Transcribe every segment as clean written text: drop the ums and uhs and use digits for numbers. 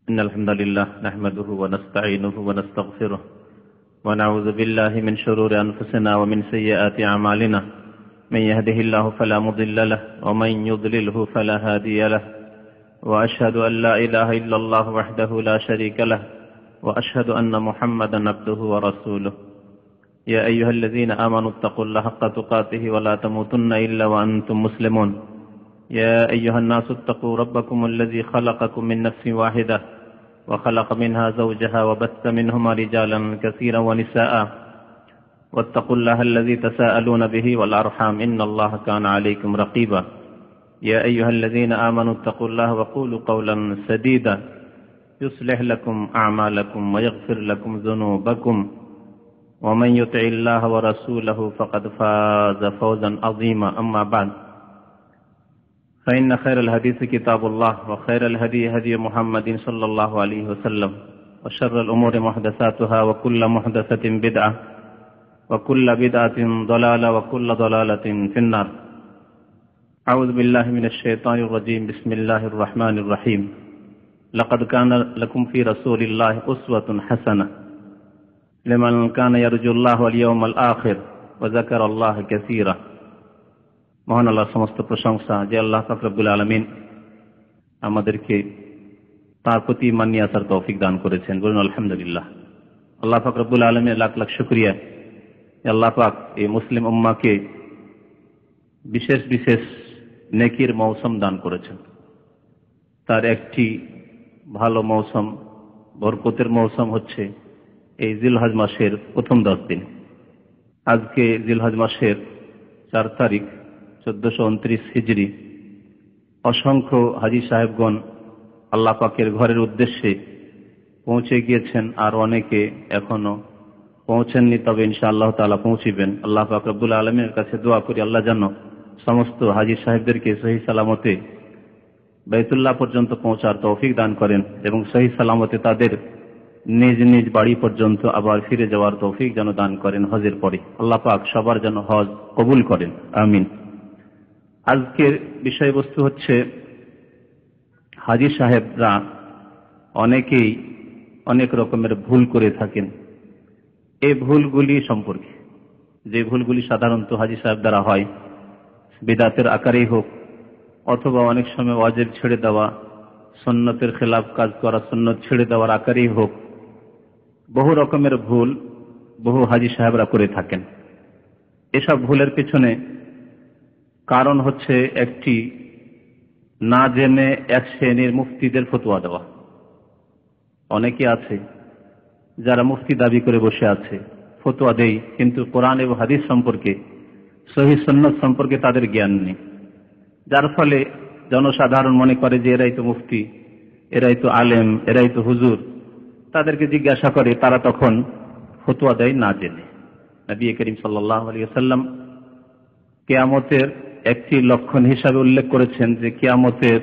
إن الحمد لله نحمده ونستعينه ونستغفره ونعوذ بالله من شرور أنفسنا ومن سيئات أعمالنا من يهده الله فلا مضل له ومن يضلله فلا هادي له وأشهد أن لا إله إلا الله وحده لا شريك له وأشهد أن محمدا عبده ورسوله يا أيها الذين آمنوا اتقوا الله حق تقاته ولا تموتن إلا وأنتم مسلمون يا أيها الناس اتقوا ربكم الذي خلقكم من نفس واحدة وخلق منها زوجها وبث منهما رجالا كثيرا ونساء واتقوا الله الذي تساءلون به والأرحام إن الله كان عليكم رقيبا يا أيها الذين آمنوا اتقوا الله وقولوا قولا سديدا يصلح لكم أعمالكم ويغفر لكم ذنوبكم ومن يطع الله ورسوله فقد فاز فوزا عظيما أما بعد فإن خير الحديث كتاب الله وخير الهدي هدي محمد صلى الله عليه وسلم وشر الأمور محدثاتها وكل محدثة بدعة وكل بدعة ضلالة وكل ضلالة في النار. أعوذ بالله من الشيطان الرجيم. بسم الله الرحمن الرحيم. لقد كان لكم في رسول الله أسوة حسنة لمن كان يرجو الله واليوم الآخر وذكر الله كثيرا. মহান আল্লাহ সমস্ত প্রশংসা যে আল্লাহ পাক রব্বুল আলামিন আমাদেরকে তার প্রতি ঈমান নিয়ে আসার তৌফিক দান করেছেন। বলুন আলহামদুলিল্লাহ। আল্লাহ পাক রব্বুল আলামিনের লাখ লাখ শুকরিয়া। আল্লাহ পাক এই মুসলিম উম্মাহকে বিশেষ বিশেষ নেকির মৌসুম দান করেছেন। তার একটি ভালো মৌসুম, বরকতের মৌসুম হচ্ছে এই জিলহজ মাসের প্রথম 10 দিন। আজকে জিলহজ মাসের 4 তারিখ 1429 হিজরি। অসংখ্য হাজী সাহেবগণ আল্লাহ পাকের ঘরের উদ্দেশ্যে পৌঁছে গিয়েছেন, আর অনেকে এখনো পৌঁছেননি, তবে ইনশাআল্লাহ তাআলা পৌঁছিবেন। আল্লাহ পাক রব্বুল আলামিনের কাছে দোয়া করি আল্লাহ যেন সমস্ত হাজী সাহেবদেরকে সহি সালামতে বাইতুল্লাহ পর্যন্ত পৌঁছার তৌফিক দান করেন এবং সহি সালামতে তাদের নিজ নিজ বাড়ি পর্যন্ত আবার ফিরে যাওয়ার তৌফিক যেন দান করেন হজের পরে। আল্লাহ পাক সবার যেন হজ কবুল করেন, আমিন। আজকের বিষয়বস্তু হচ্ছে হাজী সাহেবরা অনেকেই অনেক রকমের ভুল করে থাকেন। এই ভুলগুলি সম্পর্কে, যে ভুলগুলি সাধারণত হাজী সাহেব দ্বারা হয়, বিদআতের আকারেই হোক অথবা অনেক সময় ওয়াজিব ছেড়ে দেওয়া, সুন্নতের খেলাফ কাজ করা, সুন্নত ছেড়ে দেওয়ার আকারেই হোক, বহু রকমের ভুল বহু হাজী সাহেবরা করে থাকেন। এসব ভুলের পেছনে কারণ হচ্ছে একটি, না জেনে এক শ্রেণীর মুফতিদের ফতোয়া দেওয়া। অনেকে আছে যারা মুফতি দাবি করে বসে আছে, ফতোয়া দেয়, কিন্তু কোরআন এবং হাদিস সম্পর্কে, সহিহ সুন্নাত সম্পর্কে তাদের জ্ঞান নেই। যার ফলে জনসাধারণ মনে করে যে এরাই তো মুফতি, এরাই তো আলেম, এরাই তো হুজুর। তাদেরকে জিজ্ঞাসা করে, তারা তখন ফতোয়া দেয় না জেনে। নবী করিম সাল্লাল্লাহু আলাইহি ওয়াসাল্লাম কিয়ামতের একটি লক্ষণ হিসাবে উল্লেখ করেছেন যে কিয়ামতের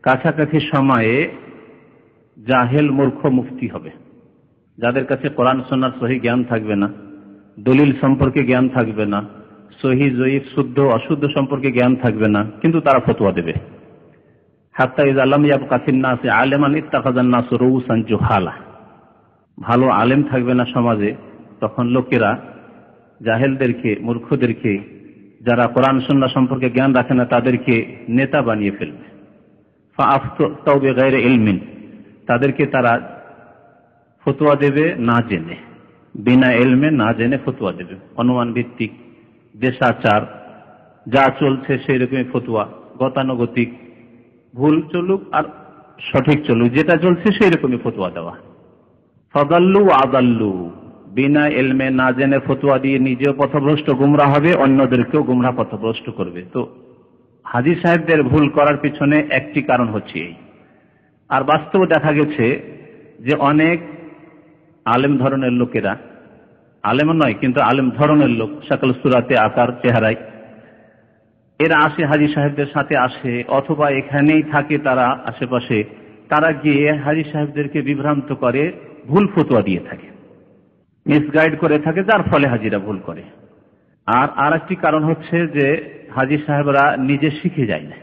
কাছাকাছি সময়ে জাহেল মূর্খ মুফতি হবে, যাদের কাছে কোরআন সুন্নাহর সহি জ্ঞান থাকবে না, দলিল সম্পর্কে জ্ঞান থাকবে না, সহি জয়ীফ শুদ্ধ অশুদ্ধ সম্পর্কে জ্ঞান থাকবে না, কিন্তু তারা ফতোয়া দেবে। হাত্তা ইযা লাম ইয়াবকা ফিন-নাসি আলিমান ইত্তাখাযান নাসু রুউসান জুহালা। ভালো আলেম থাকবে না সমাজে, তখন লোকেরা জাহেলদেরকে, মূর্খদেরকে, যারা কোরআন সুন্নাহ সম্পর্কে জ্ঞান রাখে না, তাদেরকে নেতা বানিয়ে ফেলবে। ফাআফতাউ বিগাইরি ইলমিন, তাদেরকে তারা ফতোয়া দেবে না জেনে, বিনা ইলমে না জেনে ফতোয়া দেবে। অনুমান ভিত্তিক, দেশাচার, যা চলছে সেই রকমই ফতোয়া, গতানুগতিক, ভুল চলুক আর সঠিক চলুক, যেটা চলছে সেই রকমই ফতোয়া দেওয়া। ফাদাল্লু ওয়া আদাল্লু, বিনা ইলমে না জেনে ফতোয়া দিয়ে নিজেও পথভ্রষ্ট গুমরাহ হবে, অন্যদেরকেও গুমরাহ পথভ্রষ্ট করবে। তো হাজী সাহেবদের ভুল করার পিছনে একটি কারণ হচ্ছে এই। আর বাস্তবে দেখা গেছে যে অনেক আলেম ধরনের লোকেরা, আলেম নয় কিন্তু আলেম ধরনের লোক, সকল সুরাতে, আকার, চেহারায়, এরা আসে হাজী সাহেবদের সাথে আসে, অথবা এখানেই থাকে তারা আশেপাশে, তারা গিয়ে হাজী সাহেবদেরকে বিভ্রান্ত করে, ভুল ফতোয়া দিয়ে থাকে, মিসগাইড করে থাকে, যার ফলে হাজীরা ভুল করে। আর একটি কারণ হচ্ছে যে হাজী সাহেবরা নিজে শিখে যায় না।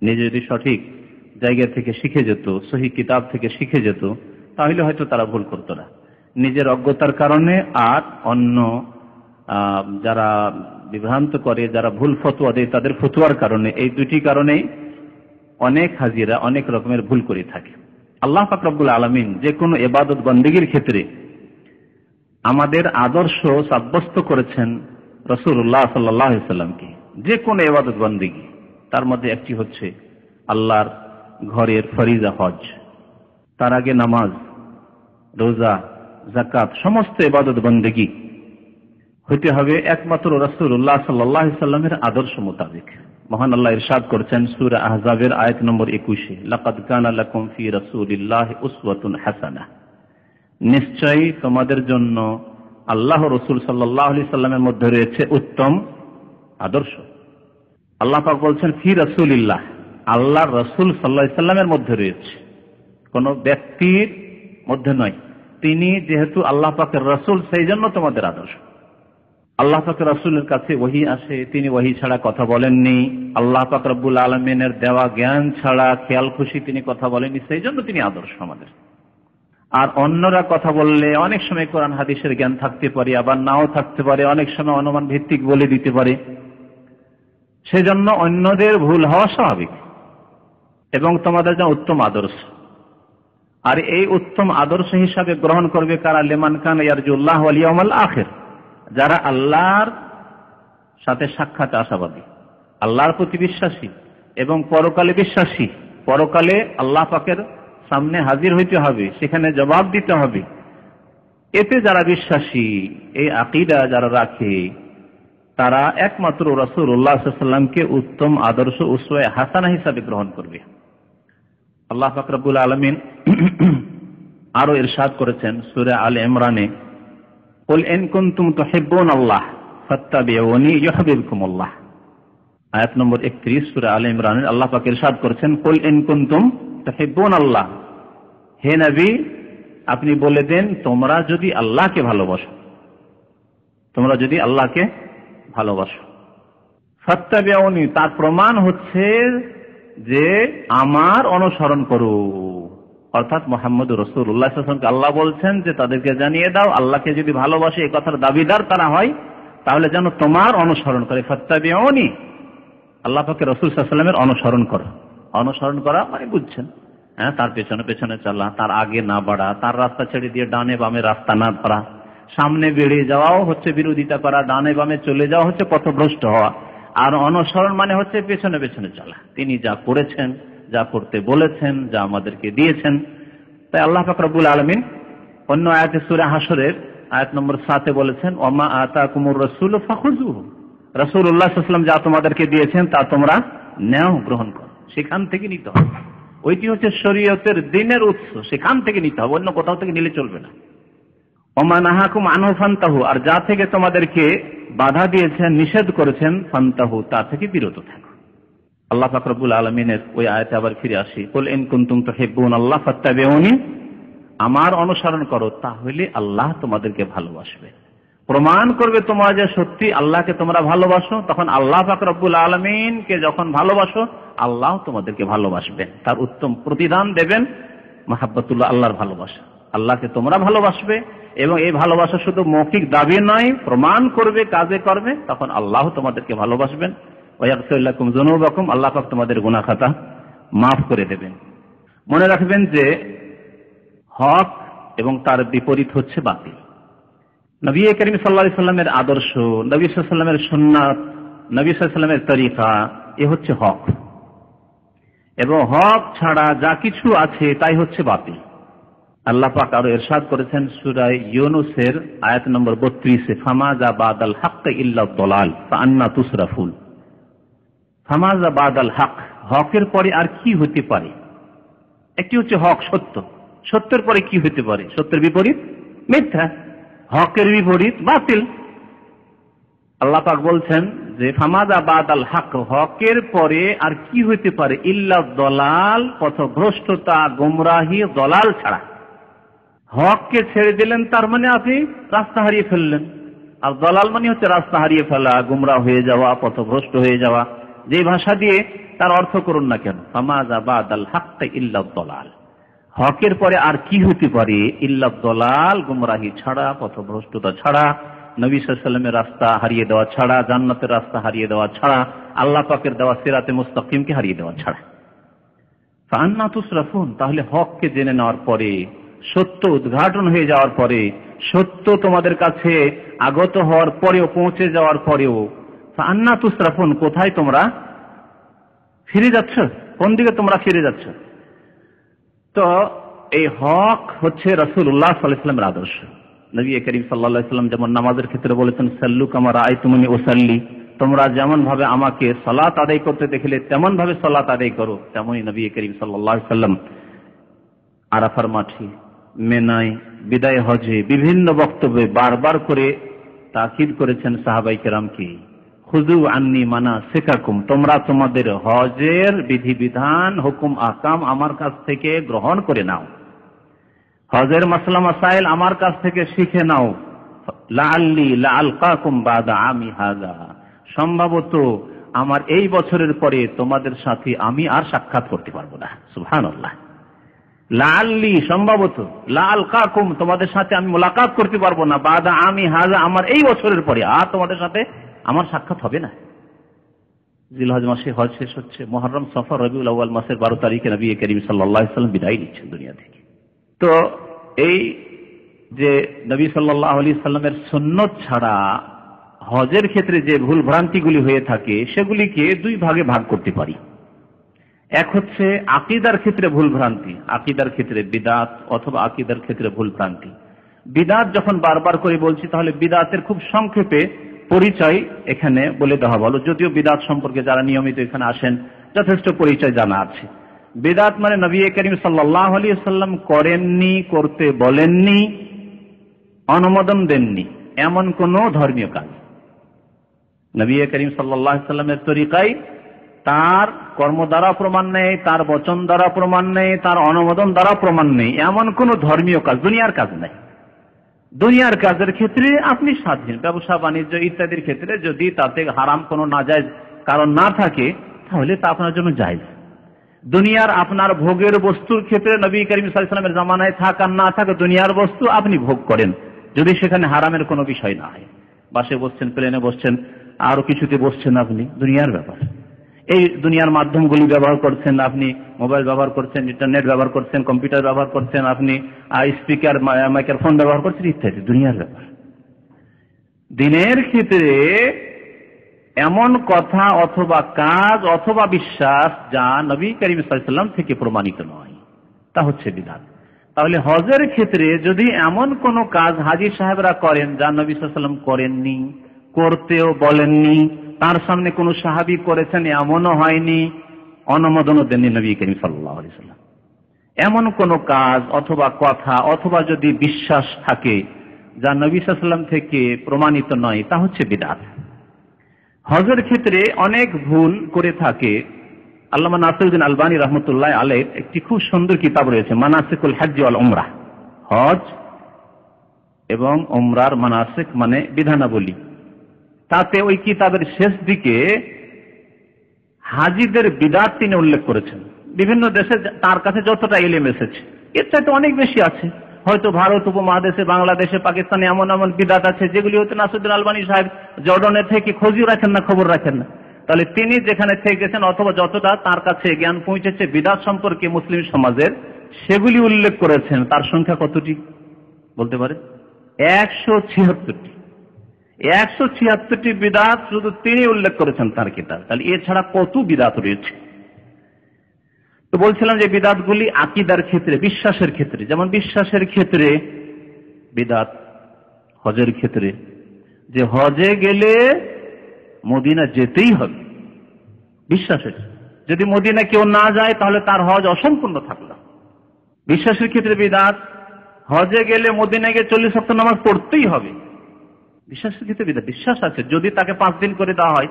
নিজে যদি সঠিক জায়গা থেকে শিখে যেত, সহি কিতাব থেকে শিখে যেত, তাহলে হয়তো তারা ভুল করতো না। নিজের অজ্ঞতার কারণে আর অন্য যারা বিভ্রান্ত করে, যারা ভুল ফতোয়া দেয়, তাদের ফতোয়ার কারণে, এই দুটি কারণেই অনেক হাজিরা অনেক রকমের ভুল করে থাকে। আল্লাহ পাক রব্বুল আলামিন যে কোনো ইবাদত বন্দেগীর ক্ষেত্রে আমাদের আদর্শ সাব্যস্ত করেছেন রাসূলুল্লাহ সাল্লাল্লাহু আলাইহি ওয়াসাল্লামকে। যে কোনো ইবাদত বন্দেগী, তার মধ্যে একটি হচ্ছে আল্লাহর ঘরের ফরিজা হজ, তার আগে নামাজ, রোজা, যাকাত, সমস্ত ইবাদত বন্দেগী হইতে হবে একমাত্র রাসূলুল্লাহ সাল্লাল্লাহু আলাইহি ওয়াসাল্লামের আদর্শ মোতাবেক। মহান আল্লাহ ইরশাদ করেছেন সূরা আহজাবের আয়াত নম্বর 21, লাকাদ কানা লাকুম ফি রাসূলিল্লাহি উসওয়াতুন হাসানাহ, নিশ্চয়ই তোমাদের জন্য আল্লাহ রাসূল সাল্লাল্লাহু আলাইহি সাল্লামের মধ্যে রয়েছে উত্তম আদর্শ। আল্লাহ পাক বলছেন ফি রাসূলিল্লাহ, আল্লাহর রাসূল সাল্লাল্লাহু আলাইহি সাল্লামের মধ্যে রয়েছে, কোন ব্যক্তির মধ্যে নয়। তিনি যেহেতু আল্লাহ পাকের রাসূল, সেই জন্য তোমাদের আদর্শ। আল্লাহ পাক রাসূলের কাছে ওহী আসে, তিনি ওহী ছাড়া কথা বলেননি। আল্লাহ পাক রব্বুল আলামিনের দেওয়া জ্ঞান ছাড়া খেয়াল খুশি তিনি কথা বলেননি, সেই জন্য তিনি আদর্শ আমাদের। আর অন্যরা কথা বললে অনেক সময় কোরআন হাদিসের জ্ঞান থাকতে পারে, আবার নাও থাকতে পারে, অনেক সময় অনুমান ভিত্তিক বলে দিতে পারে, সেজন্য অন্যদের ভুল হওয়া স্বাভাবিক এবং তোমাদের জন্য উত্তম আদর্শ। আর এই উত্তম আদর্শ হিসাবে গ্রহণ করবে কারা? লিমান কানা ইয়ারজুল্লাহ ওয়াল ইয়াউমাল আখির, যারা আল্লাহর সাথে সাক্ষাৎ আশাবাদী, আল্লাহর প্রতি বিশ্বাসী এবং পরকালে বিশ্বাসী। পরকালে আল্লাহ পাকের সামনে হাজির হইতে হবে, সেখানে জবাব দিতে হবে। এতে যারা বিশ্বাসী, এই আকীদা যারা রাখে, তারা একমাত্র রাসূলুল্লাহ সাল্লাল্লাহু আলাইহি ওয়াসাল্লামকে উত্তম আদর্শ উসওয়া হাসানা হিসাবে গ্রহণ করবে। আল্লাহ পাক রব্বুল আলামিন আরো ইরশাদ করেছেন সূরা আলে ইমরানে, কুল ইন কুনতুম তুহিব্বুনাল্লাহ ফাত্তাবিউনি ইউহিব্বুকুমুল্লাহ, আয়াত নম্বর 31 সূরা আলে ইমরানের আল্লাহ পাক ইরশাদ করেছেন, কুল ইন কুনতুম তুহিব্বুনাল্লাহ, হে নবী আপনি বলে দেন তোমরা যদি আল্লাহকে ভালোবাসো, তোমরা যদি আল্লাহকে ভালোবাসো। ফাত্তাবিউনি, তার প্রমাণ হচ্ছে যে আমার অনুসরণ করো, অর্থাৎ মুহাম্মদুর রাসূলুল্লাহ সাল্লাল্লাহু আলাইহি ওয়াসাল্লামকে আল্লাহ বলছেন যে তাদেরকে জানিয়ে দাও, আল্লাহকে যদি ভালোবাসে, এই কথার দাবিদার তারা হয়, তাহলে যেন তোমার অনুসরণ করে। ফাত্তাবিউনি, আল্লাহ পাকের রাসূল সাল্লাল্লাহু আলাইহি ওয়াসাল্লামের অনুসরণ করো। অনুসরণ করা মানে বুঝছেন, হ্যাঁ, তার পেছনে পেছনে চলা, তার আগে না বাড়া, তার রাস্তা ছেড়ে দিয়ে ডানে বামে রাস্তা না ধরা, সামনে বেরিয়ে যাওয়াও হচ্ছে বিরোধিতা করা, ডানে বামে চলে যাওয়া হচ্ছে পথভ্রষ্ট হওয়া। আর অনুসরণ মানে হচ্ছে পেছনে পেছনে চলা, তিনি যা করেছেন, যা করতে বলেছেন, যা আমাদেরকে দিয়েছেন। তাই আল্লাহ পাক রব্বুল আলামিন অন্য আয়াতে সূরা হাশরের আয়াত নম্বর 7 বলেছেন, ওমা আতাকুমুর রাসূলু ফাখুযুহু, রাসূলুল্লাহ সাল্লাল্লাহু আলাইহি ওয়াসাল্লাম যা তোমাদেরকে দিয়েছেন তা তোমরা নাও, গ্রহণ করো, সেখান থেকে নিতে হবে। ওইটি হচ্ছে শরীয়তের দ্বীনের উৎস, সেখান থেকে নিতে হবে, অন্য কোথাও থেকে নিলে চলবে না। ওমা নাহাকুম আনহু ফান্তাহু, আর যা থেকে তোমাদেরকে বাধা দিয়েছেন, নিষেধ করেছেন, ফান্তাহু, তা থেকে বিরত থাকো। আল্লাহ পাক রব্বুল আলামিনের ওই আয়াতে আবার ফিরে আসি, কুল ইন কুনতুম তুহিব্বুনাল্লাহ ফাত্তাবিউনি, আমার অনুসরণ করো, তাহলে আল্লাহ তোমাদেরকে ভালোবাসবে। প্রমাণ করবে তোমরা যে সত্যি আল্লাহকে তোমরা ভালোবাসো, তখন আল্লাহ পাক রব্বুল আলামিনকে যখন ভালোবাসো, আল্লাহ তোমাদেরকে ভালোবাসবেন, তার উত্তম প্রতিদান দেবেন। মাহাব্বতুল্লাহ, আল্লাহর ভালোবাসা, আল্লাহকে তোমরা ভালোবাসবে এবং এই ভালোবাসা শুধু মৌখিক দাবি নয়, প্রমাণ করবে, কাজে করবে, তখন আল্লাহ তোমাদেরকে ভালোবাসবেন। ওয়াগফির লাকুম যুনুবাকুম, আল্লাহ পাক তোমাদের গুনাহ খাতা মাফ করে দেবেন। মনে রাখবেন যে হক এবং তার বিপরীত হচ্ছে বাতিল। নবী করিম সাল্লাল্লাহু আলাইহি সাল্লামের আদর্শ, নবী সাল্লাল্লাহু আলাইহি সাল্লামের সুন্নাত, নবী সাল্লাল্লাহু আলাইহি সাল্লামের তরিকা, এ হচ্ছে হক, এবং হক ছাড়া যা কিছু আছে তাই হচ্ছে বাতিল। আল্লাহ পাক আরো ইরশাদ করেছেন সূরা ইউনূসের আয়াত নম্বর 32, ফামাযা বাদাল হক ইল্লা দালাল ফাআন্না তুসরাফুন। ফামাযা বাদাল হক, হকের পরে আর কি হতে পারে? একটি হচ্ছে হক, সত্য, সত্যের পরে কি হতে পারে? সত্যের বিপরীত মিথ্যা, হকের বিপরীত বাতিল। আল্লাহ পাক বলছেন যে ফামাযা বাদাল হক, হকের পরে আর কি হতে পারে? ইল্লা দলাল, পথভ্রষ্টতা, গোমরাহি, দলাল ছাড়া। হককে ছেড়ে দিলেন, তার মানে আপনি রাস্তা হারিয়ে ফেললেন। আর দলাল মানে হচ্ছে রাস্তা হারিয়ে ফেলা, গুমরাহ হয়ে যাওয়া, পথভ্রষ্ট হয়ে যাওয়া। যে ভাষা দিয়ে তার অর্থ করুন না কেন, ফামাযা বাদাল হাক্কি ইল্লা দালাল, হকের পরে আর কি হতে পারে, ইল্লা দালাল, গুমরাহি ছাড়া, পথভ্রষ্টতা ছাড়া, নবী সাল্লাল্লাহু আলাইহি ওয়াসাল্লামের রাস্তা হারিয়ে দেওয়া ছাড়া, জান্নাতের রাস্তা হারিয়ে দেওয়া ছাড়া, আল্লাহ পাকের দেওয়া সিরাতে মুস্তাকিমকে হারিয়ে দেওয়া ছাড়া। ফাআন্না তুসরাফুন, তাহলে হককে জেনে নেওয়ার পরে, সত্য উদ্ঘাটন হয়ে যাওয়ার পরে, সত্য তোমাদের কাছে আগত হওয়ার পরেও, পৌঁছে যাওয়ার পরেও, ফাআন্না তুসরাফুন, কোথায় তোমরা ফিরে যাচ্ছ, কোন দিকে তোমরা ফিরে যাচ্ছ? তো এই হক হচ্ছে রাসূলুল্লাহ সাল্লাল্লাহু আলাইহি ওয়াসাল্লামের আদর্শ। নবী করিম সাল্লাল্লাহু আলাইহি ওয়াসাল্লাম যেমন নামাজের ক্ষেত্রে বলেছেন, সাল্লু কামা রাআইতুমুনি উসাল্লি, তোমরা যেমন ভাবে আমাকে সালাত আদায় করতে দেখলে তেমন ভাবে সালাত আদায় করো। তেমনই নবী করিম সাল্লাল্লাহু আলাইহি ওয়াসাল্লাম আরাফার মাঠে, মেনায়, বিদায় হজে বিভিন্ন বক্তব্যে বারবার করে তাকিদ করেছেন সাহাবায়ে কেরামকে, খুযু আন্নী মানাসিকাকুম, তোমরা তোমাদের হজের বিধিবিধান, হুকুম আহকাম আমার কাছ থেকে গ্রহণ করে নাও, হজের মাসলা মাসাইল আমার কাছ থেকে শিখে নাও। লাআল্লি লাআলকাকুম বাদা আমি হাযা, সম্ভবত আমার এই বছরের পরে তোমাদের সাথে আমি আর সাক্ষাৎ করতে পারবো না। সুবহানাল্লাহ। লাআল্লি, সম্ভবত, লাআলকাকুম, তোমাদের সাথে আমি মুলাকাত করতে পারবো না, বাদা আমি হাযা, আমার এই বছরের পরে আর তোমাদের সাথে আমার সাক্ষাৎ হবে না। জিলহজ মাসে হজ শেষ হচ্ছে, মুহররম, সফর, রবিউল আউয়াল মাসের 12 তারিখে নবী করিম সাল্লাল্লাহু আলাইহি ওয়াসাল্লাম বিদায় নিচ্ছেন দুনিয়া থেকে। তো এই যে নবী সাল্লাল্লাহু আলাইহি ওয়াসাল্লামের সুন্নত ছাড়া হজের ক্ষেত্রে যে ভুল ভ্রান্তিগুলি হয়ে থাকে, সেগুলিকে দুই ভাগে ভাগ করতে পারি। এক হচ্ছে আকীদার ক্ষেত্রে ভুল ভ্রান্তি, আকীদার ক্ষেত্রে বিদআত অথবা আকীদার ক্ষেত্রে ভুল ভ্রান্তি। বিদআত যখন বারবার করে বলছি, তাহলে বিদআতের খুব সংক্ষেপে পরিচয় এখানে বলে দেওয়া ভালো, যদিও বিদআত সম্পর্কে যারা নিয়মিত এখানে আসেন যথেষ্ট পরিচয় জানা আছে। বিদআত মানে নবী করিম সাল্লাল্লাহু আলাইহি ওয়াসাল্লাম করেননি, করতে বলেননি, অনুমোদন দেননি এমন কোন ধর্মীয় কাজ। নবী করিম সাল্লাল্লাহু আলাইহি ওয়াসাল্লামের তরিকায় তার কর্ম দ্বারা প্রমাণ নেই, তার বচন দ্বারা প্রমাণ নেই, তার অনুমোদন দ্বারা প্রমাণ নেই এমন কোন ধর্মীয় কাজ, দুনিয়ার কাজ নাই। দুনিয়ার কাজের ক্ষেত্রে আপনি স্বাধীন, ব্যবসা বাণিজ্য ইত্যাদির ক্ষেত্রে যদি তাতে হারাম কোনো নাজায়েজ কারণ না থাকে, তাহলে তা আপনার জন্য জায়েজ। দুনিয়ার আপনার ভোগের বস্তুর ক্ষেত্রে নবী করিম সাল্লাল্লাহু আলাইহি ওয়াসাল্লামের জামানায় থাক আর না থাক, দুনিয়ার বস্তু আপনি ভোগ করেন, যদি সেখানে হারামের কোনো বিষয় না হয়। বাসে বসছেন, প্লেনে বসছেন, আরো কিছুতে বসছেন, আপনি দুনিয়ার ব্যাপার, এই দুনিয়ার মাধ্যমগুলি ব্যবহার করছেন, আপনি মোবাইল ব্যবহার করছেন, ইন্টারনেট ব্যবহার করছেন, কম্পিউটার ব্যবহার করছেন, আপনি স্পিকার, মাইক্রোফোন ব্যবহার করছেন ইত্যাদি, দুনিয়ার ব্যাপার। দিনের ক্ষেত্রে এমন কথা অথবা কাজ অথবা বিশ্বাস যা নবী করিম সাল্লাল্লাহু আলাইহি ওয়াসাল্লাম থেকে প্রমাণিত নয়, তা হচ্ছে বিদআত। তাহলে হজের ক্ষেত্রে যদি এমন কোন কাজ হাজী সাহেবরা করেন যা নবী সাল্লাল্লাহু আলাইহি ওয়াসাল্লাম করেননি, করতেও বলেননি, তার সামনে কোন সাহাবী করেছেন এমনও হয়নি, অনুমোদনও দেননি নবী করিম সাল্লাল্লাহু আলাইহি ওয়াসাল্লাম, এমন কোন কাজ অথবা কথা অথবা যদি বিশ্বাস থাকে যা নবী সাল্লাল্লাহু আলাইহি ওয়াসাল্লাম থেকে প্রমাণিত নয়, তা হচ্ছে বিদআত। হজের ক্ষেত্রে অনেক ভুল করে থাকে। আল্লামা নাসিরউদ্দিন আলবানী রাহমাতুল্লাহ আলাইহি একটি খুব সুন্দর কিতাব রয়েছে, মানাসিকুল হজ ওয়াল উমরাহ, হজ এবং উমরার মানাসিক মানে বিধানাবলী। তাতে ওই কিতাবের শেষ দিকে হাজিদের বিদআত তিনি উল্লেখ করেছেন। বিভিন্ন দেশে তার কাছে যতটা ইলম এসেছে, এর চাইতে অনেক বেশি আছে। হয়তো ভারত উপমহাদেশে, বাংলাদেশে, পাকিস্তানে এমন এমন বিদআত আছে যেগুলি হয়তো নাসিরউদ্দিন আলবানী সাহেব জর্ডনে থেকে খোঁজও রাখেন না, খবর রাখেন না। তাহলে তিনি যেখানে থেকে গেছেন অথবা যতটা তার কাছে জ্ঞান পৌঁছেছে বিদআত সম্পর্কে মুসলিম সমাজের, সেগুলি উল্লেখ করেছেন। তার সংখ্যা কতটি বলতে পারে? 176টি। 176টি বিদআত শুধু তিনি উল্লেখ করেছেন তার কিতাব। তাহলে এছাড়া কত বিদআত রয়েছে। তো বলছিলাম যে বিদআতগুলি আকীদার ক্ষেত্রে, বিশ্বাসের ক্ষেত্রে, যেমন বিশ্বাসের ক্ষেত্রে বিদআত, হজের ক্ষেত্রে যে হজে গেলে মদিনা যেতেই হবে, বিশ্বাসের। যদি মদিনা কেউ না যায় তাহলে তার হজ অসম্পূর্ণ থাকলো। বিশ্বাসের ক্ষেত্রে বিদআত, হজে গেলে মদিনা গিয়ে 40 ওয়াক্ত নামাজ পড়তেই হবে, বিশ্বাসের ক্ষেত্রে বিদআত। বিশ্বাস আছে, যদি তাকে 5 দিন করে দেওয়া হয়,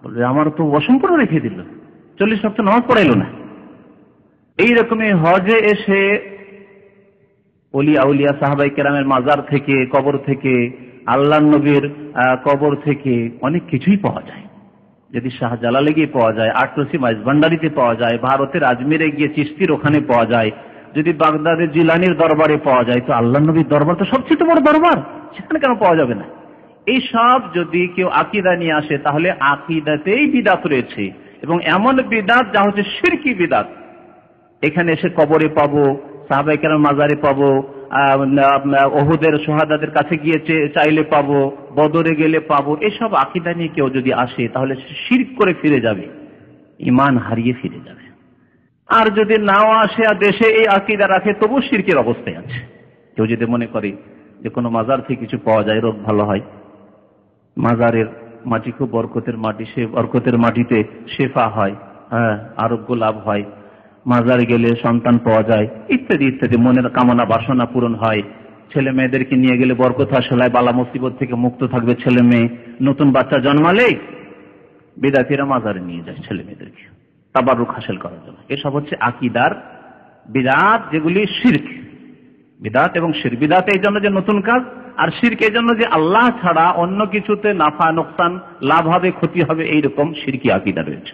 বলবে আমার তো অসম্পূর্ণ রেখে দিল, 40 ওয়াক্ত নামাজ পড়াইল না। এইরকমই হজে এসে ওলি আউলিয়া সাহাবায়ে কেরামের মাজার থেকে, কবর থেকে, আল্লাহর নবীর কবর থেকে অনেক কিছুই পাওয়া যায়। যদি শাহজালালে গিয়ে পাওয়া যায়, আটরসি মাইজভান্ডারিতে পাওয়া যায়, ভারতের আজমিরে গিয়ে চিশতির ওখানে পাওয়া যায়, যদি বাগদাদের জিলানির দরবারে পাওয়া যায়, তো আল্লাহ নবীর দরবার তো সবচেয়ে বড় দরবার, সেখানে কেন পাওয়া যাবে না? এই সব যদি কেউ আকীদা নিয়ে আসে, তাহলে আকীদাতেই বিদআত রয়েছে, এবং এমন বিদআত যা হচ্ছে শিরকি বিদআত। এখানে এসে কবরে পাবো, সাহাবায়ে কেরাম মাজারে পাবো, ওহুদের শহাদাদের কাছে গিয়ে চাইলে পাবো, বদরে গেলে পাবো, এসব আকীদা নিয়ে কেউ যদি আসে তাহলে শিরক করে ফিরে যাবে, ঈমান হারিয়ে ফিরে যাবে। আর যদি নাও আসে আর দেশে এই আকীদা রাখে, তবু শিরকের অবস্থায় আছে। কেউ যদি মনে করে যে কোনো মাজার থেকে কিছু পাওয়া যায়, রোগ ভালো হয়, মাজারের মাটি খুব বরকতের মাটি, সে বরকতের মাটিতে শেফা হয়, আরোগ্য লাভ হয়, মাজার গেলে সন্তান পাওয়া যায়, ইত্যাদি ইত্যাদি, মনের কামনা বাসনা পূরণ হয়, ছেলে মেয়েদেরকে নিয়ে গেলে বরকত হাসিল হয়, বালা মুসিবত থেকে মুক্ত থাকবে ছেলে মেয়ে, নতুন বাচ্চা জন্মালেই বিদআতীরা মাজারে নিয়ে যায় ছেলে মেয়েদেরকে তাবাররুক হাসিল করার জন্য। এসব হচ্ছে আকীদার বিদআত, যেগুলি শিরক। বিদআত এবং শিরক, বিদআত এই জন্য যে নতুন কাজ, আর শিরক এই জন্য যে আল্লাহ ছাড়া অন্য কিছুতে নাফা নোকসান, লাভ হবে ক্ষতি হবে, এইরকম শিরকি আকীদা রয়েছে।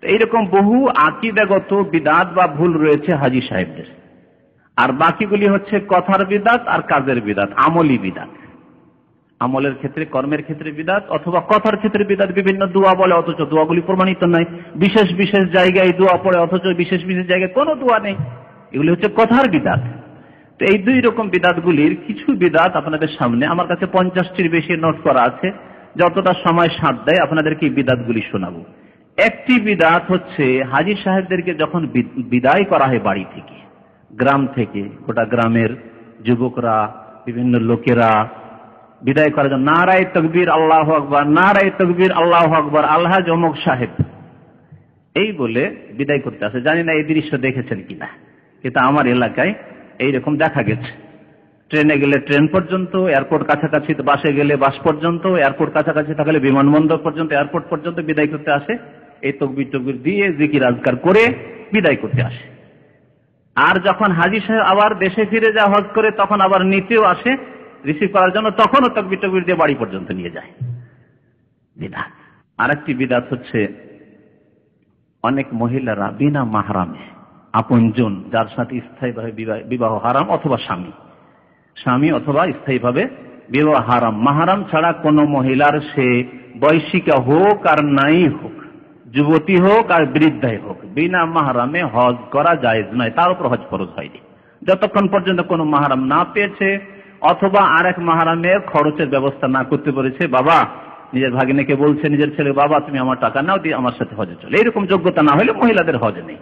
এইরকম বহু আকীদাগত বিদআত বা ভুল রয়েছে হাজী সাহেবদের। আর বাকিগুলি হচ্ছে কথার বিদআত আর কাজের বিদআত, আমলি বিদআত। আমলের ক্ষেত্রে, কর্মের ক্ষেত্রে বিদআত, অথবা কথার ক্ষেত্রে বিদআত। বিভিন্ন দোয়া বলে অথচ দোয়াগুলি প্রমাণিত নয়, বিশেষ বিশেষ জায়গায় দোয়া পড়ে অথচ বিশেষ বিশেষ জায়গায় কোনো দোয়া নেই, এগুলি হচ্ছে কথার বিদআত। তো এই দুই রকম বিদআতগুলির কিছু বিদআত আপনাদের সামনে, আমার কাছে 50টির বেশি নোট করা আছে, যতটা সময় সাথ দেয় আপনাদেরকে এই বিদআতগুলি শোনাবো। একটি বিদআত হচ্ছে হাজী সাহেবদেরকে যখন বিদায় করা হয় বাড়ি থেকে, গ্রাম থেকে, গোটা গ্রামের যুবকরা, বিভিন্ন লোকেরা বিদায় করার জন্য নারায়ে তাকবীর আল্লাহু আকবার, নারায়ে তাকবীর আল্লাহু আকবার, আলহাজ অমুক সাহেব এই বলে বিদায় করতে আসে। জানি না এই দৃশ্য দেখেছেন কিনা, কিন্তু আমার এলাকায় এইরকম দেখা গেছে। ট্রেনে গেলে ট্রেন পর্যন্ত, এয়ারপোর্ট কাছাকাছি বাসে গেলে বাস পর্যন্ত, এয়ারপোর্ট কাছাকাছি থাকলে বিমানবন্দর পর্যন্ত, এয়ারপোর্ট পর্যন্ত বিদায় করতে আসে, এই তাকবীর টাকবীর দিয়ে জিকির আজকার করে বিদায় করতে আসে। আর যখন হাজী সাহেব আবার দেশে ফিরে যায় হজ করে, তখন আবার নিতেও আসে রিসিভ করার জন্য, তখনও তাকবীর টাকবীর দিয়ে বাড়ি পর্যন্ত নিয়ে যায়। বিদআত। আরেকটি বিদআত হচ্ছে অনেক মহিলারা বিনা মাহরামে, আপনজন যার সাথে স্থায়ীভাবে বিবাহ হারাম, অথবা স্বামী অথবা স্থায়ীভাবে বিবাহ হারাম, মাহরাম ছাড়া কোন মহিলার, সে বয়সিকা হোক আর নাই হোক, যুবতী হোক আর বৃদ্ধাই হোক, বিনা মাহরামে হজ করা জায়েজ নয়। তার উপর হজ ফরজ হয়নি যতক্ষণ পর্যন্ত কোনো মাহরাম না পেয়েছে, অথবা আরেক মাহরামের খরচের ব্যবস্থা না করতে পেরেছে। বাবা নিজের ভাগিনাকে বলছে, নিজের ছেলে, বাবা তুমি আমার টাকা নাও, দিয়ে আমার সাথে হজে চলে, এইরকম যোগ্যতা না হলে মহিলাদের হজ নেই।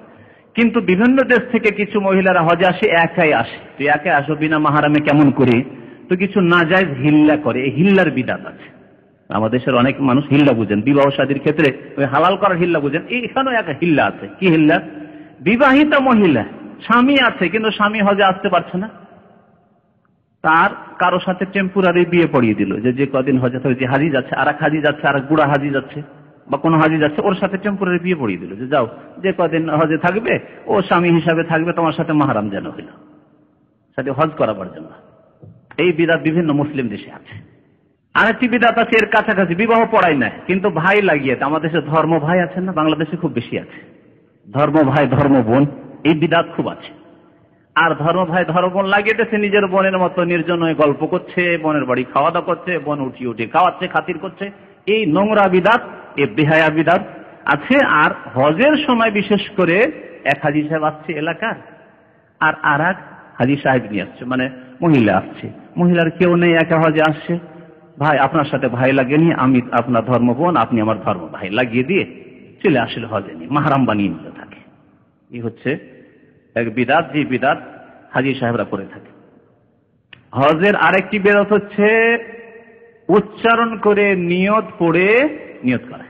কিন্তু বিভিন্ন দেশ থেকে কিছু মহিলারা হজে আসে, একাই আসে। তুই একাই আসো বিনা মাহরামে কেমন করে? তো কিছু নাজায়েজ হিল্লা করে, এই হিল্লার বিদআত আছে। আমাদের দেশের অনেক মানুষ হিল্লা বুঝেন, বিবাহ শাদীর ক্ষেত্রে ওই হালাল করার হিল্লা বুঝেন, এখানেও এক হিল্লা আছে। কি হিল্লা? বিবাহিতা মহিলা, স্বামী আছে কিন্তু স্বামী হজে আসতে পারছে না, তার কারো সাথে টেম্পোরারি বিয়ে পড়িয়ে দিল, যে কদিন হজে থাকবে, যে হাজি যাচ্ছে, আর এক হাজি যাচ্ছে, আর এক বুড়া হাজি যাচ্ছে, বা কোনো হাজি যাচ্ছে, ওর সাথে টেম্পোরারি বিয়ে পড়িয়ে দিল, যে যাও, যে কদিন হজে থাকবে ও স্বামী হিসাবে থাকবে, তোমার সাথে মাহরাম যেন হইল, সাথে হজ করাবার জন্য। এই বিদআত বিভিন্ন মুসলিম দেশে আছে। আরেকটি বিদআত আছে এর কাছাকাছি, বিবাহ পড়াই নাই কিন্তু ভাই লাগিয়ে, আমাদের দেশে ধর্ম ভাই আছেন না, বাংলাদেশে খুব বেশি আছে, ধর্ম ভাই ধর্ম বোন, এই বিদআত খুব আছে। আর ধর্ম ভাই ধর্ম বোন লাগিয়ে দিয়েছে, নিজের বোনের মতো নির্জন হয়ে গল্প করছে, বোনের বাড়ি খাওয়া দাওয়া করছে, বোন উঠিয়ে উঠিয়ে খাওয়াচ্ছে, খাতির করছে, এই নোংরা বিদআত, এই বেহায়া বিদআত আছে। আর হজের সময় বিশেষ করে এক হাজী সাহেব আসছে এলাকার, আর এক হাজী সাহেব নিয়ে আসছে, মানে মহিলা আসছে, মহিলার কেউ নেই, একা হজে আসছে, ভাই আপনার সাথে ভাই লাগিয়ে নিয়ে, আমি আপনার ধর্ম বোন, আপনি আমার ধর্ম ভাই, লাগিয়ে দিয়ে চলে আসলে হজে নিয়ে মাহরাম বানিয়ে নিতে থাকে। এই হচ্ছে এক বিদআত, যে বিদআত হাজী সাহেবরা করে থাকে। হজের আরেকটি বিদআত হচ্ছে উচ্চারণ করে নিয়ত পড়ে নিয়ত করা।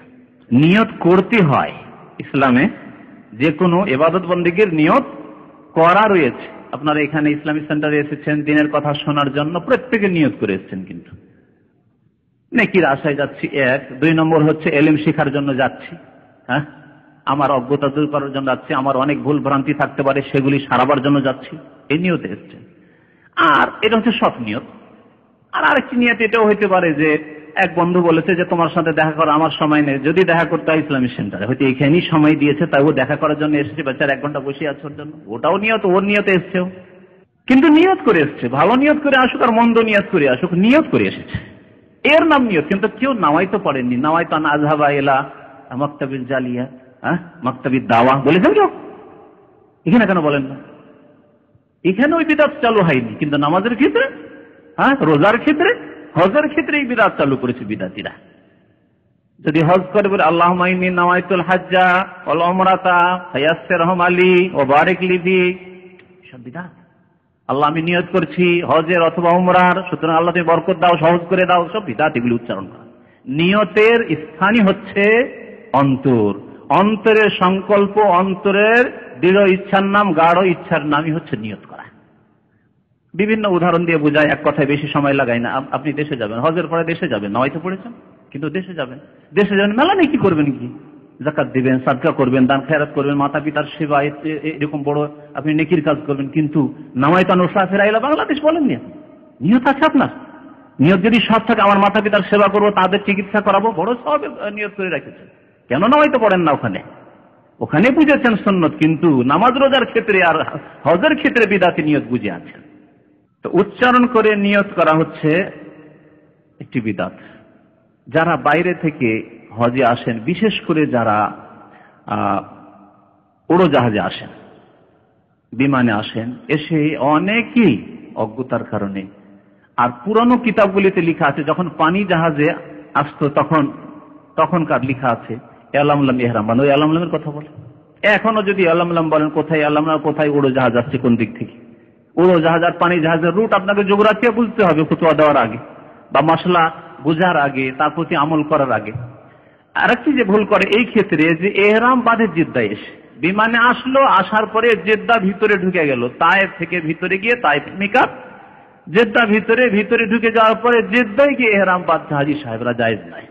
নিয়ত করতে হয়, ইসলামে যে কোনো ইবাদত বন্দেগীর নিয়ত করা রয়েছে। আপনারা এখানে ইসলামী সেন্টারে এসেছেন দিনের কথা শোনার জন্য, প্রত্যেকে নিয়ত করে এসেছেন, কিন্তু নেকির আশায় যাচ্ছি এক, 2 নম্বর হচ্ছে এলেম শেখার জন্য যাচ্ছি, হ্যাঁ, আমার অজ্ঞতা দূর করার জন্য যাচ্ছি, আমার অনেক ভুল ভ্রান্তি থাকতে পারে সেগুলি সারাবার জন্য যাচ্ছি, এই নিয়তে এসছে। আর এটা হচ্ছে সৎ নিয়ত। আর আরেকটি নিয়ত এটাও হইতে পারে যে এক বন্ধু বলেছে যে তোমার সাথে দেখা করা আমার সময় নেই, যদি দেখা করতে হয় ইসলামিক সেন্টারে, হয়তো এখানেই সময় দিয়েছে, তাই ও দেখা করার জন্য এসেছে, বাচ্চার 1 ঘন্টা বসে আছে ওর জন্য, ওটাও নিয়ত, ওর নিয়তে এসছেও, কিন্তু নিয়ত করে এসছে, ভালো নিয়ত করে আসুক আর মন্দ নিয়ত করে আসুক, নিয়ত করে এসেছে, এর নাম নিয়ত। কিন্তু কেউ নামাই তো পড়েননি, নামাই তো আযহাবা ইলা মাকতাবিল জালিয়া, মাকতাবিদ দাওয়া বলেছেন কেউ? এখানে কেন বলেন না? এখানে ওই বিদআত চালু হয়নি, কিন্তু নামাজের ক্ষেত্রে, রোজার ক্ষেত্রে, হজের ক্ষেত্রে এই বিদআত চালু করেছে বিদআতীরা। যদি হজ করে বলে আল্লাহুম্মা ইন্নী নাওয়াইতুল হাজ্জা ওয়াল উমরাতা ফায়াসসিরহুম আলী ওয়া বারিক লি ফি, সব বিদআত। আল্লাহ আমি নিয়ত করছি হজের অথবা উমরার, সুতরাং আল্লাহ তুমি বরকত দাও, সহজ করে দাও, সব বিদআত এগুলি উচ্চারণ করা। নিয়তের স্থানই হচ্ছে অন্তর, অন্তরের সংকল্প, অন্তরের দৃঢ় ইচ্ছার নাম, গাঢ় ইচ্ছার নামই হচ্ছে নিয়ত করা। বিভিন্ন উদাহরণ দিয়ে বোঝায়, এক কথায় বেশি সময় লাগাই না। আপনি দেশে যাবেন, হজের পরে দেশে যাবেন, নয়তো পড়েছেন, কিন্তু দেশে যাবেন মেলা নেই, কি করবেন? কি যাকাত দিবেন, সাদকা করবেন, দান খেরাত করবেন, মাতা পিতার সেবা, এরকম বড় আপনি নেকির কাজ করবেন, কিন্তু নামাইতান মুসাফিরা ইলা বাংলাদেশ বলেন না। নিয়ত আছে আপনার? নিয়ত যদি সৎ থাকে, আমার মাতা পিতার সেবা করবো, তাদের চিকিৎসা করাবো, বড় সব নিয়ত করে রেখেছেন, কেন নামাইতে পড়েন না? ওখানে বুঝেছেন সুন্নত, কিন্তু নামাজ রোজার ক্ষেত্রে আর হজের ক্ষেত্রে বিদআতি নিয়ত বুঝে আছেন। তো উচ্চারণ করে নিয়ত করা হচ্ছে একটি বিদআত। যারা বাইরে থেকে হজে আসেন, বিশেষ করে যারা উড়োজাহাজে আসেন, বিমানে আসেন, এসে অনেকেই অজ্ঞতার কারণে, আর পুরানো কিতাবগুলিতে লেখা আছে, যখন পানি জাহাজে আসতো তখনকার লেখা আছে আলামলাম ইহরাম, ওই আলামলামের কথা বলে। এখনো যদি আলামলাম বলেন, কোথায় আলামলাম, কোথায় উড়োজাহাজ আসছে, কোন দিক থেকে উড়োজাহাজ আর পানি জাহাজের রুট আপনাকে জিওগ্রাফি বুঝতে হবে ফতোয়া দেওয়ার আগে, বা মশলা বুঝার আগে, তার প্রতি আমল করার আগে। আরেকটি যে ভুল করে এই ক্ষেত্রে, যে এহরাম বাঁধে জিদ্দায় এসে, বিমানে আসলো, আসার পরে জেদ্দা ভিতরে ঢুকে গেল, তায়েফ থেকে ভিতরে গিয়ে তায়েফ মিকাত, জেদ্দা ভিতরে ঢুকে যাওয়ার পরে জেদ্দায় গিয়ে এহরাম বাঁধতে হাজি সাহেবরা জায়েজ নাই,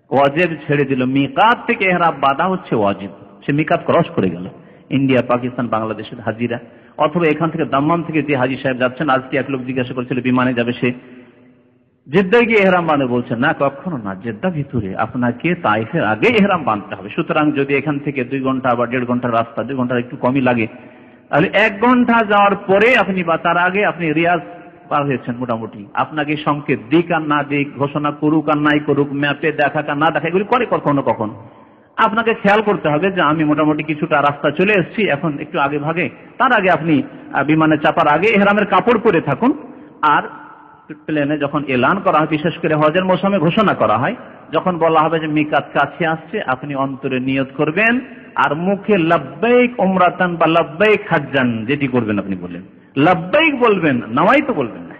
ওয়াজিব ছেড়ে দিল। মিকাত থেকে এহরাম বাঁধা হচ্ছে ওয়াজিব, সে মিকাত ক্রস করে গেল। ইন্ডিয়া, পাকিস্তান, বাংলাদেশের হাজিরা, অথবা এখান থেকে দাম্মাম থেকে যে হাজি সাহেব যাচ্ছেন, আজকে এক লোক জিজ্ঞাসা করেছিল বিমানে যাবে, সে জেদ্দায় গিয়ে এহরাম বাঁধে, বলছেন না, কখনো না, জেদ্দা ভিতরে, আপনাকে তাইফের আগে এহরাম বাঁধতে হবে। সুতরাং যদি এখান থেকে 2 ঘন্টা বা 1.5 ঘন্টার রাস্তা, 2 ঘন্টার একটু কমই লাগে, তাহলে 1 ঘন্টা যাওয়ার পরে আপনি বা তার আগে আপনি রিয়াজ পার হয়েছেন মোটামুটি। আপনাকে সংকেত দিক আর না দিক, ঘোষণা করুক আর নাই করুক, ম্যাপে দেখাক আর না দেখা, এগুলি করে কখনো কখনো। আপনাকে খেয়াল করতে হবে যে আমি মোটামুটি কিছুটা রাস্তা চলে এসেছি, এখন একটু আগে ভাগে, তার আগে আপনি বিমানে চাপার আগে এহরামের কাপড় পরে থাকুন। আর প্লেনে যখন এলান করা হয়, বিশেষ করে হজের মৌসুমে ঘোষণা করা হয়, যখন বলা হবে যে মিকাত কাছে আসছে, আপনি অন্তরে নিয়ত করবেন, আর মুখে লাব্বাইক উমরাতান বা লাব্বাইক হাজ্জান যেটি করবেন, আপনি বললেন লাব্বাইক বলবেন, নাওয়াই তো বলবেন না।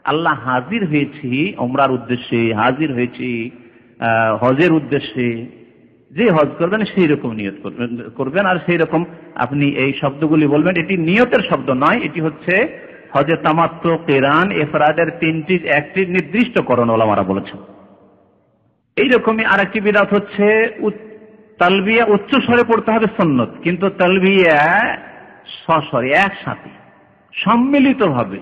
আল্লাহ হাজির হয়েছি উমরার উদ্দেশ্যে, হাজির হয়েছি হজের উদ্দেশ্যে, যে হজ করবেন সেই রকম নিয়ত করবেন, আর সেই রকম আপনি এই শব্দগুলি বলবেন। এটি নিয়তের শব্দ নয়, এটি হচ্ছে হজে তামাত্তু, কিরান, ইফরাদের 3টি একটি নির্দিষ্টকরণ ওলামারা বলেছেন। এইরকমই আরেকটি বিদআত হচ্ছে তালবিয়া উচ্চ স্বরে পড়তে হবে সুন্নত, কিন্তু তালবিয়া সস্বরে, একসাথে সম্মিলিতভাবে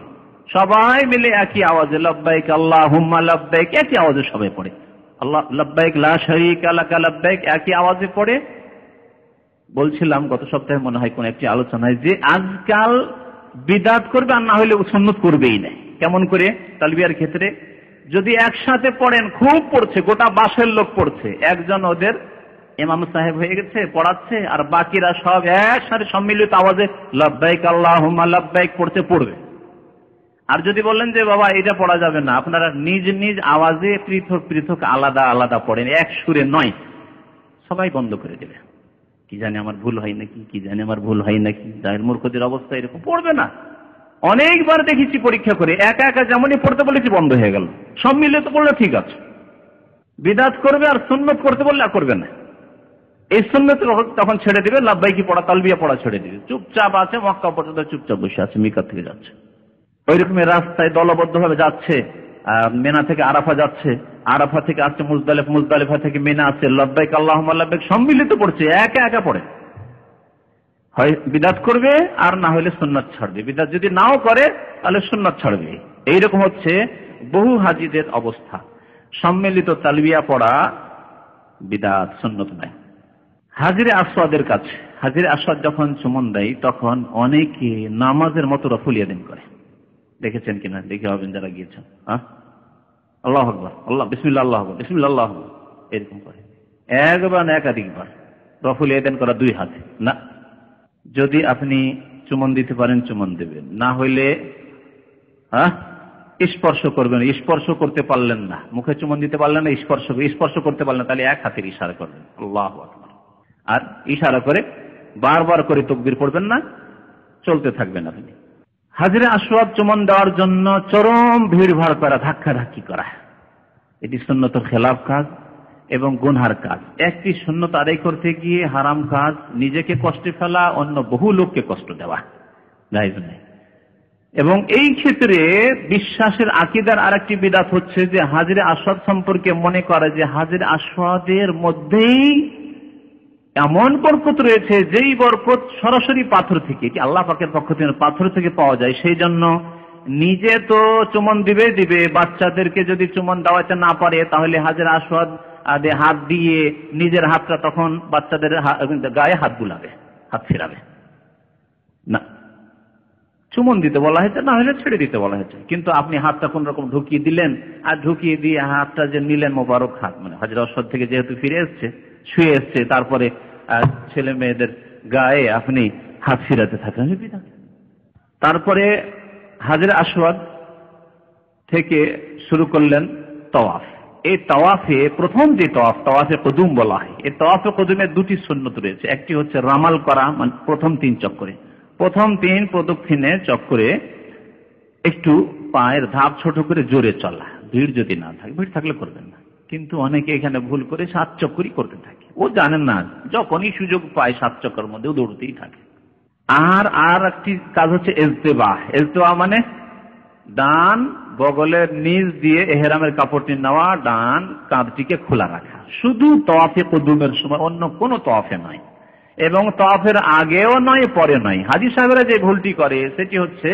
সবাই মিলে একই আওয়াজে লব্বাইক আল্লাহুম্মা লব্বাইক, একই আওয়াজে সবাই পড়ে, আল্লাহ লব্বাইক লা শারীকা লাকা লব্বাইক, একই আওয়াজে পড়ে। বলছিলাম গত সপ্তাহে মনে হয় কোন একটি আলোচনায়, যে আজকাল বিদআত করবে আর না হলে সুন্নত করবেই না। কেমন করে? তালবিয়ার ক্ষেত্রে যদি একসাথে পড়েন, খুব পড়ছে, গোটা বাসের লোক পড়ছে, একজন ওদের ইমাম সাহেব হয়ে গেছে, পড়াচ্ছে, আর বাকিরা সব একসাথে সম্মিলিত আওয়াজে লব্বাইক আল্লাহুম্মা লব্বাইক পড়বে। আর যদি বললেন যে বাবা এটা পড়া যাবে না, আপনারা নিজ নিজ আওয়াজে পৃথক পৃথক আলাদা আলাদা পড়েন, এক সুরে নয়, সবাই বন্ধ করে দেবে। কি জানি আমার ভুল হয় নাকি, জাহেল মূর্খদের অবস্থা এরকম, পড়বে না। অনেকবার দেখেছি পরীক্ষা করে, একা একা যেমনই পড়তে বলেছি বন্ধ হয়ে গেল। সম্মিলিত পড়লে ঠিক আছে, বিদআত করবে আর সুন্নত করতে বললে আর করবে না। এই সুন্নত তখন ছেড়ে দিবে, লাব্বাইকি পড়া, তালবিয়া পড়া ছেড়ে দিবে, চুপচাপ আছে, মক্কা পর্যন্ত চুপচাপ বসে আছে, মিকাত থেকে যাচ্ছে। ওই রকমের রাস্তায় দলবদ্ধ ভাবে যাচ্ছে, মেনা থেকে আরাফা যাচ্ছে, আরাফা থেকে আসছে মুজদালিফা, মুজদালিফা থেকে মেনা আসছে, লব্বাইক আল্লাহুম্মা লব্বাইক সম্মিলিত পড়ছে, একা একা পড়ে। হয় বিদআত করবে আর না হলে সুন্নাত ছাড়বে। বিদআত যদি নাও করে তাহলে সুন্নাত ছাড়বে। এইরকম হচ্ছে বহু হাজিদের অবস্থা। সম্মিলিত তালবিয়া পড়া বিদআত, সুন্নত নয়। হাজরে আসওয়াদের কাছে, হাজরে আসওয়াদ যখন চুমন দেয় তখন অনেকে নামাজের মতো রফুল ইয়াদাইন করে। দেখেছেন কিনা? দেখে হবেন যারা গিয়েছেন। আল্লাহু আকবার, আল্লাহ বিসমিল্লাহ, আল্লাহু আকবার, বিসমিল্লাহ, আল্লাহু আকবার, এরকম করে একবার না একাধিকবার। রফুল ইয়াদাইন করা দুই হাতে না। যদি আপনি চুমন দিতে পারেন চুমন দেবেন, না হইলে স্পর্শ করবেন। স্পর্শ করতে পারলেন না, মুখে চুমন দিতে পারলেন না, স্পর্শ করতে পারলেন, তাহলে এক হাতের ইশারা করবেন আল্লাহু আকবার। আর ইশারা করে বারবার করে তাকবীর পড়বেন না, চলতে থাকবেন আপনি। হাজরে আসওয়াদ চুমন দেওয়ার জন্য চরম ভিড়ভাড় করা, ধাক্কাধাক্কি করা, এটি সুন্নতের খেলাফ কাজ এবং গুনহার কাজ। একটি সুন্নত আদায় করতে গিয়ে হারাম কাজ, নিজেকে কষ্টে ফেলা, অন্য বহু লোককে কষ্ট দেওয়া জায়েজ নয়। এবং এই ক্ষেত্রে বিশ্বাসের আকীদার আরেকটি বিদআত হচ্ছে যে হাজরে আসওয়াদ সম্পর্কে মনে করে যে হাজরে আসওয়াদের মধ্যেই এমন বরকত রয়েছে যেই বরকত সরাসরি পাথর থেকে, কি আল্লাহ পাকের পক্ষ থেকে পাথর থেকে পাওয়া যায়। সেই জন্য নিজে তো চুমন দিবে, বাচ্চাদেরকে যদি চুমন দেওয়াতে না পারে তাহলে হাজরে আসওয়াদ হাত দিয়ে নিজের হাতটা তখন বাচ্চাদের গায়ে হাত বুলাবে, হাত ফেরাবে না। চুমন দিতে বলা হয়েছে, না হলে ছেড়ে দিতে বলা হয়েছে। কিন্তু আপনি হাতটা কোন রকম ঢুকিয়ে দিলেন, আর ঢুকিয়ে দিয়ে হাতটা যে নিলেন মোবারক হাত, মানে হাজরে আসওয়াদ থেকে যেহেতু ফিরে এসছে, শুয়ে এসছে, তারপরে ছেলে মেয়েদের গায়ে আপনি হাত ফিরাতে থাকেন। তারপরে হাজরে আসওয়াদ থেকে শুরু করলেন তাওয়াফ। এই তাওয়াফে প্রথম যে তাওয়াফ, তাওয়াফে কুদুম বলা হয়, এই তাওয়াফে কুদুমের দুটি সুন্নত রয়েছে। একটি হচ্ছে রামাল করা, মানে প্রথম 3 চক্করে, প্রথম 3 প্রদক্ষিণে চক্করে একটু পায়ের ধাপ ছোট করে জোরে চলা, ভিড় যদি না থাকে, ভিড় থাকলে করবেন না। কিন্তু অনেকে এখানে ভুল করে 7 চক্করই করতে থাকে। ও জানেন না, যখনই সুযোগ পায় 7 চক্কর মধ্যেও দৌড়তেই থাকে। আর একটি কাজ হচ্ছে ইজতিবা। ইজতিবা মানে ডান বগলের নিচ দিয়ে ইহরামের কাপড়টি নেওয়া, ডান কাঁধটিকে খোলা রাখা, শুধু তাওয়াফে কুদুমের সময়, অন্য কোনো তাওয়াফে নয়, এবং তাওয়াফের আগেও নয়, পরে নয়। হাজী সাহেবরা যে ভুলটি করে সেটি হচ্ছে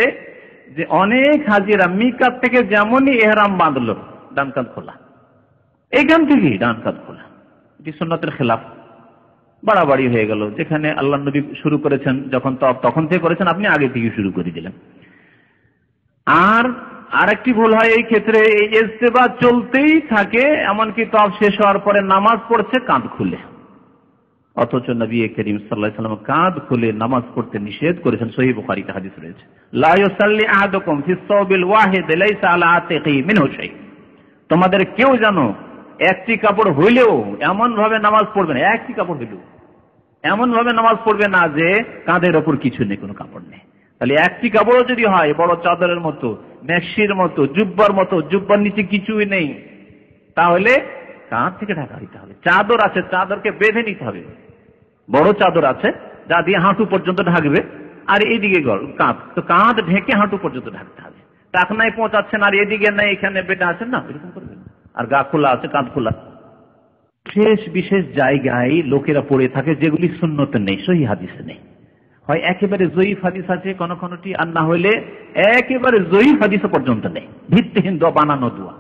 যে অনেক হাজিরা মিকাত থেকে যেমনই ইহরাম বাঁধলো, ডান কাঁধ খোলা, এইখান থেকেই ডান কাঁধ খোলা। এটি সুন্নতের খেলাফ, বাড়াবাড়ি হয়ে গেল। যেখানে আল্লাহ নবী শুরু করেছেন যখন তাওয়াফ, তখন থেকে করেছেন, আপনি আগে থেকে শুরু করে দিলেন। আর আরেকটি ভুল হয় এই ক্ষেত্রে, এই ইজতিবা চলতেই থাকে, এমনকি তাওয়াফ শেষ হওয়ার পরে নামাজ পড়ছে কাঁধ খুলে, অথচ নবী করিম সাল্লাল্লাহু আলাইহি ওয়াসাল্লাম কাঁধ খুলে নামাজ পড়তে নিষেধ করেছেন। সহিহ বুখারীতে হাদিস রয়েছে, লা ইউসাল্লি আহাদুকুম ফিস সাওবিল ওয়াহিদ লাইসা আলা আতিকি মিনহু শাই। তোমাদের কেউ যেন একটি কাপড় হইলেও এমন ভাবে নামাজ পড়বে না, একটি কাপড় হইলেও এমন ভাবে নামাজ পড়বে না যে কাঁধের ওপর কিছু নেই, কোনো কাপড় নেই। তাহলে একটি কাপড়ও যদি হয় বড় চাদরের মতো, মেক্সির মতো, জুব্বার মতো, জুব্বার নিচে কিছুই নেই, তাহলে কাঁধ থেকে ঢাকা দিতে হবে। চাদর আছে, চাদরকে বেঁধে নিতে হবে। বড় চাদর আছে যা দিয়ে হাঁটু পর্যন্ত ঢাকবে, আর এইদিকে কাঁধ, তো কাঁধ ঢেকে হাঁটু পর্যন্ত ঢাকতে হবে। টাকনায় পৌঁছাচ্ছেন আর এদিকে নাই, এখানে বেটা আছেন না, এরকম করবেন। আর গা খোলা আছে, কাঁধ খোলা। বিশেষ জায়গায় লোকেরা পড়ে থাকে যেগুলি সুন্নতে নেই, সহিহ হাদিসে নেই। হয় একেবারে জয়ীফ হাদিস আছে কোনটি, আর না হইলে একেবারে জয়ীফ হাদিস পর্যন্ত নেই। ভিত্তিহীন দোয়া, বানানো দোয়া।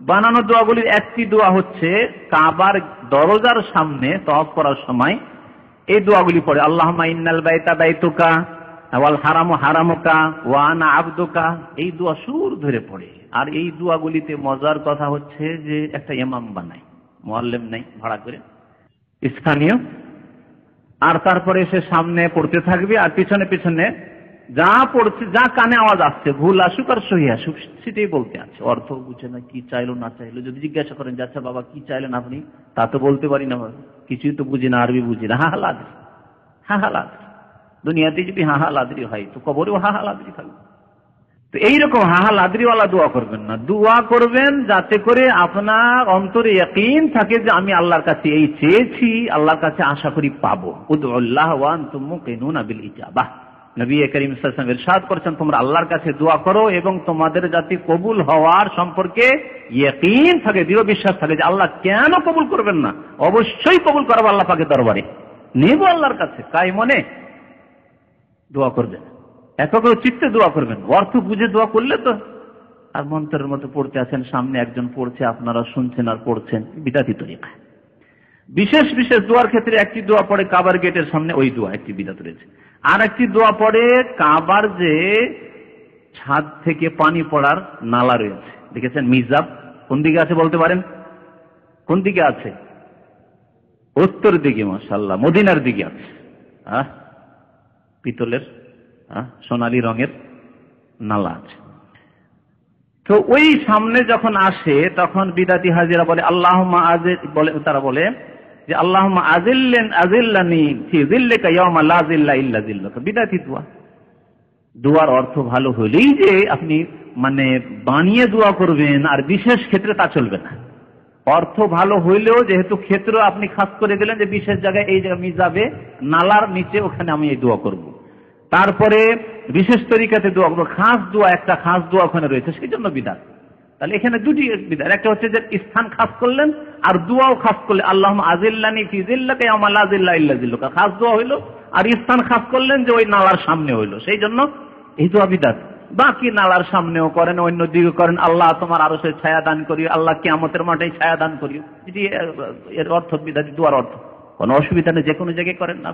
বানানো দোয়াগুলির একটি দোয়া হচ্ছে কাবার দরজার সামনে তাওয়াফ করার সময় এই দোয়াগুলি পড়ে, আল্লাহুম্মা ইন্নাল বাইতা বাইতুকা ওয়াল হারামু হারামুকা ওয়া আনা আবদুকা। এই দোয়া সুর ধরে পড়ে। আর এই দোয়াগুলিতে মজার কথা হচ্ছে যে একটা ইমাম বানায়, মুআল্লিম নাই, ভাড়া করে স্থানীয়, আর তারপরে সে সামনে পড়তে থাকবে, আর পিছনে পিছনে যা পড়ছে, যা কানে আওয়াজ আসছে, ভুল আসুক আর সহি আসুক, সেটাই বলতে আছে। অর্থ বুঝে না, কি চাইলো না চাইলো। যদি জিজ্ঞাসা করেন যে আচ্ছা বাবা কি চাইলেন আপনি, তা তো বলতে পারি না, কিছুই তো বুঝি না, আরবি বুঝি না, হাহাল আদরি, হাহাল আদরি। দুনিয়াতে যদি হাহাল আদরি হয় তো কবরেও হাহাল আদরি থাকবে। তো এইরকম হাহাল আদরিওয়ালা দোয়া করবেন না। দোয়া করবেন যাতে করে আপনার অন্তরে ইয়াকিন থাকে যে আমি আল্লাহর কাছে এই চেয়েছি, আল্লাহর কাছে আশা করি পাবো। উদউল্লাহ ওয়া আনতুম মুকিনুনা বিল ইজাবাহ। নবী করিম সাল্লাল্লাহু আলাইহি ওয়াসাল্লাম ইরশাদ করেছেন, তোমরা আল্লাহর কাছে দোয়া করো এবং তোমাদের যাতে কবুল হওয়ার সম্পর্কে ইয়াকিন থাকে, দৃঢ় বিশ্বাস থাকে যে আল্লাহ কেন কবুল করবেন না, অবশ্যই কবুল করবে আল্লাহ পাকের দরবারে। নেব আল্লাহর কাছে, কাই মনে দোয়া করবেন, একাগ্র চিত্তে দোয়া করবেন। অর্থ বুঝে দোয়া করলে তো আর মন্ত্রের মতো পড়তে আছেন, সামনে একজন পড়ছে, আপনারা শুনছেন আর পড়ছেন, বিদাতি তরিকা। বিশেষ বিশেষ দোয়ার ক্ষেত্রে একটি দোয়া পড়ে কাবার গেটের সামনে, ওই দোয়া একটি বিদাত রয়েছে। আর একটি দোয়া পড়ে কাবার যে ছাদ থেকে পানি পড়ার নালা রয়েছে, দেখেছেন মিজাব, কোন দিকে আছে বলতে পারেন? কোন দিকে আছে? উত্তর দিকে, মাশাআল্লাহ, মদিনার দিকে আছে। পিতলের সোনালী রঙের নালা আছে। তো ওই সামনে যখন আসে তখন বিদাতি হাজিরা বলে আল্লাহুম্মা আজিল, বলে তারা বলে যে আল্লাহুম্মা আজিল্লানি ফি যিল্লিকা ইয়াওমা লা যিল্লা ইল্লা যিল্লুকা। বিদাতি দোয়া। দোয়ার অর্থ ভালো হলেই যে আপনি মানে বানিয়ে দোয়া করবেন আর বিশেষ ক্ষেত্রে তা চলবে না। অর্থ ভালো হইলেও যেহেতু ক্ষেত্র আপনি খাস করে দিলেন যে বিশেষ জায়গায়, এই জায়গায় মিজাবে নালার নিচে, ওখানে আমি এই দোয়া করব, তারপরে বিশেষ তরিকাতে দোয়া করবো, খাস দোয়া, একটা খাস দোয়া ওখানে রয়েছে, সেই জন্য বিদাত। তাহলে এখানে দুটি বিদাত, একটা হচ্ছে যে স্থান খাস করলেন আর দোয়াও খাস করলেন, আল্লাহুম্মা আজিল্লানি ফি যিল্লিকা ইয়াওমা লা যিল্লা ইল্লা যিল্লুকা, খাস দোয়া হইলো, আর স্থান খাস করলেন যে ওই নালার সামনে হইলো, সেই জন্য এই দোয়া বিদাত। বাকি নালার সামনেও করেন, অন্য দিকে করেন, আল্লাহ তোমার আরশের ছায়া দান করিও, আল্লাহ কিয়ামতের মাঠে ছায়া দান করিও, এটি এর অর্থ বিদাতি দোয়ার অর্থ, কোনো অসুবিধা নেই, যে কোনো জায়গায় করেন না।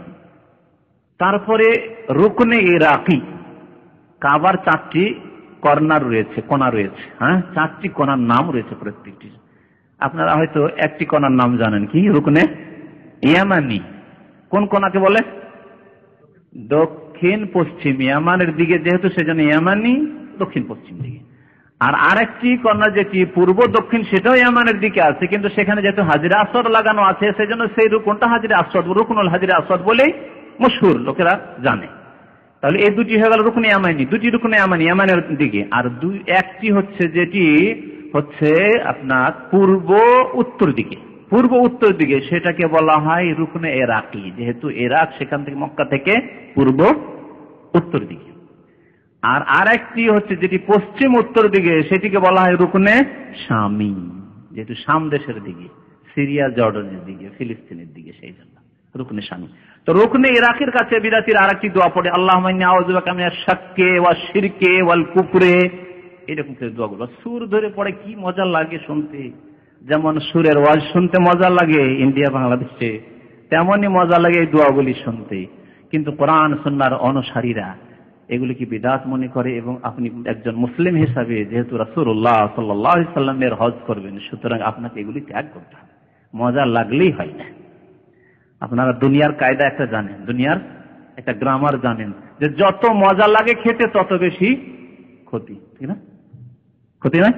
তারপরে রুকনে ইরাকি, কাবার 4টি কর্নার রয়েছে, কোণা রয়েছে, 4টি কোণার নাম রয়েছে প্রত্যেকটি। আপনারা হয়তো একটি কোণার নাম জানেন, কি? রুকনে ইয়ামানি। কোন কোণাকে বলে? দক্ষিণ পশ্চিম, ইয়ামানের দিকে যেহেতু সেজন্য ইয়ামানি, দক্ষিণ পশ্চিম দিকে। আর আরেকটি কর্নার যেটি পূর্ব দক্ষিণ, সেটাও ইয়ামানের দিকে আছে, কিন্তু সেখানে যেহেতু হাজিরে আসওয়াদ লাগানো আছে, সেজন্য সেই রুকনটা হাজিরে আসওয়াদ, রুকনুল হাজিরে আসওয়াদ বলেই মশহুর, লোকেরা জানে। তাহলে এই দুটি হয়ে গেল রুকনে ইয়ামানি, দুটি রুকনে ইয়ামানি, ইয়ামানের দিকে। আর একটি হচ্ছে যেটি হচ্ছে আপনার পূর্ব উত্তর দিকে, পূর্ব উত্তর দিকে, সেটাকে বলা হয় রুকনে ইরাকি, যেহেতু ইরাক সেখান থেকে, মক্কা থেকে পূর্ব উত্তর দিকে। আর আরেকটি হচ্ছে যেটি পশ্চিম উত্তর দিকে, সেটিকে বলা হয় রুকনে শামি, যেহেতু শাম দেশের দিকে, সিরিয়া জর্ডানের দিকে, ফিলিস্তিনের দিকে, সেই জন্য রুকনে শামি। তো রুকনে ইরাকের কাছে বিদাতির আরেকটি দোয়া পড়ে আল্লাহুম্মা ইন্নী আউযু বিকা মিনাশ শাক্কি ওয়াশ শিরকি ওয়াল কুফরি, এরকম করে দোয়াগুলো সুর ধরে পড়ে, কি মজা লাগে শুনতে। যেমন সুরের ওয়াজ শুনতে মজা লাগে ইন্ডিয়া বাংলাদেশে, তেমনই মজা লাগে এই দোয়াগুলি শুনতে। কিন্তু কোরআন সুন্নাহর অনুসারীরা এগুলি কি বিদআত মনে করে, এবং আপনি একজন মুসলিম হিসাবে যেহেতু রাসূলুল্লাহ সাল্লাল্লাহু আলাইহি সাল্লামের হজ করবেন, সুতরাং আপনাকে এগুলি ত্যাগ করতে হবে। মজা লাগলেই হয় না। আপনারা দুনিয়ার কায়দা একটা জানেন, দুনিয়ার একটা গ্রামার জানেন, যে যত মজা লাগে খেতে তত বেশি ক্ষতি, ঠিক না? ক্ষতি নয়?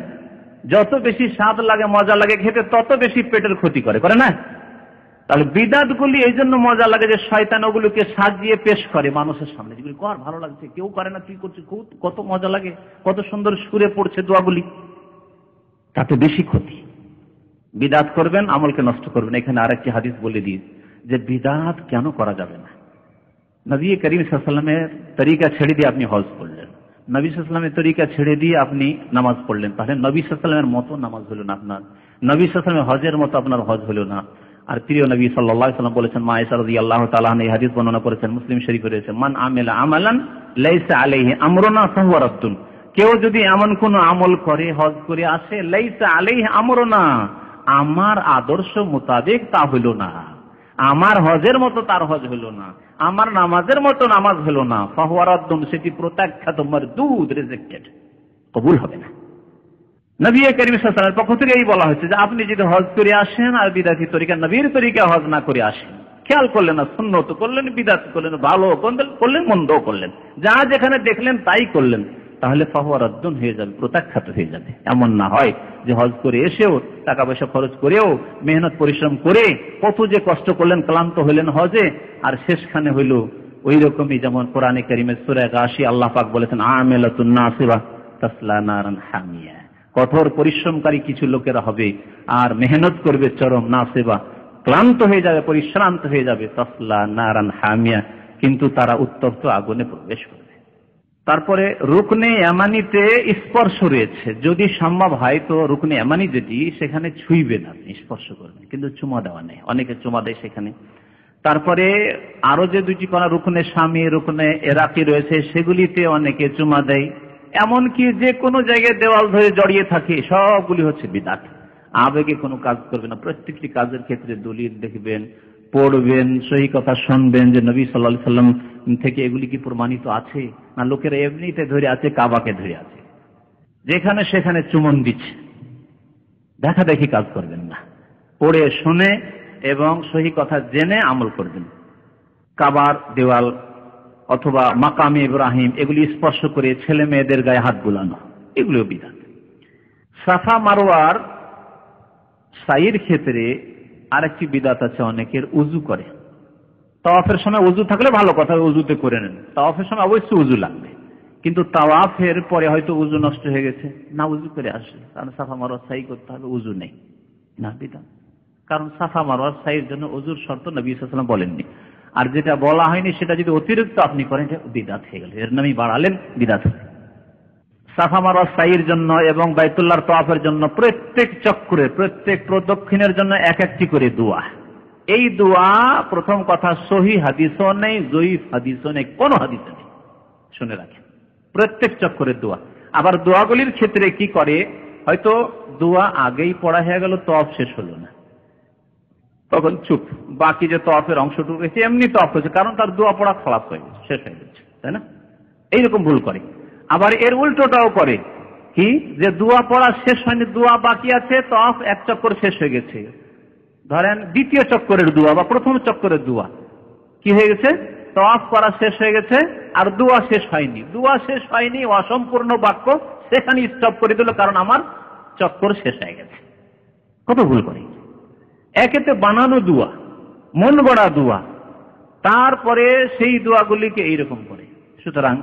যত বেশি স্বাদ লাগে, মজা লাগে খেতে, তত বেশি পেটের ক্ষতি করে, করে না? তাহলে বিদআতগুলি এই জন্য মজা লাগে যে শয়তান ওগুলোকে সাজিয়ে পেশ করে মানুষের সামনে, যেগুলি কর, ভালো লাগছে, কেউ করে না, তুই করছিস, কত মজা লাগে, কত সুন্দর সুরে পড়ছে দোয়াগুলি, তাতে বেশি ক্ষতি। বিদআত করবেন, আমলকে নষ্ট করবেন। এখানে আরেকটি হাদিস বলে দিই যে বিদআত কেন করা যাবে না। নবী করিম সাল্লাল্লাহু আলাইহি ওয়াসাল্লামের তরিকা ছেড়ে দিয়ে আপনি হজ করলেন, নবী সাল্লাল্লাহু আলাইহি ওয়াসাল্লামের তরিকা ছেড়ে দিয়ে আপনি নামাজ পড়লেন, তাহলে নবী সাল্লাল্লাহু আলাইহি ওয়াসাল্লামের মতো নামাজ হলো না আপনার, নবী সাল্লাল্লাহু আলাইহি ওয়াসাল্লামের হজের মতো আপনার হজ হলো না। আর প্রিয় নবী সাল্লাল্লাহু আলাইহি ওয়াসাল্লাম বলেছেন, মা আয়েশা রাদিয়াল্লাহু তাআলা আনহা এই হাদিস বর্ণনা করেছেন, মুসলিম শরীফে রয়েছে, মান আমিলা আমালান লাইসা আলাইহি আমরুনা ফাহুয়া রাদ্দুন। কেউ যদি এমন কোন আমল করে, হজ করে আসে, লাইসা আলাইহি আমরুনা, আমার আদর্শ মোতাবেক তা হলো না, আমার হজের মতো তার হজ হলো না, আমার নামাজের মতো নামাজ হলো না, ফাহুয়া রাদ্দুন, সেটি প্রত্যাখ্যাত, মারদুদ, রিজেক্টেড, কবুল হবে না। নবী করিম সাল্লাল্লাহু আলাইহি ওয়াসাল্লামের পক্ষ থেকে এই বলা হচ্ছে যে আপনি যদি হজ করে আসেন আর বিদআতি তরিকা, নবীর তরিকা হজ না করে আসেন, খেয়াল করলেন না, সুন্নত করলেন, বিদআত করলেন, ভালো করলেন, মন্দ করলেন, যা যেখানে দেখলেন তাই করলেন, তাহলে ফাহুয়া রাদ্দুন হয়ে যাবে, প্রত্যাখ্যাত হয়ে যাবে। এমন না হয় যে হজ করে এসেও, টাকা পয়সা খরচ করেও, মেহনত পরিশ্রম করে কত যে কষ্ট করলেন, ক্লান্ত হইলেন হজে, আর শেষখানে হইল ওই রকমই, যেমন কোরআনে কারীমের সূরা গাশিয়া আল্লাহ পাক বলেছেন, আমিলাতুন নাসিবা তাসলা নারান হামিয়া, কঠোর পরিশ্রমকারী কিছু লোকেরা হবে আর মেহনত করবে চরম, নাসিবা, ক্লান্ত হয়ে যাবে, পরিশ্রান্ত হয়ে যাবে, তাসলা নারান হামিয়া, কিন্তু তারা উত্তপ্ত আগুনে প্রবেশ করবে। তারপরে রুকনে ইয়ামানিতে স্পর্শ রয়েছে, যদি সম্ভব হয় তো রুকনে ইয়ামানি যেটি, সেখানে ছুঁইবেন, আপনি স্পর্শ করবেন, কিন্তু চুমা দেওয়া নেই, অনেকে চুমা দেয় সেখানে। তারপরে আরো যে দুটি কোনা রুকনে শামি, রুকনে ইরাকি রয়েছে, সেগুলিতে অনেকে চুমা দেয়, এমনকি যে কোনো জায়গায় দেওয়াল ধরে জড়িয়ে থাকে, সবগুলি হচ্ছে বিদআত। আবেগে কোনো কাজ করবে না, প্রত্যেকটি কাজের ক্ষেত্রে দলিল দেখবেন, পড়বেন, সহি কথা শুনবেন যে নবী সাল্লাল্লাহু আলাইহি সাল্লাম থেকে এগুলি কি প্রমাণিত আছে, না লোকেরা এমনিতে ধরে আছে, কাবাকে ধরে আছে, যেখানে সেখানে চুমন দিচ্ছে। দেখা দেখি কাজ করবেন না, পড়ে শুনে এবং সহি কথা জেনে আমল করবেন। কাবার দেওয়াল অথবা মাকামে ইব্রাহিম এগুলি স্পর্শ করে ছেলে মেয়েদের গায়ে হাত বুলানো, এগুলিও বিদআত। সাফা মারওয়ার সাইয়ের ক্ষেত্রে আরেকটি বিদআত আছে, অনেকের উযু করে। তাওয়াফের সময় উযু থাকলে ভালো কথা, উযুতে করে নেন। তাওয়াফের সময় অবশ্যই উযু লাগবে, কিন্তু তাওয়াফের পরে হয়তো উযু নষ্ট হয়ে গেছে, না উযু করে আসে, কারণ সাফা মারওয়ার সাই করতে হবে, উযু নেই, না বিদআত। কারণ সাফা মারওয়ার সাইয়ের জন্য উযুর শর্ত নবী সাল্লাল্লাহু আলাইহি ওয়াসাল্লাম বলেননি। আর যেটা বলা হয়নি সেটা যদি অতিরিক্ত আপনি করেন, এটা বিদআত হয়ে গেল, এর নামই বাড়ালেন, বিদআত। সাফা মারওয়া সাইয়ের জন্য এবং বাইতুল্লাহর তাওয়াফের জন্য প্রত্যেক চক্রে, প্রত্যেক প্রদক্ষিণের জন্য এক একটি করে দোয়া। এই দোয়া প্রথম কথা সহিহ হাদিসও নেই, যঈফ হাদিসও নেই, কোনো হাদিসে নেই, শুনে রাখেন। প্রত্যেক চক্করের দোয়া। আবার দোয়াগুলির ক্ষেত্রে কি করে, হয়তো দোয়া আগেই পড়া হয়ে গেল, তাওয়াফ শেষ হলো না, তখন চুপ, বাকি যে তাওয়াফের অংশটুকু রয়েছে এমনি তাওয়াফ হয়েছে, কারণ তার দোয়া পড়া খালাস হয়ে গেছে, শেষ হয়ে গেছে, তাই না? এইরকম ভুল করে। আবার এর উল্টোটাও করে, কি যে দোয়া পড়া শেষ হয়নি, দোয়া বাকি আছে, তাওয়াফ এক চক্কর শেষ হয়ে গেছে, ধরেন দ্বিতীয় চক্করের দোয়া বা প্রথম চক্করের দোয়া কি হয়ে গেছে, তাওয়াফ করা শেষ হয়ে গেছে আর দোয়া শেষ হয়নি, দোয়া শেষ হয়নি, অসম্পূর্ণ বাক্য, সেখানে স্টপ করে দিল, কারণ আমার চক্কর শেষ হয়ে গেছে। কত ভুল করে, একেতে বানানো দোয়া, মন গড়া দোয়া, তারপরে সেই দোয়াগুলিকে এইরকম করে। সুতরাং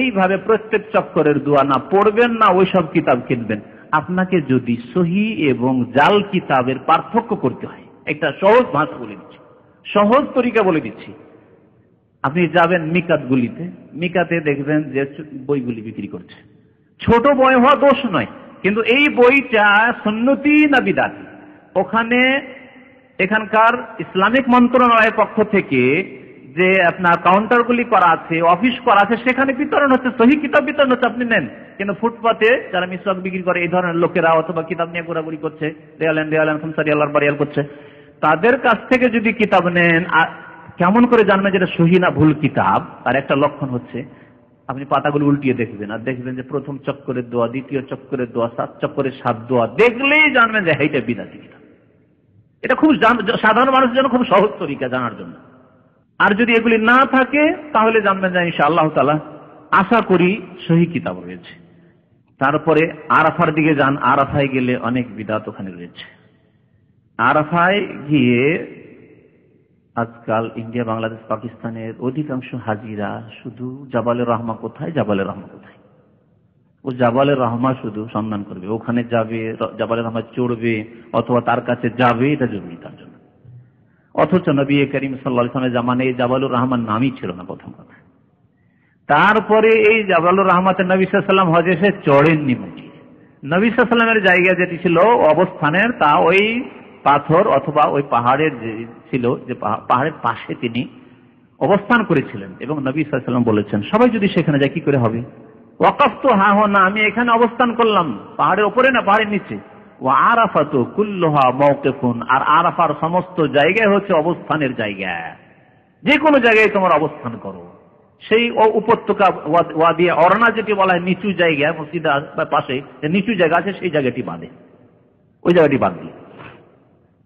এইভাবে প্রত্যেক চক্করের দোয়া না পড়বেন, না ওইসব কিতাব কিনবেন। আপনাকে যদি সহি এবং জাল কিতাবের পার্থক্য করতে হয়, একটা সহজ ভাষা বলে দিচ্ছি, সহজ তরিকা বলে দিচ্ছি। আপনি যাবেন মিকাতগুলিতে, মিকাতে দেখবেন যে বইগুলি বিক্রি করছে, ছোট বই হওয়া দোষ নয়, কিন্তু এই বইটা সুন্নতি না বিদআতি, ওখানে এখানকার ইসলামিক মন্ত্রণালয়ের পক্ষ থেকে যে আপনার কাউন্টারগুলি করা আছে, অফিস করা আছে, সেখানে বিতরণ হচ্ছে, সহি কিতাব বিতরণ হচ্ছে, আপনি নেন। কিন্তু ফুটপাতে যারা মিসওয়াক বিক্রি করে এই ধরনের লোকেরা, অথবা কিতাব নিয়ে ঘোরাঘুরি করছে, দেয়ালেন খামসারি আল্লাহর বাড়িয়াল করছে, তাদের কাছ থেকে যদি কিতাব নেন, কেমন করে জানবেন যেটা সহি না ভুল কিতাব? তার একটা লক্ষণ হচ্ছে, আপনি পাতাগুলো উল্টিয়ে দেখবেন, আর দেখবেন যে প্রথম চক্করের দোয়া, দ্বিতীয় চক্করের দোয়া, 7 চক্করের 7 দোয়া, দেখলেই জানবেন যে এইটা বিদআতি কিতাব। এটা খুব সাধারণ মানুষের জন্য খুব সহজ তরিকা জানার জন্য। আর যদি এগুলি না থাকে তাহলে জানবেন যে ইনশাআল্লাহ তাআলা আশা করি সহি কিতাব রয়েছে। তারপরে আরাফার দিকে যান, আরাফায় গেলে অনেক বিদআত ওখানে রয়েছে। আরাফায় গিয়ে আজকাল ইন্ডিয়া, বাংলাদেশ, পাকিস্তানের অধিকাংশ হাজিরা শুধু জাবালে রহমা কোথায়, জাবালে রহমা কোথায়, ও জাবালে রহমা শুধু সন্ধান করবে, ওখানে যাবে, জাবালে রহমা চড়বে অথবা তার কাছে যাবে, এটা জরুরি তার জন্য। অথচ নবী করিম সাল্লাল্লাহু আলাইহি ওয়াসাল্লামের জামানায় এই জাবালুর রহমান নামই ছিল না প্রথম কথা। তারপরে এই জাবালুর রহমাতে নবী সাল্লাল্লাহু আলাইহি ওয়াসাল্লাম হজে এসে চড়েননি মুখে। নবী সাল্লাল্লাহু আলাইহি ওয়াসাল্লামের জায়গা যেটি ছিল অবস্থানের, তা ওই পাথর অথবা ওই পাহাড়ের যে ছিল, যে পাহাড়ের পাশে তিনি অবস্থান করেছিলেন, এবং নবী সাল্লাল্লাহু আলাইহি ওয়াসাল্লাম বলেছেন সবাই যদি সেখানে যায় কি করে হবে, ওয়াকাফতু হা হুনা, আমি এখানে অবস্থান করলাম, পাহাড়ের উপরে না পাহাড়ের নিচে। ওয়া আরাফাতু কুল্লুহা মাওকিফুন, আর আরাফার সমস্ত জায়গায় হচ্ছে অবস্থানের জায়গা, যে কোনো জায়গায় তোমার অবস্থান করো। সেই উপত্যকা ওয়াদি অরনা যেটি বলা হয়, নিচু জায়গা, মসজিদের পাশে নিচু জায়গা আছে, সেই জায়গাটি বাদে, ওই জায়গাটি বাদ দিয়ে।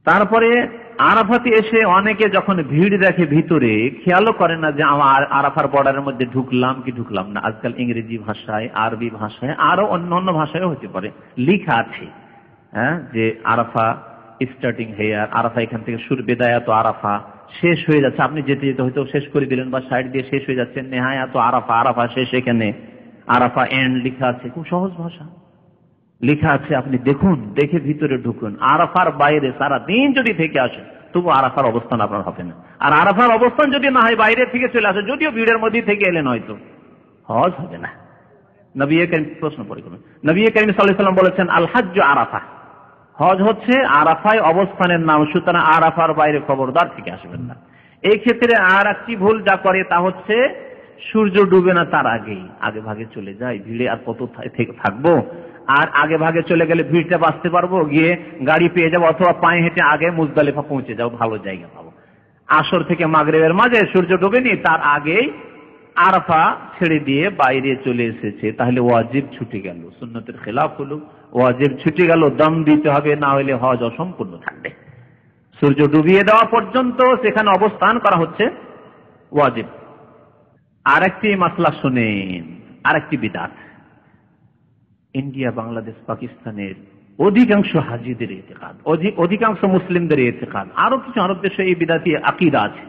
তারপরে আরাফাতে এসে অনেকে যখন ভিড় দেখে ভিতরে, খেয়ালও করে না যে আমার আরাফার বর্ডারের মধ্যে ঢুকলাম কি ঢুকলাম না। আজকাল ইংরেজি ভাষায়, আরবি ভাষায়, আরো অন্য ভাষায়ও হতে পারে, লেখা আছে যে আরাফা স্টার্টিং হেয়ার, আরাফা এখান থেকে শুরু, বেদায়াত আরাফা, শেষ হয়ে যাচ্ছে, আপনি যেতে যেতে হয়তো শেষ করে দিলেন বা সাইড দিয়ে শেষ হয়ে যাচ্ছে, নেহায়াত আরাফা, আরাফা শেষ, এখানে আরাফা এন্ড লেখা আছে, খুব সহজ ভাষা লেখা আছে, আপনি দেখুন, দেখে ভিতরে ঢুকুন। আরাফার বাইরে সারা দিন যদি থেকে আসেন তবু আরাফার অবস্থান আপনার হবে না। আর আরাফার অবস্থান যদি না হয়, বাইরে থেকে চলে আসে, যদিও ভিড়ের মধ্যে থেকে এলেন, হয়তো হজ হবে না। নবী করিম প্রশ্ন পড়ে করবেন, নবী করিম সাল্লাল্লাহু আলাইহি ওয়াসাল্লাম বলেছেন আল হজ্জ আরাফা, হজ হচ্ছে আরাফায় অবস্থানের নাম, সুতরাং আরাফার বাইরে খবরদার থেকে আসবেন না। এই ক্ষেত্রে আর একটি ভুল যা করে তা হচ্ছে সূর্য ডুবে না তার আগেই আগে ভাগে চলে যায়, ভিড়ে আর কত থাকবো, আর আগে ভাগে চলে গেলে ভিড়টা বাঁচতে পারবো, গিয়ে গাড়ি পেয়ে যাবো, অথবা পায়ে হেঁটে আগে মুজদালিফা পৌঁছে যাবো, ভালো জায়গা পাবো। আসর থেকে মাগরিবের মাঝে সূর্য ডোবেনি, তার আগেই আরাফা ছেড়ে দিয়ে বাইরে চলে এসেছে, তাহলে ওয়াজিব ছুটে গেল, সুন্নতের খেলাফ হলো, ওয়াজিব ছুটে গেল, দম দিতে হবে, না হলে হজ অসম্পূর্ণ থাকবে। সূর্য ডুবিয়ে দেওয়া পর্যন্ত সেখানে অবস্থান করা হচ্ছে ওয়াজিব। আরেকটি মাসলা শুনেন, আরেকটি বিদআত। ইন্ডিয়া, বাংলাদেশ, পাকিস্তানের অধিকাংশ হাজিদের ইতিকাদ, অধিকাংশ মুসলিমদের ইতিকাদ, আরো কিছু আরব দেশে এই বিদআতি আকীদা আছে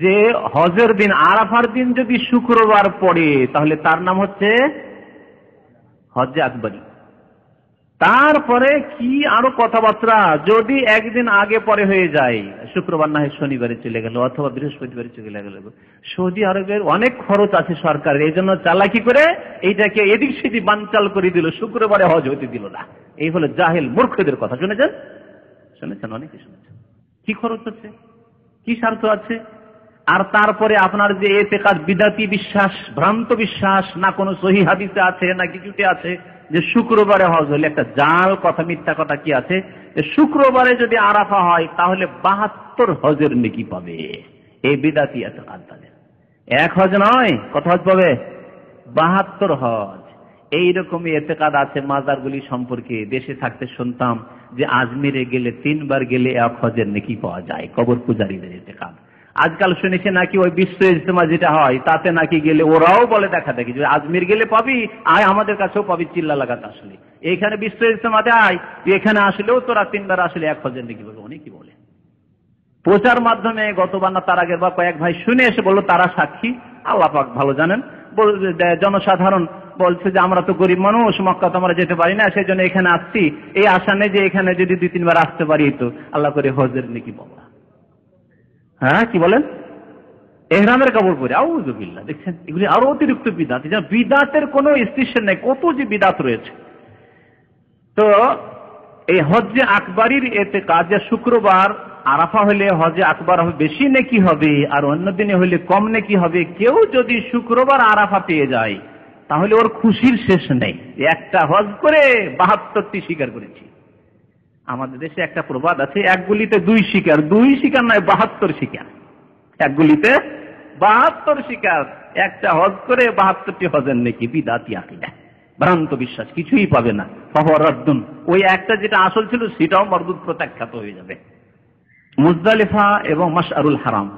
যে হজের দিন, আরাফার দিন যদি শুক্রবার পড়ে তাহলে তার নাম হচ্ছে হজ্জে আকবরী। তারপরে কি আরো কথাবার্তা, যদি একদিন আগে পরে হয়ে যায়, শুক্রবার না হয় শনিবারে চলে গেল, অথবা বৃহস্পতিবারে চলে গেল। সৌদি আরবের অনেক খরচ আছে সরকারের, এই জন্য চালাকি করে এইটাকে এদিক সেদিক বানচাল করে দিল, শুক্রবারে হজ হতে দিল না। এই হলো জাহেল মূর্খদের কথা। শুনেছেন? অনেকে শুনেছেন। কি খরচ হচ্ছে, কি স্বার্থ আছে? আর তারপরে আপনার যে ইতিকাদ, বিদআতি বিশ্বাস, ভ্রান্ত বিশ্বাস, না কোনো সহিহ হাদিসে আছে না কিছুতে আছে যে শুক্রবারে হজ হলে, একটা জাল কথা, মিথ্যা কথা কি আছে যে শুক্রবারে যদি আরাফা হয় তাহলে 72 হজের নেকি পাবে। এই বিদআতি ইতিকাদ তাদের। এক হজ নয়, কত হজ পাবে? 72 হজ। এইরকমই ইতিকাদ আছে মাজারগুলি সম্পর্কে। দেশে থাকতে শুনতাম যে আজমিরে গেলে 3 বার গেলে 1 হজের নেকি পাওয়া যায়, কবর পূজারীদের ইতিকাদ। আজকাল শুনেছি নাকি ওই বিশ্ব ইজতেমা যেটা হয় তাতে নাকি গেলে ওরাও বলে দেখা দেখি যে আজমির গেলে পাবি, আয় আমাদের কাছেও পাবি, চিল্লা লাগাতে আসলে এইখানে বিশ্ব ইজতেমাতে আয়, এখানে আসলেও তোরা 3 বার আসলে 1 হজের নেকি পাবে। অনেকই বলে প্রচার মাধ্যমে। গতবার না তার আগের বা কয়েক ভাই শুনে এসে বললো, তারা সাক্ষী, আল্লাহ পাক ভালো জানেন, জনসাধারণ বলছে যে আমরা তো গরিব মানুষ, মক্কা তো আমরা যেতে পারি না, সেই জন্য এখানে আসছি, এই আশা নেই যে এখানে যদি 2-3 বার আসতে পারি তো আল্লাহ করে হজের নেকি পাবো। হ্যাঁ, কি বলেন? এহরামের কাপড় পরে, আউযু বিল্লাহ। দেখছেন, এগুলি আরো অতিরিক্ত বিদআত। বিদআতের কোনো স্টেশন নেই, কত যে বিদআত রয়েছে। তো এই হজ্জে আকবরীর ইতিকাদ, যে শুক্রবার আরাফা হলে হজ্জে আকবর বেশি নেকি হবে আর অন্য দিনে হলে কম নেকি হবে। কেউ যদি শুক্রবার আরাফা পেয়ে যায় তাহলে ওর খুশির শেষ নেই। একটা হজ করে 72টি স্বীকার করেছি। আমাদের দেশে একটা প্রবাদ আছে, এক গুলিতে 2 শিকার, 2 শিকার নয় 72 শিকার। এক গুলিতে 72 শিকার, একটা হজ করে 72টি হজের নেকি। বিদআতি আকীদা, ভ্রান্ত বিশ্বাস, কিছুই পাবে না। ফাহুয়া রাদ্দুন, ওই একটা যেটা আসল ছিল সেটাও মরদুদ, প্রত্যাখ্যাত হয়ে যাবে। মুজদালিফা এবং মাশআরুল হারাম,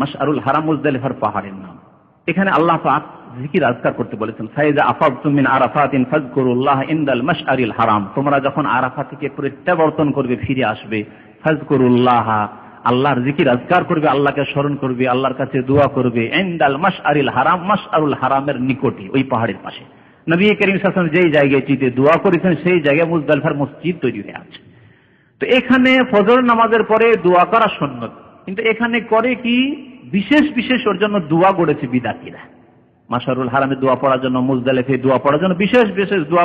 মাশআরুল হারাম মুজদালিফার পাহাড়ের নাম। এখানে আল্লাহ পাক জিকির আজকার করতে বলেছেন, ফাইজা আফাদতুম মিন আরাফাতিন ফাযকুরুল্লাহ ইনদাল মাশআরিল হারাম। তোমরা যখন আরাফা থেকে প্রত্যাবর্তন করবে, ফিরে আসবে, ফাযকুরুল্লাহ, আল্লাহর জিকির আজকার করবে, আল্লাহকে স্মরণ করবে, আল্লাহর কাছে দোয়া করবে, ইনদাল মাশআরিল হারাম, মাশআরুল হারামের নিকটে, ওই পাহাড়ের পাশে। নবী করিম সাল্লাল্লাহু আলাইহি ওয়াসাল্লাম যেই জায়গাটিতে দোয়া করেছেন সেই জায়গায় মুজদালিফার মসজিদ তৈরি হয়ে আছে। তো এখানে ফজর নামাজের পরে দোয়া করা সুন্নত, কিন্তু এখানে করে কি বিশেষ বিশেষ ওর জন্য দোয়া গড়েছে বিদআতীরা। মাশআরুল হারামে দোয়া পড়ার জন্য, মুজদালিফায় দোয়া পড়ার জন্য বিশেষ বিশেষ দোয়া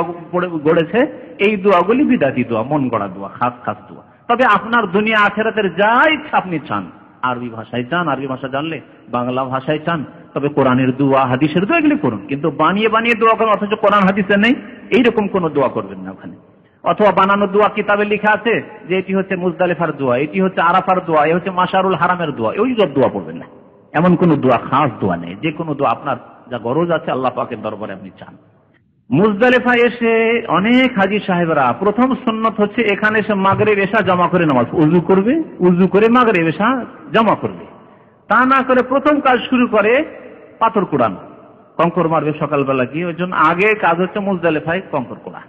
গড়েছে। এই দোয়াগুলি বিদআতী দোয়া, মন গড়া দোয়া, খাস খাস দোয়া। তবে আপনার দুনিয়া আখিরাতের যা ইচ্ছা আপনি চান, আরবি ভাষায় চান, আরবি ভাষা জানলে বাংলা ভাষায় চান, তবে কোরআনের দোয়া, হাদিসের দোয়া এগুলি করুন। কিন্তু বানিয়ে বানিয়ে দোয়া করেন অথচ কোরআন হাদিসে নেই, এইরকম কোন দোয়া করবেন না ওখানে। অথবা বানানো দোয়া কিতাবে লেখা আছে যে এটি হচ্ছে মুজদালিফার দোয়া, এটি হচ্ছে আরাফার দোয়া, এ হচ্ছে মাশআরুল হারামের দোয়া, ওই সব দোয়া পড়বেন না। এমন কোন দোয়া, খাস দোয়া নেই। যে কোনো দোয়া আপনার যা গরজ আছে আল্লাহ পাকের দরবারে আপনি চান। মুজদালিফায় এসে অনেক হাজী সাহেবরা প্রথম সুন্নত হচ্ছে এখানে এসে মাগরিব এশা জমা করে নামাজ, উযু করবে, উযু করে মাগরিব এশা জমা করবে। তা না করে প্রথম কাজ শুরু করে পাথর কুড়ানো, কঙ্কর মারবে সকালবেলা গিয়ে। ওই জন্য আগে কাজ হচ্ছে মুজদালিফায় কঙ্কর কুড়া।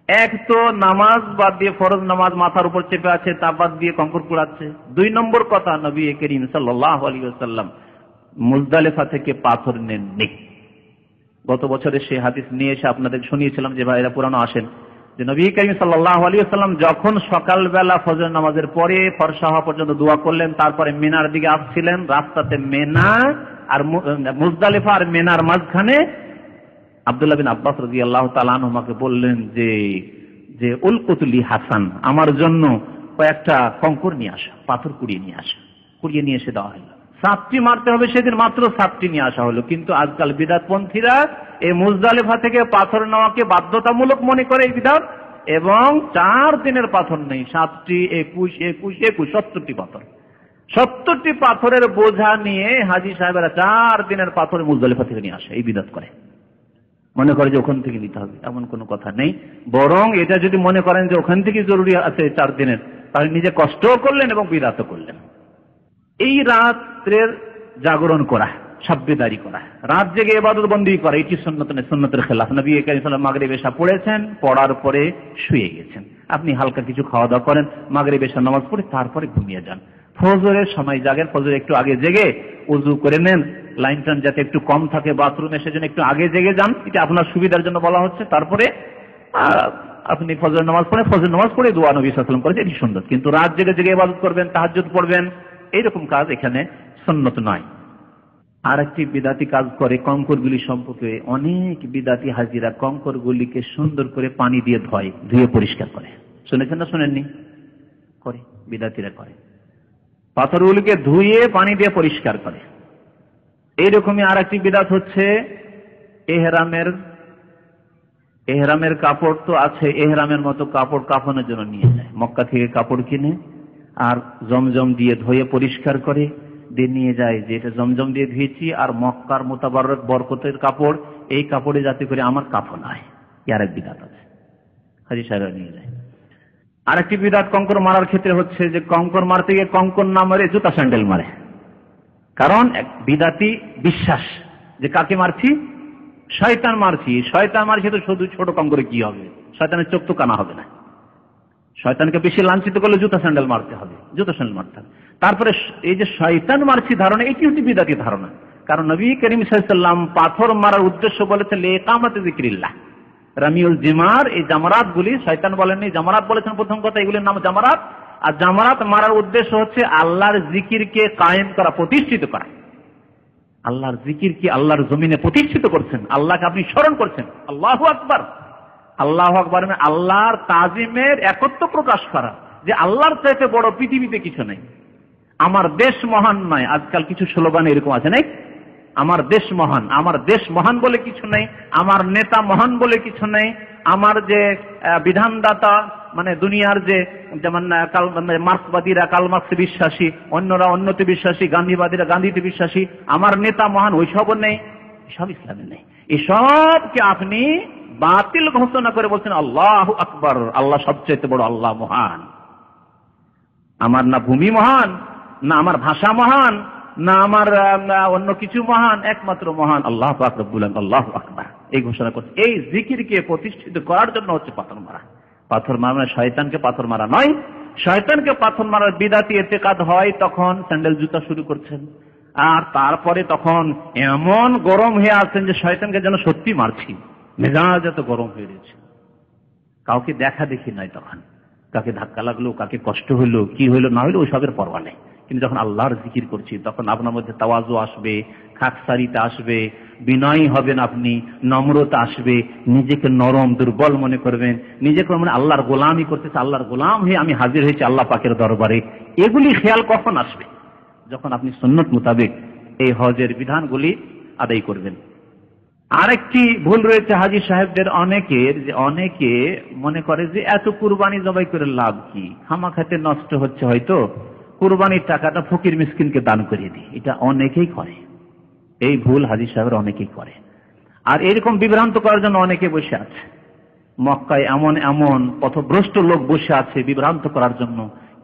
এক তো নামাজ বাদ দিয়ে, ফরজ নামাজ মাথার উপর চেপে আছে তা বাদ দিয়ে কঙ্কর কুড়াচ্ছে। 2 নম্বর কথা, নবী করিম সাল্লাল্লাহু আলাইহি ওয়াসাল্লাম মুজদালিফা থেকে পাথর নেননি। গত বছরের সেই হাদিস নিয়ে এসে আপনাদের শুনিয়েছিলাম যে ভাইরা পুরানো আসেন, যে নবী করিম সাল্লাল্লাহু আলাইহি ওয়াসাল্লাম যখন সকালবেলা ফজর নামাজের পরে ফরসা হওয়া পর্যন্ত দোয়া করলেন, তারপরে মিনার দিকে আসছিলেন, রাস্তাতে মিনা আর মুজদালিফা আর মিনার মাঝখানে আব্দুল্লাহ বিন আব্বাস রাদিয়াল্লাহু তাআলা আনহুমাকে বললেন যে উলকুতুলি হাসান, আমার জন্য কয়েকটা কঙ্কর নিয়ে আসা, পাথর কুড়িয়ে নিয়ে আসা। কুড়িয়ে নিয়ে এসে দেওয়া হলো। সাতটি মারতে হবে, সেদিন মাত্র 7টি নিয়ে আসা হলো। কিন্তু আজকাল বিদআতপন্থীরা এই মুজদালিফা থেকে পাথর নেওয়াকে বাধ্যতামূলক মনে করে এই বিদআত, এবং 4 দিনের পাথর নেই, 7টি, 21, 70টি পাথর। 70টি পাথরের বোঝা নিয়ে হাজী সাহেবেরা 4 দিনের পাথর মুজদালিফা থেকে নিয়ে আসে, এই বিদআত করে, মনে করে যে ওখান থেকে নিতে হবে। এমন কোনো কথা নেই। বরং এটা যদি মনে করেন যে ওখান থেকে জরুরি আছে 4 দিনের, তাহলে নিজে কষ্টও করলেন এবং বিদআতও করলেন। এই রাত্রের জাগরণ করা, সাব্বেদারি করা, রাত জেগে ইবাদত বন্দি করা, এটি সুন্নত নয়, সুন্নতের খেলাফ। নবী করিম সাল্লাল্লাহু আলাইহি ওয়াসাল্লাম মাগরিব এশা পড়েছেন, পড়ার পরে শুয়ে গেছেন। আপনি হালকা কিছু খাওয়া দাওয়া করেন, মাগরিব এশা নামাজ পড়ে তারপরে ঘুমিয়ে যান। ফজরের সময় জাগেন, ফজর একটু আগে জেগে ওযু করে নেন, লাইন টান যাতে একটু কম থাকে বাথরুমে, সেজন্য একটু আগে জেগে যান, এটা আপনার সুবিধার জন্য বলা হচ্ছে। তারপরে আপনি ফজর নামাজ পড়ে দোয়া নবী সাল্লাল্লাহু আলাইহি ওয়াসাল্লাম করেছেন, এটি সুন্নত। কিন্তু রাত জেগে জেগে ইবাদত করবেন, তাহাজ্জুদ পড়বেন, এইরকম কাজ এখানে সুন্নত নয়। আর একটি বিদাতি কাজ করে কঙ্করগুলি সম্পর্কে। অনেক বিদাতি হাজিরা কঙ্করগুলিকে সুন্দর করে পানি দিয়ে ধুয়ে পরিষ্কার করে। শুনেছেন না শুনেননি? করে, বিদাতিরা করে, পাথরগুলিকে ধুয়ে পানি দিয়ে পরিষ্কার করে। এইরকমই আর একটি বিদাত হচ্ছে এহরামের কাপড় তো আছে, এহরামের মতো কাপড় কাফনের জন্য নিয়ে যায়, মক্কা থেকে কাপড় কিনে আর জমজম দিয়ে ধুয়ে পরিষ্কার করে দিয়ে নিয়ে যায়, যে এটা জমজম দিয়ে ধুয়েছি আর মক্কার মোতাবারক বরকতের কাপড়, এই কাপড়ে যাতে করে আমার কাফন হয়। এর এক বিদাত আছে, হাজী সাহেবরা নিয়ে যায়। আরেকটি বিদাত কঙ্কর মারার ক্ষেত্রে হচ্ছে যে কঙ্কর মারতে গিয়ে কঙ্কর না মারে জুতা স্যান্ডেল মারে। কারণ এক বিদাতি বিশ্বাস যে কাকে মারছি, শয়তান মারছি, তো শুধু ছোট কঙ্করে কি হবে, শয়তানের চোখ তো কানা হবে না। শয়তানকে বেশি লাঞ্ছিত করলে জুতা স্যান্ডেল মারতে হবে, জুতা স্যান্ডেল মারতে হবে। তারপরে এই যে শয়তান মারছি ধারণা, এটি হচ্ছে বিদাতি ধারণা। কারণ নবী করিম সাল্লাল্লাহু আলাইহি ওয়াসাল্লাম পাথর মারার উদ্দেশ্য বলেছেন লিইকামাতি যিকরিল্লাহ, রামিউল জিমার, এই জামারাত গুলি শয়তান বলেননি, জামারাত বলেছেন প্রথম কথা, এগুলির নাম জামারাত। আর জামারাত মারার উদ্দেশ্য হচ্ছে আল্লাহর জিকিরকে কায়েম করা, প্রতিষ্ঠিত করা। আল্লাহর জিকির কি আল্লাহর জমিনে প্রতিষ্ঠিত করছেন, আল্লাহকে আপনি স্মরণ করছেন, আল্লাহু আকবার। আল্লাহু আকবার মানে আল্লাহর তাজিমের একত্ব প্রকাশ করা, যে আল্লাহর চাইতে বড় পৃথিবীতে কিছু নেই। আমার দেশ মহান নয়, আজকাল কিছু স্লোগান এরকম আছে নাই, আমার দেশ মহান, আমার দেশ মহান বলে কিছু নেই, আমার নেতা মহান বলে কিছু নেই, আমার যে বিধানদাতা মানে দুনিয়ার যে যেমন মার্ক্সবাদীরা কার্ল মার্ক্সে বিশ্বাসী, অন্যরা অন্যতে বিশ্বাসী, গান্ধীবাদীরা গান্ধীতে বিশ্বাসী, আমার নেতা মহান, ওইসবও নেই, সব ইসলামে নেই। এসবকে আপনি বাতিল ঘোষণা করে বলছেন আল্লাহু আকবার, আল্লাহ সবচেয়ে বড়, আল্লাহ মহান। আমার না ভূমি মহান, না আমার ভাষা মহান, না আমার অন্য কিছু মহান, একমাত্র মহান আল্লাহ পাক রব্বুল আলামিন, আল্লাহু আকবার, এই ঘোষণা করছে। এই জিকিরকে প্রতিষ্ঠিত করার জন্য হচ্ছে পাথর মারা। পাথর মারা মানে শয়তানকে পাথর মারা নয়। শয়তানকে পাথর মারার বিদাতি ইতিকাদ হয় তখন স্যান্ডেল জুতা শুরু করছেন, আর তারপরে তখন এমন গরম হয়ে আছেন যে শয়তানকে যেন সত্যি মারছি, মেজাজ এত গরম হয়ে রয়েছে। কাউকে দেখা দেখি নয়, তখন কাকে ধাক্কা লাগলো, কাকে কষ্ট হইলো, কি হইলো না হইলো ওইসবের পরোয়া নেই। কিন্তু যখন আল্লাহর জিকির করছি তখন আপনার মধ্যে তাওয়াজু আসবে, খাকসারিতা আসবে, বিনয়ী হবেন আপনি, নম্রতা আসবে, নিজেকে নরম দুর্বল মনে করবেন, নিজেকে মানে আল্লাহর গোলামি করতেছে, আল্লাহর গোলাম হয়ে আমি হাজির হয়েছি আল্লাহ পাকের দরবারে। এগুলি খেয়াল কখন আসবে? যখন আপনি সুন্নত মোতাবেক এই হজের বিধানগুলি আদায় করবেন। আরেকটি ভুল রয়েছে হাজী সাহেবদের অনেকের, যে অনেকে মনে করে যে এত কুরবানি জবাই করে লাভ কি, খামাখাতে নষ্ট হচ্ছে, হয়তো কুরবানির টাকাটা ফকির মিসকিনকে দান করিয়ে দিই। এটা অনেকেই করে, এই ভুল হাজী সাহেবের অনেকেই করে। আর এরকম বিভ্রান্ত করার জন্য অনেকে বসে আছে মক্কায়, এমন এমন পথভ্রষ্ট লোক বসে আছে বিভ্রান্ত করার জন্য।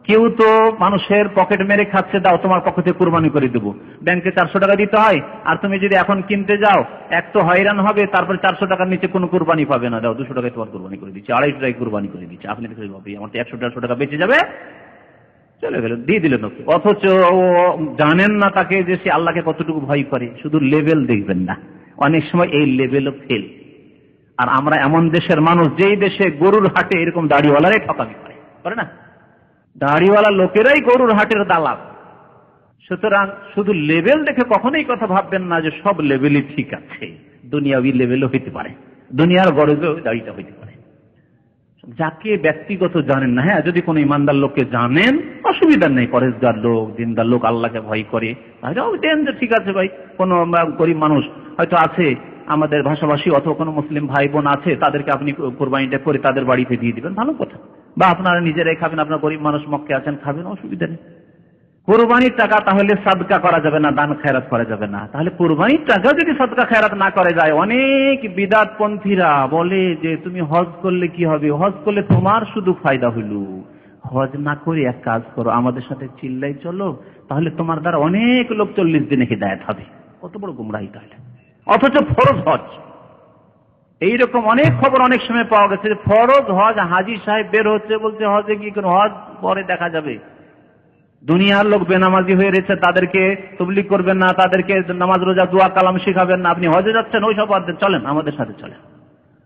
কেউ তো মানুষের পকেট মেরে খাচ্ছে, দাও তোমার পকেটে কুরবানি করে দেবো, ব্যাংকে 400 টাকা দিতে হয়, আর তুমি যদি এখন কিনতে যাও এক তো হয়রান হবে, তারপরে 400 টাকার নিচে কোনো কুরবানি পাবে না, দাও 200 টাকায় তোমার কুরবানি করে দিচ্ছি, 250 টাকায় কুরবানি করে দিচ্ছি, আপনি আমার তো 100-150 টাকা বেঁচে যাবে, চলে গেল, দিয়ে দিলেন ওকে। অথচ জানেন না তাকে যে সে আল্লাহকে কতটুকু ভয় করে, শুধু লেভেল দেখবেন না, অনেক সময় এই লেভেলও ফেল। আর আমরা এমন দেশের মানুষ, যেই দেশে গরুর হাটে এরকম দাড়িওয়ালারাই ঠকামি করে না, দাড়িওয়ালা লোকেরাই গরুর হাটের দালাল। সুতরাং শুধু লেভেল দেখে কখনোই কথা ভাববেন না যে সব লেভেলই ঠিক আছে, দুনিয়াবি লেভেলও হইতে পারে, দুনিয়ার গরজেও দাড়িটা হইতে পারে। যাকে ব্যক্তিগত জানেন না, হ্যাঁ যদি কোনো ইমানদার লোককে জানেন অসুবিধা নেই, পরেশগার লোক, দিনদার লোক, আল্লাহকে ভয় করে, দেন যে ঠিক আছে ভাই, কোন গরিব মানুষ হয়তো আছে আমাদের ভাষাভাষী অথবা কোনো মুসলিম ভাই বোন আছে, তাদেরকে আপনি কোরবানিটা করে তাদের বাড়িতে দিয়ে দিবেন, ভালো কথা। বা আপনারা নিজেরাই খাবেন, আপনার গরিব মানুষ মক্কে আছেন, খাবেন, অসুবিধা নেই। কোরবানির টাকা তাহলে সাদকা করা যাবে না, দান খেরাত করা যাবে না। তাহলে কোরবানির টাকা যদি সাদকা খেরাত না করে যায়, অনেক বিদাত পন্থীরা বলে যে তুমি হজ করলে কি হবে, হজ করলে তোমার শুধু ফায়দা হইল, হজ না করে এক কাজ করো, আমাদের সাথে চিল্লাই চলো, তাহলে তোমার দ্বারা অনেক লোক 40 দিনে হিদায়াত হবে। কত বড় গুমরাহি তাহলে। অথচ ফরজ হজ, এইরকম অনেক খবর অনেক সময় পাওয়া গেছে, ফরজ হজ হাজি সাহেব বের হচ্ছে, বলছে হজে কি কোনো হজ পরে দেখা যাবে, দুনিয়ার লোক বেনামাজি হয়ে রয়েছে, তাদেরকে তবলিগ করবেন না, তাদেরকে নামাজ রোজা দোয়া কালাম শিখাবেন না, আপনি হজে যাচ্ছেন, ওই সব চলেন আমাদের সাথে চলেন।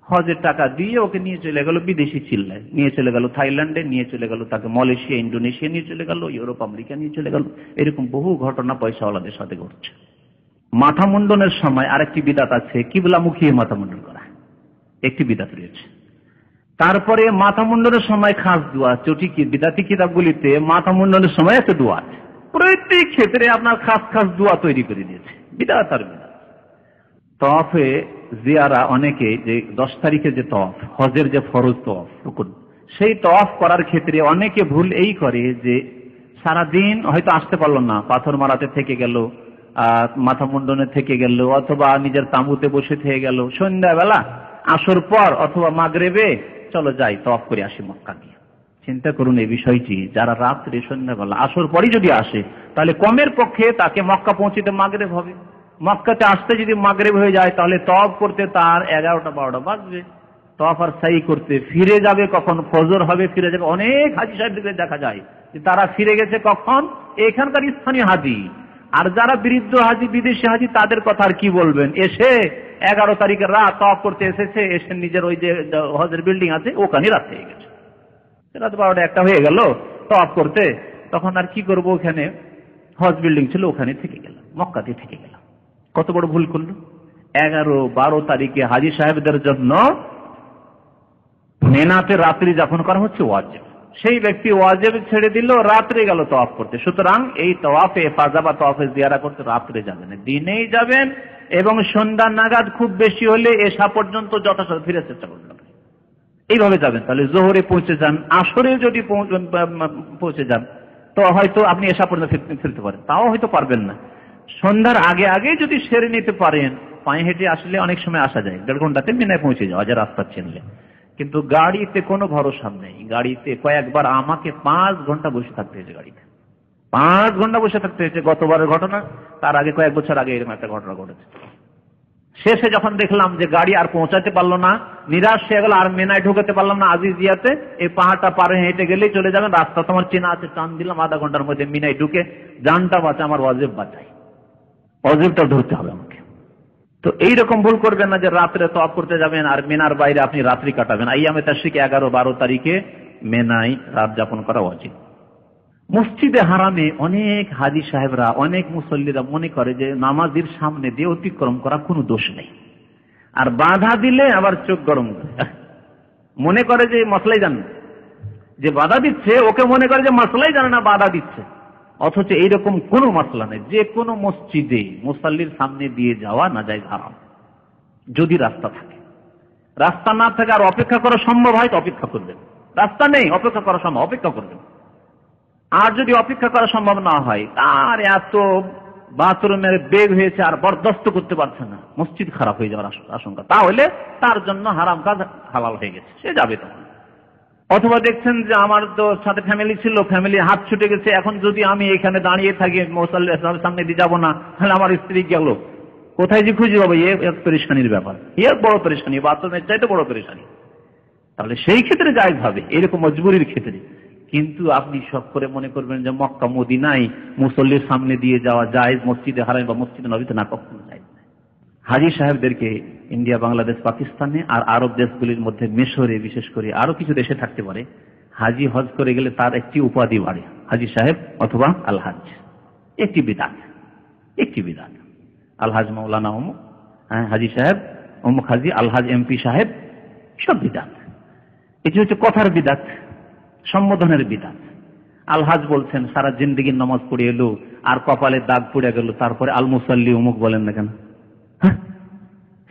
হজের টাকা দিয়ে ওকে নিয়ে চলে গেল বিদেশি চিল্লায়, নিয়ে চলে গেল থাইল্যান্ডে, নিয়ে চলে গেল তাকে মালয়েশিয়া, ইন্ডোনেশিয়া নিয়ে চলে গেল, ইউরোপ আমেরিকা নিয়ে চলে গেল। এরকম বহু ঘটনা পয়সাওয়ালাদের সাথে ঘটছে। মাথা মুন্ডনের সময় আরেকটি বিদাত আছে, কিবলা মুখিয়ে মাথা মুন্ডন করা, একটি বিদাত রয়েছে। তারপরে মাথা মুন্ডনের সময় খাস দোয়া, চটি কি বিদাতি কিতাবগুলিতে মাথা মুন্ডনের সময় একটা দোয়া আছে, প্রত্যেক ক্ষেত্রে আপনার খাস খাস দোয়া তৈরি করে দিয়েছে, বিদাত আর বিদাত। তওয়াফে জিয়ারা অনেকে যে 10 তারিখে যে তওয়াফ, হজের যে ফরজ তওয়াফ রুকুন, সেই তওয়াফ করার ক্ষেত্রে অনেকে ভুল এই করে যে সারাদিন হয়তো আসতে পারলো না, পাথর মারাতে থেকে গেল, মাথা মুন্ডনে থেকে গেল, অথবা নিজের তাঁবুতে বসে থেকে গেল, সন্ধ্যাবেলা আসর পর অথবা মাগরিবে চলো যাই তওয়াফ করে আসি মক্কা গিয়ে। চিন্তা করুন এই বিষয়টি, যারা রাত্রে সন্ধ্যাবেলা আসর পরই যদি আসে, তাহলে কমের পক্ষে তাকে মক্কা পৌঁছিতে মাগরিব হবে, মক্কাতে আসতে যদি মাগরিব হয়ে যায়, তাহলে তওয়াফ করতে তার 11টা-12টা বাজবে, তওয়াফ আর সাই করতে ফিরে যাবে কখন, ফজর হবে, ফিরে যাবে। অনেক হাজী সাহেবদের দেখা যায় যে তারা ফিরে গেছে কখন, এখানকার স্থানীয় হাজী। আর যারা বৃদ্ধ হাজী, বিদেশি হাজী, তাদের কথা আর কি বলবেন, এসে 11 তারিখের রাত তওয়াফ করতে এসেছে, এসে নিজের ওই যে হজের বিল্ডিং আছে ওখানে রাত হয়ে গেছে, রাত 12টা-1টা হয়ে গেল তওয়াফ করতে, তখন আর কি করবো, ওখানে হজ বিল্ডিং ছিল ওখানে থেকে গেলাম, মক্কাতে থেকে গেলাম। কত বড় ভুল করলো। 11-12 তারিখে হাজী সাহেবদের জন্য মেনাতে রাত্রি যাপন করা হচ্ছে ওয়াজিব, সেই ব্যক্তি ওয়াজিব ছেড়ে দিল, রাত্রে গেল তওয়াফ করতে। সুতরাং এই তওয়াফে ফাজা বা তওয়াফে জিয়ারা করতে রাত্রে যাবেন, দিনেই যাবেন, এবং সন্ধ্যা নাগাদ খুব বেশি হলে এশা পর্যন্ত যথাসাধ্য ফিরে চেষ্টা করবেন, এইভাবে যাবেন। তাহলে জোহরে পৌঁছে যান, আসরে যদি পৌঁছে যান তো হয়তো আপনি এশা পর্যন্ত ফিরতে পারেন, তাও হয়তো পারবেন না। সন্ধ্যার আগে আগে যদি সেরে নিতে পারেন, পায়ে হেঁটে আসলে অনেক সময় আসা যায়, 1.5 ঘন্টাতে মিনায় পৌঁছে যাওয়া যায় রাস্তা চিনলে। কিন্তু গাড়িতে কোনো ভরসা নেই, গাড়িতে কয়েকবার আমাকে 5 ঘন্টা বসে থাকতে হয়েছে, গাড়িতে 5 ঘন্টা বসে থাকতে হয়েছে। গতবারের ঘটনা, তার আগে কয়েক বছর আগে এরকম একটা ঘটনা ঘটেছে। শেষে যখন দেখলাম যে গাড়ি আর পৌঁছাতে পারলো না, নিরাশ হয়ে গেল, আর মেনায় ঢুকাতে পারলাম না আজিজিয়াতে, এই পাহাড়টা পারে হেঁটে গেলেই চলে যাবেন, রাস্তা তোমার চেনা আছে, টান দিলাম, আধা ঘন্টার মধ্যে মিনায় ঢুকে জানটা বাঁচা, আমার ওয়াজিব বাঁচাই, ওয়াজিবটা ধরতে হবে আমাকে। তো এইরকম ভুল করবেন না যে রাত্রে তওয়াফ করতে যাবেন আর মেনার বাইরে আপনি রাত্রি কাটাবেন। আইয়ামে তাশরিক 11-12 তারিখে মেনায় রাত যাপন করা উচিত। মসজিদে হারামে অনেক হাজী সাহেবরা, অনেক মুসল্লিরা মনে করে যে নামাজের সামনে দিয়ে অতিক্রম করা কোনো দোষ নেই, আর বাধা দিলে আবার চোখ গরম করে মনে করে যে মশলাই জানে, যে বাধা দিচ্ছে ওকে মনে করে যে মশলাই জানে না, বাধা দিচ্ছে। অথচ এইরকম কোনো মশলা নেই, যে কোনো মসজিদে মুসাল্লির সামনে দিয়ে যাওয়া না যায় হারাম, যদি রাস্তা থাকে। রাস্তা না থাকে আর অপেক্ষা করা সম্ভব হয় তো অপেক্ষা করবেন, রাস্তা নেই অপেক্ষা করা সম্ভব, অপেক্ষা করবেন। আর যদি অপেক্ষা করা সম্ভব না হয়, তার এত বাথরুমের বেগ হয়েছে আর বরদাস্ত করতে পারছে না, মসজিদ খারাপ হয়ে যাওয়ার আশঙ্কা, তাহলে তার জন্য হারাম কাজ হালাল হয়ে গেছে, সে যাবে তখন। অথবা দেখছেন যে আমার তো সাথে ফ্যামিলি ছিল, ফ্যামিলি হাত ছুটে গেছে, এখন যদি আমি এখানে দাঁড়িয়ে থাকি মুসাল্লির সামনে দিয়ে যাবো না, তাহলে আমার স্ত্রী গেল কোথায় যে খুঁজে পাবো, এক পরেশানির ব্যাপার, এর বড় পরেশানি, বাথরুমের চাইতে বড় পরেশানি। তাহলে সেই ক্ষেত্রে জায়েজ হবে, এরকম মজবুরির ক্ষেত্রে। কিন্তু আপনি সব করে মনে করবেন যে মক্কা মদিনায় মুসল্লির সামনে দিয়ে যাওয়া জায়েজ, মসজিদে হারাম বা মসজিদে নবীতে না, কখনো জায়েজ নাই। হাজী সাহেবদেরকে ইন্ডিয়া, বাংলাদেশ, পাকিস্তানে আর আরব দেশগুলির মধ্যে, মিশরে বিশেষ করে, আরো কিছু দেশে থাকতে পারে, হাজী হজ করে গেলে তার একটি উপাধি বাড়ে, হাজী সাহেব অথবা আলহাজ। একটি বিদাত, একটি বিদাত, আলহাজ মৌলানা অমুক, হাজী সাহেব অমুক হাজী, আলহাজ এমপি সাহেব, সব বিদাত। এটি হচ্ছে কথার বিদাত, সম্বোধনের বিদাত। আলহাজ বলছেন সারা জিন্দেগির নামাজ পড়ে এলো আর কপালে দাগ পড়ে গেল, তারপরে আল মুসাল্লি অমুক বলেন না কেন?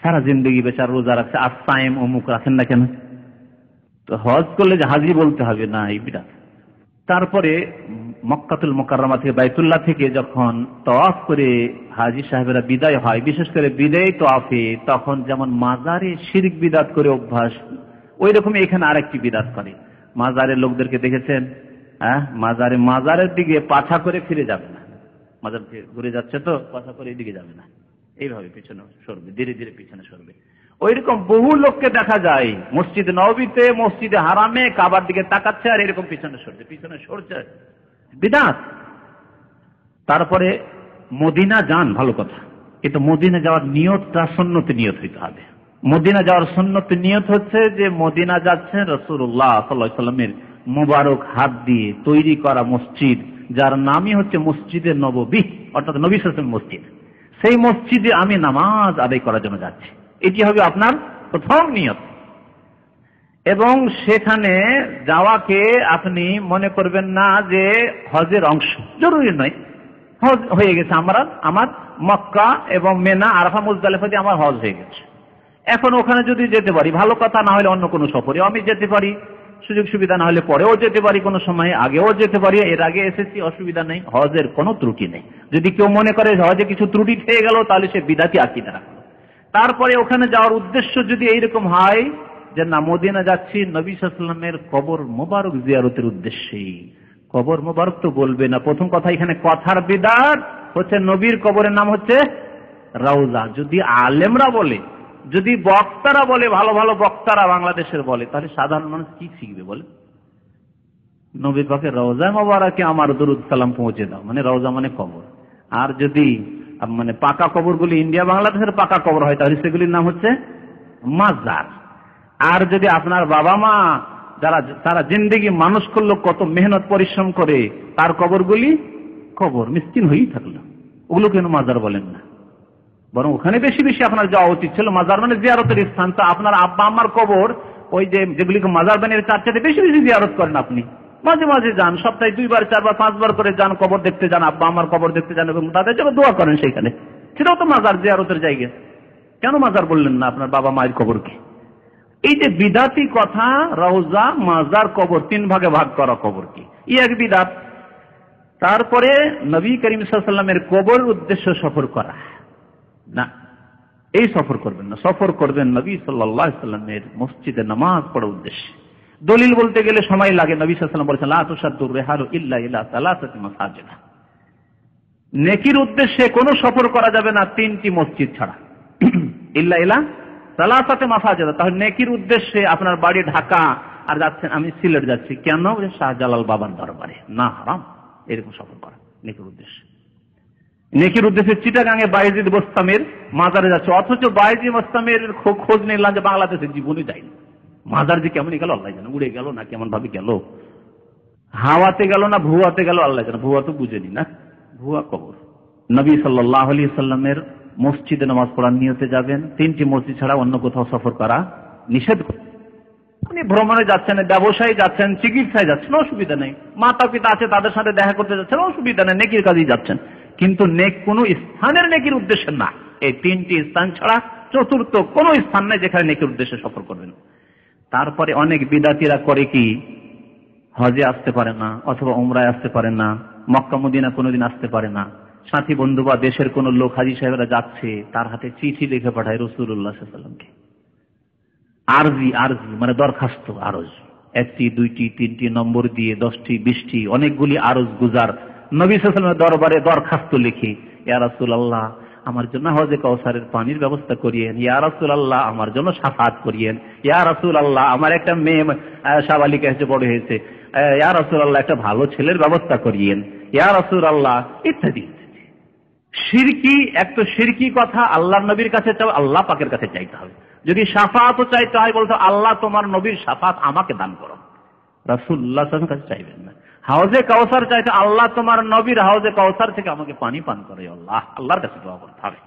সারা জিন্দেগি বেচার রোজা রাখছে, আর সায়েম অমুক রাখেন না কেন? তো হজ করলে যে হাজি বলতে হবে না, এই বিরাট। তারপরে মক্কাতুল মুকাররমা থেকে বাইতুল্লাহ থেকে যখন তওয়াফ করে হাজি সাহেবেরা বিদায় হয়, বিশেষ করে বিদায় তওয়াফে, তখন যেমন মাজারে শিরক বিদাত করে অভ্যাস, ওই রকমই এখানে আরেকটি বিদাত করে। মাজারের লোকদেরকে দেখেছেন? মাজারের দিকে পাছা করে ফিরে যাবে না, মাজার ঘুরে যাচ্ছে তো পাছা করে এদিকে যাবে না, এইভাবে পিছনে সরবে, ধীরে ধীরে পিছনে সরবে। ওইরকম বহু লোককে দেখা যায় মসজিদ নববীতে, মসজিদে হারামে কাবার দিকে তাকাচ্ছে আর এরকম পিছনে সরছে, বিদআত। তারপরে মদিনা যান, ভালো কথা, কিন্তু মদিনা যাওয়ার নিয়তটা সুন্নতি নিয়ত হইতে হবে। মদিনা যাওয়ার সুন্নতি নিয়ত হচ্ছে যে মদিনা যাচ্ছেন রাসূলুল্লাহ সাল্লাল্লাহু আলাইহি ওয়াসাল্লামের মুবারক হাত দিয়ে তৈরি করা মসজিদ, যার নামই হচ্ছে মসজিদে নববী, অর্থাৎ নবী সাল্লাল্লাহু আলাইহি ওয়াসাল্লাম মসজিদ। সেই মসজিদে আমি নামাজ আদায় করার জন্য যাচ্ছি, এটি হবে আপনার প্রথম নিয়ত। এবং সেখানে যাওয়াকে আপনি মনে করবেন না যে হজের অংশ, জরুরি নয়। হজ হয়ে গেছে আমার মক্কা এবং মেনা, আরাফা, মুজদালিফা দিয়ে আমার হজ হয়ে গেছে। এখন ওখানে যদি যেতে পারি ভালো কথা, না হলে অন্য কোনো সফরে আমি যেতে পারি, সুযোগ সুবিধা না হলে পরেও যেতে পারি, কোনো সময় আগেও যেতে পারি, এর আগে এসেছি, অসুবিধা নেই, হজের কোনো ত্রুটি নেই। যদি কেউ মনে করে হজে কিছু ত্রুটি খেয়ে গেল, তাহলে সে বিদাতি আকীদা রাখলো। তারপরে ওখানে যাওয়ার উদ্দেশ্য যদি এইরকম হয় যে না, মদিনা যাচ্ছি নবী সাল্লাল্লাহু আলাইহি ওয়াসাল্লামের কবর মোবারক জিয়ারতের উদ্দেশ্যে, কবর মোবারক তো বলবে না। প্রথম কথা, এখানে কথার বিদাত হচ্ছে নবীর কবরের নাম হচ্ছে রওজা। যদি আলেমরা বলে, যদি বক্তারা বলে, ভালো ভালো বক্তারা বাংলাদেশের বলে, তাহলে সাধারণ মানুষ কি শিখবে বলে? নবীর পাকের রওজা মোবারকে আমার দরুদ সালাম পৌঁছে দাও, মানে রওজা মানে কবর। আর যদি মানে পাকা কবরগুলি ইন্ডিয়া বাংলাদেশের পাকা কবর হয়, তাহলে সেগুলির নাম হচ্ছে মাজার। আর যদি আপনার বাবা মা যারা তারা জিন্দেগি মানুষ করলো, কত মেহনত পরিশ্রম করে, তার কবরগুলি কবর, মিসকিন হয়েই থাকলো, ওগুলো কেন মাজার বলেন না? বরং ওখানে বেশি বেশি আপনার যাওয়া উচিত ছিল। মাজার মানে জিয়ারতের স্থান। তো আপনার আব্বা আম্মার কবর, ওই যেগুলিকে মাজার বানিয়ে তার চাইতে বেশি বেশি জিয়ারত করেন আপনি। মাঝে মাঝে যান, সপ্তাহে 2 বার 4 বার 5 বার করে যান, কবর দেখতে যান, আব্বা আম্মার কবর দেখতে যান এবং তাদের জন্য দোয়া করেন সেইখানে। সেটাও তো মাজার, জিয়ারতের জায়গা। কেন মাজার বললেন না আপনার বাবা মায়ের কবরকে? এই যে বিদাতি কথা, রওজা, মাজার, কবর, 3 ভাগে ভাগ করা কবরকে, এই এক বিদাত। তারপরে নবী করিম সাল্লাল্লাহু আলাইহি ওয়াসাল্লামের কবর উদ্দেশ্য সফর করা না, এই সফর করবেন না। সফর করবেন নবী সাল্লাল্লাহু আলাইহি ওয়াসাল্লামের মসজিদে নামাজ পড়ার উদ্দেশ্যে। দলিল বলতে গেলে সময় লাগে। নবী সাল্লাল্লাহু আলাইহি ওয়াসাল্লাম বলেছেন, লা তুসাদ্দুর রিহালু ইল্লা ইলা সালাসাতি মাসাজিদ। নেকির উদ্দেশ্যে কোনো সফর করা যাবে না 3টি মসজিদ ছাড়া, ইল্লা ইলা সালাসাতি মাসাজিদ। তাহলে নেকির উদ্দেশ্যে আপনার বাড়ি ঢাকা আর যাচ্ছেন, আমি সিলেট যাচ্ছি, কেন? শাহজালাল বাবার দরবারে, না, হারাম এরকম সফর করা নেকির উদ্দেশ্যে। নেকির উদ্দেশ্যে চিটাগাঙে বায়েজিদ বোস্তামের মাজারে যাচ্ছে, অথচ বায়েজিদ বোস্তামের খোঁজ নিলাম যে বাংলাদেশে জীবনে যায়নি। মাজার যে কেমন গেল আল্লাহ জানে, উড়ে গেল না কেমন ভাবে গেল, হাওয়াতে গেল না ভুয়াতে গেল আল্লাহ জানে। ভুয়া তো বুঝেনি না, ভুয়া কবর। নবী সাল্লাল্লাহু আলাইহি ওয়াসাল্লামের মসজিদে নামাজ পড়ার নিয়তে যাবেন। 3টি মসজিদ ছাড়া অন্য কোথাও সফর করা নিষেধ। আপনি ভ্রমণে যাচ্ছেন, ব্যবসায় যাচ্ছেন, চিকিৎসায় যাচ্ছেন, অসুবিধা নেই। মাতা পিতা আছে, তাদের সাথে দেখা করতে যাচ্ছেন, অসুবিধা নেই, নেকির কাজেই যাচ্ছেন। কিন্তু কোনো স্থানের নেকির উদ্দেশ্যে না। এই 3টি স্থান ছাড়া চতুর্থ কোনো স্থান নেই যেখানে নেকির উদ্দেশ্যে সফর করবেন। তারপরে অনেক বিদাতিরা করে কি, হজে আসতে পারে না অথবা উমরায় আসতে পারে না, মক্কা মদিনা কোনোদিন আসতে পারে না। সাথী বন্ধু বা দেশের কোন লোক হাজী সাহেবরা যাচ্ছে, তার হাতে চিঠি লিখে পাঠায় রাসূলুল্লাহ সাল্লাল্লাহু আলাইহি ওয়াসাল্লামকে। আরজি মানে দরখাস্ত, আরজ, 1টি 2টি 3টি নম্বর দিয়ে 10টি 20টি অনেকগুলি আরজ গুজার নবী সাল্লাল্লাহু আলাইহি ওয়াসাল্লামের দরবারে দরখাস্ত লিখে, ইয়া রাসূলুল্লাহ আমার জন্য হজে কাউসারের পানির ব্যবস্থা করিয়েন, ইয়া রাসূলুল্লাহ আমার জন্য শাফাত করিয়েন, ইয়া রাসূলুল্লাহ আমার একটা মেয়ে সাবালিকা হয়েছে, বড় হয়েছে, ইয়া রাসূলুল্লাহ একটা ভালো ছেলের ব্যবস্থা করিয়েন, ইয়া রাসূলুল্লাহ ইত্যাদি। শিরকি, এক তো শিরকি কথা আল্লাহর নবীর কাছে চাও, আল্লাহ পাকের কাছে চাইতে হবে। যদি শাফাতও চাইতে হয় বলতো আল্লাহ তোমার নবীর শাফাত আমাকে দান করো, রাসূলুল্লাহ সাল্লাল্লাহু আলাইহি ওয়াসাল্লামের কাছে চাইবেন না। হাউজে কাউসার চাইতে আল্লাহ তোমার নবীর হাউজে কাউসার থেকে আমাকে পানি পান করে, আল্লাহ, আল্লাহর কাছে দোয়া করতে হবে।